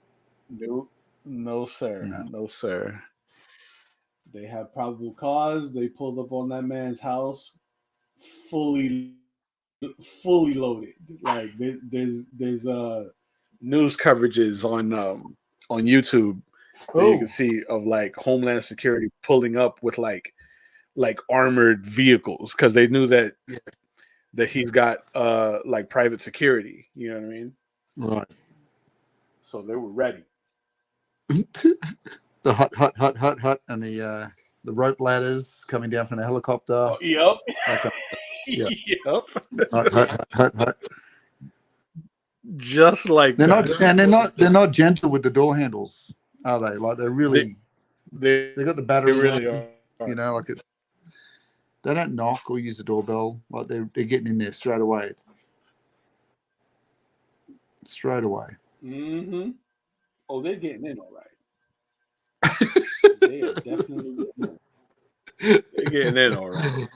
No, sir. No, sir. They have probable cause. They pulled up on that man's house, fully loaded. Like there's news coverages on YouTube that you can see of like Homeland Security pulling up with like armored vehicles because they knew that he's got like private security. You know what I mean? Right. So they were ready. The hut, and the rope ladders coming down from the helicopter. Oh, yep. Yep. Hut. Just like they're not gentle with the door handles, are they? Like they're really they got the battery. They really are. Like it's they don't knock or use the doorbell. Like they're getting in there straight away. Mm-hmm. Oh, they're getting in all right. They are definitely getting in. They're getting in all right.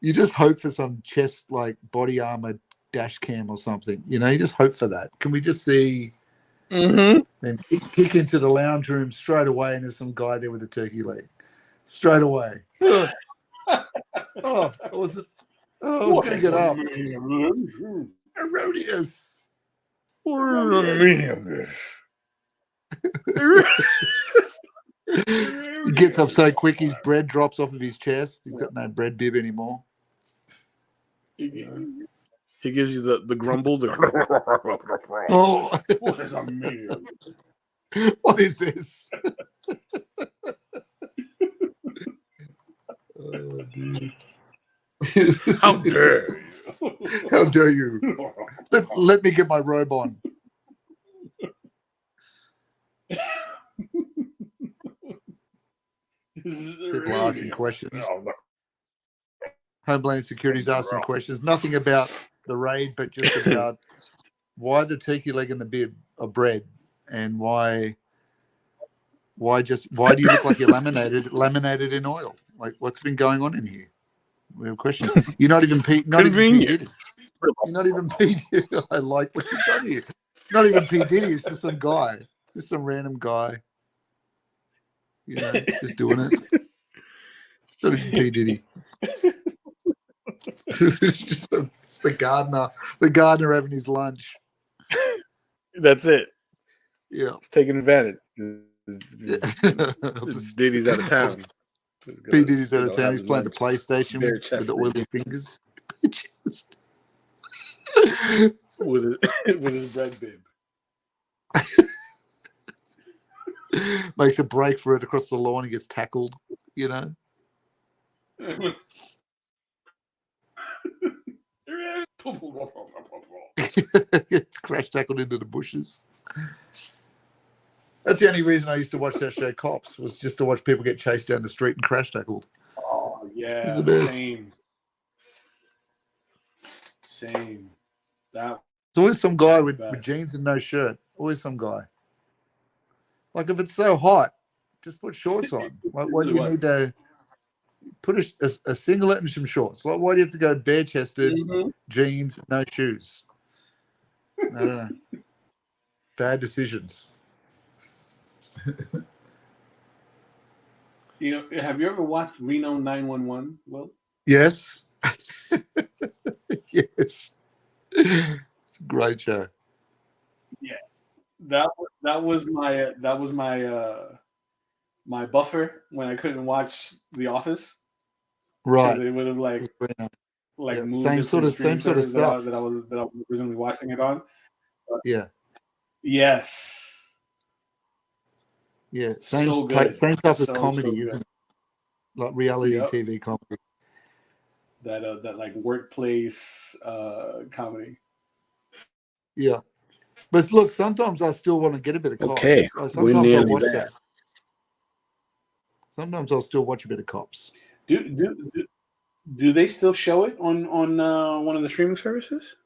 You just hope for some chest like body armor dash cam or something. You just hope for that. Can we just see them kick into the lounge room straight away and there's some guy there with a turkey leg? Straight away. I was going to get up. Erroneous. He gets up so quick his bread drops off of his chest. He's got no bread bib anymore. He gives you the grumble. What is a medium? What is this? Oh, dude. How dare you? How dare you? Let me get my robe on. People asking questions. Homeland Security's asking questions. Nothing about the raid, but just about why the turkey leg and the bib are bread, and why do you look like you're laminated in oil? Like, what's been going on in here? We have questions. You're not even Pete. Not Convenient. even Pete Diddy. You're not even Pete. I like what you've done here. Not even Pete Diddy. It's just some guy. Just some random guy. Just doing it. Not even Pete Diddy. It's the gardener. The gardener having his lunch. That's it. Yeah. He's taking advantage. Diddy's out of town. P. Diddy's out of town. He's playing the PlayStation with the oily fingers. with his bread bib. Makes a break for it across the lawn and gets tackled, you know. Gets crash tackled into the bushes. That's the only reason I used to watch that show, Cops, was just to watch people get chased down the street and crash tackled. Oh yeah, same. There's always some guy with jeans and no shirt. Always some guy. Like if it's so hot, just put shorts on. Like what do you need to put a singlet and some shorts? Like why do you have to go bare chested, jeans, no shoes? I don't know. Bad decisions. You know, have you ever watched Reno 911? Well, yes. Yes. It's a great show. Yeah. That was my my buffer when I couldn't watch The Office. Right. They would have moved same sort of stuff that I was originally watching it on. Yeah. Yes. Yeah. Same type of comedy, isn't it? Like reality TV comedy. That like workplace comedy. Yeah. But look, sometimes I still want to get a bit of Cops. Okay. Sometimes I'll watch that. Sometimes I'll still watch a bit of Cops. Do they still show it on one of the streaming services?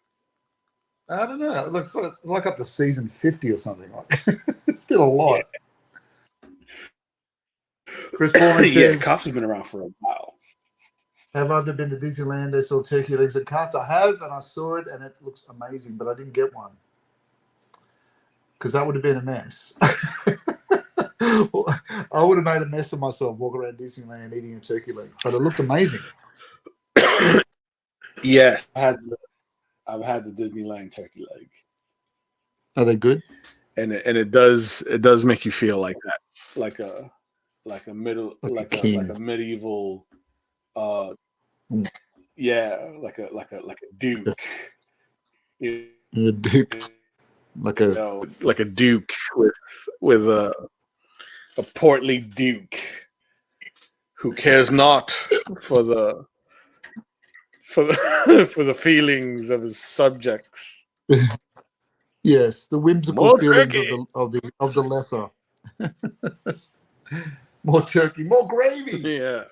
I don't know. It looks like up to season 50 or something. Like it's been a lot. Yeah. Chris Foreman says, Cops has been around for a while. Have I ever been to Disneyland? They saw turkey legs at carts. I have, and I saw it, and it looks amazing, but I didn't get one because that would have been a mess. I would have made a mess of myself walking around Disneyland eating a turkey leg, but it looked amazing. Yes, I've had the Disneyland turkey leg. Are they good? And it does make you feel like that, like a medieval, like a duke. A duke. Like a duke with a portly duke who cares not for the feelings of his subjects. Yes, the whimsical more feelings turkey. of the lesser. More turkey, more gravy. Yeah,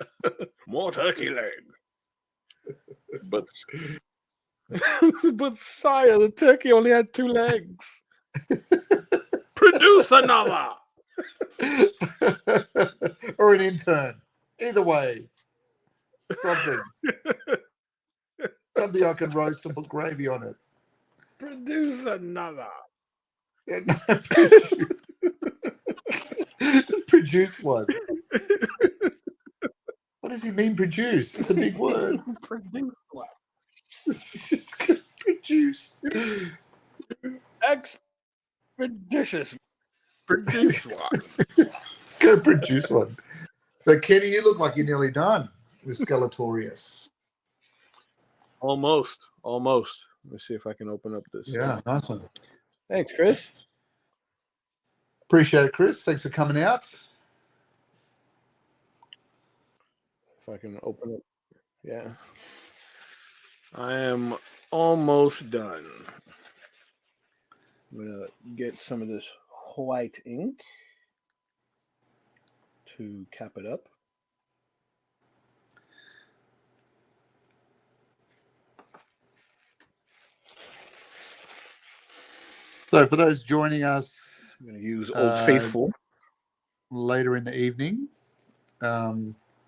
more turkey leg. But sire, the turkey only had 2 legs. Produce another. Or an intern. Either way. Something I can roast and put gravy on it. Produce another. Yeah, no, just produce one. What does he mean, produce? It's a big word. Produce one. Just produce. Expeditious. Produce one. Go produce one. So, Kenny, you look like you're nearly done with Skeletorius. Almost. Let me see if I can open up this. Yeah, nice one. Thanks, Chris. Appreciate it, Chris. Thanks for coming out. If I can open it. Yeah. I am almost done. I'm going to get some of this white ink to cap it up. So for those joining us, I'm going to use Old Faithful later in the evening.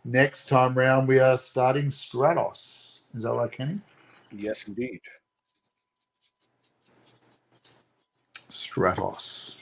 Next time round, we are starting Stratos. Is that right, Kenny? Yes, indeed. Stratos.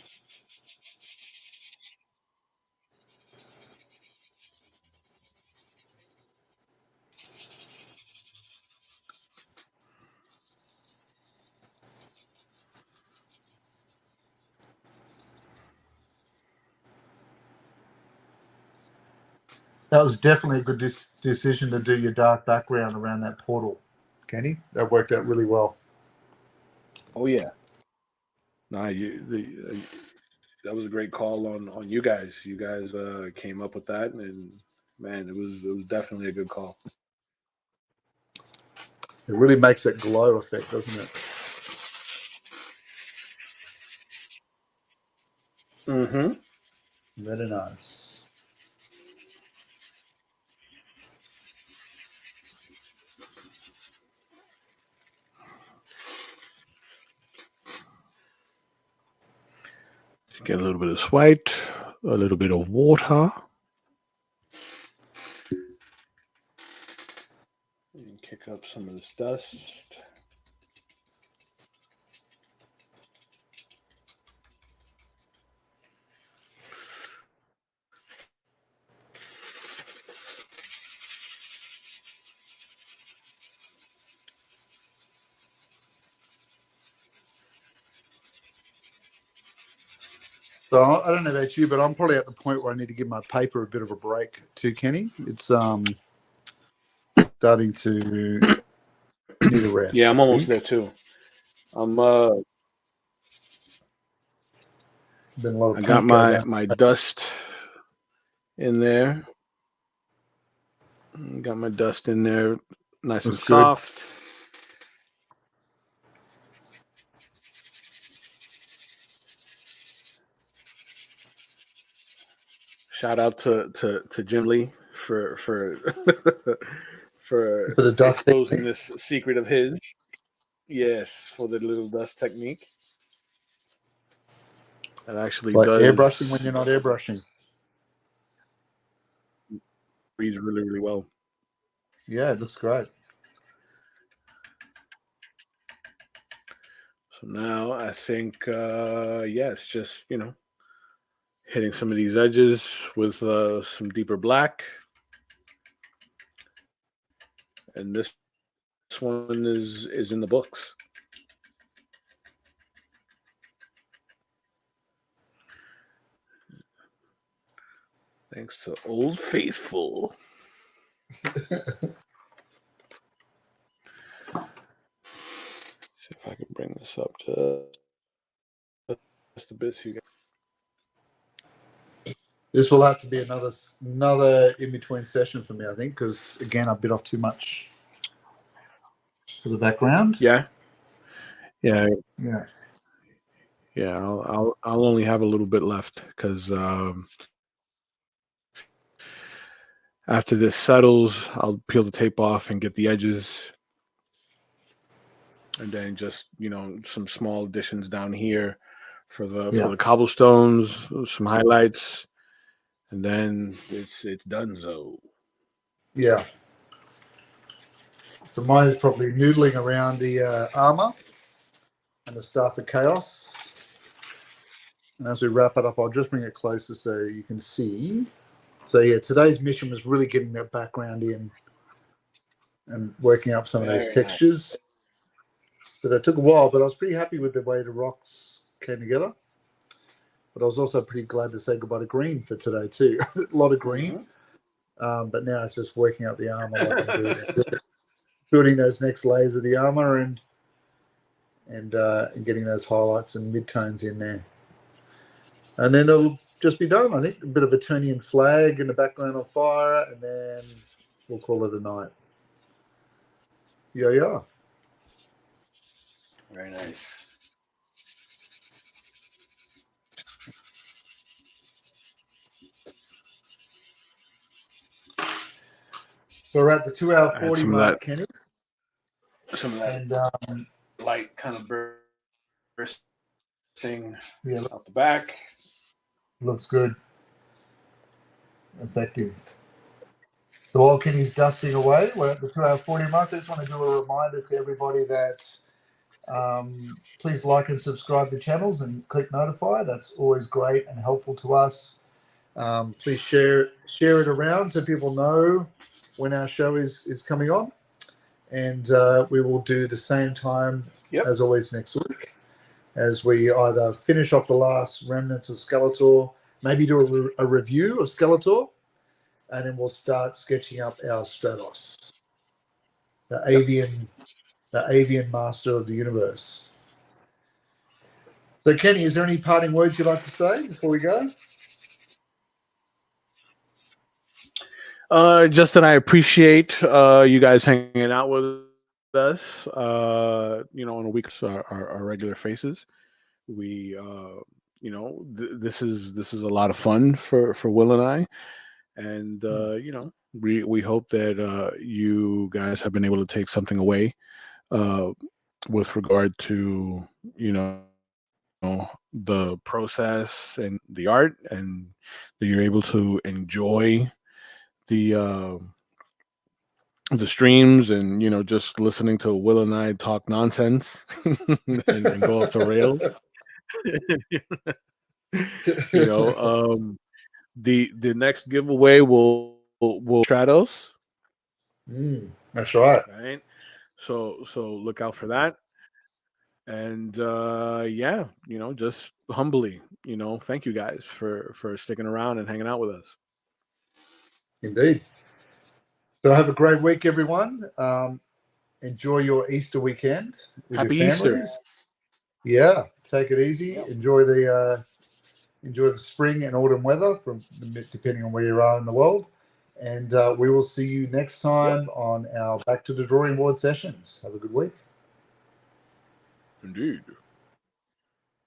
That was definitely a good decision to do your dark background around that portal, Kenny. That worked out really well. Oh yeah. Nah, that was a great call on you guys. You guys came up with that, and man, it was definitely a good call. It really makes that glow effect, doesn't it? Mm-hmm. Very nice. Get a little bit of white, a little bit of water. And kick up some of this dust. So I don't know about you, but I'm probably at the point where I need to give my paper a bit of a break too, Kenny. It's starting to need a rest. Yeah, I'm almost there too. I'm been a lot of I got my dust in there. Got my dust in there, nice and soft. Shout out to Jim Lee for the dust exposing this secret of his. Yes, for the little dust technique. That actually like does airbrushing when you're not airbrushing. Reads really, really well. Yeah, it looks great. So now I think, it's just, hitting some of these edges with some deeper black. And this one is in the books. Thanks to Old Faithful. See if I can bring this up to just a bit so you guys. This will have to be another in between session for me, I think, because again I bit off too much for the background. Yeah. I'll only have a little bit left because after this settles, I'll peel the tape off and get the edges, and then just some small additions down here for the cobblestones, some highlights, and then it's donezo. Yeah. So mine is probably noodling around the armor and the Staff of Chaos. And as we wrap it up, I'll just bring it closer so you can see. So yeah, today's mission was really getting that background in and working up some of those textures. So that took a while, but I was pretty happy with the way the rocks came together. But I was also pretty glad to say goodbye to green for today too. A lot of green. But now it's just working out the armor, like I'm doing, building those next layers of the armor and getting those highlights and midtones in there. And then it'll just be done. I think a bit of a Eternian flag in the background on fire, and then we'll call it a night. Yeah. Very nice. So we're at the 2-hour 40 mark, Kenny. Some of that and, light kind of bursting out the back. Looks good. Effective. So while Kenny's dusting away, we're at the 2-hour 40 mark. I just want to do a reminder to everybody that please like and subscribe to channels and click notify. That's always great and helpful to us. Please share it around so people know when our show is coming on. And we will do the same time as always next week, as we either finish off the last remnants of Skeletor, maybe do a review of Skeletor, and then we'll start sketching up our Stratos, the avian master of the universe. So, Kenny, is there any parting words you'd like to say before we go? Just that I appreciate you guys hanging out with us. On a week, our regular faces. We, this is a lot of fun for Will and I, and we hope that you guys have been able to take something away with regard to the process and the art, and that you're able to enjoy the streams, and just listening to Will and I talk nonsense and go off the rails. The next giveaway will Stratos. That's right. Right. So look out for that. And just humbly, thank you guys for sticking around and hanging out with us. Indeed. So have a great week, everyone. Enjoy your Easter weekend with Happy your Easter. families. Yeah, take it easy. Yep. Enjoy the spring and autumn weather depending on where you are in the world. And we will see you next time on our Back to the Drawing Board sessions. Have a good week. Indeed.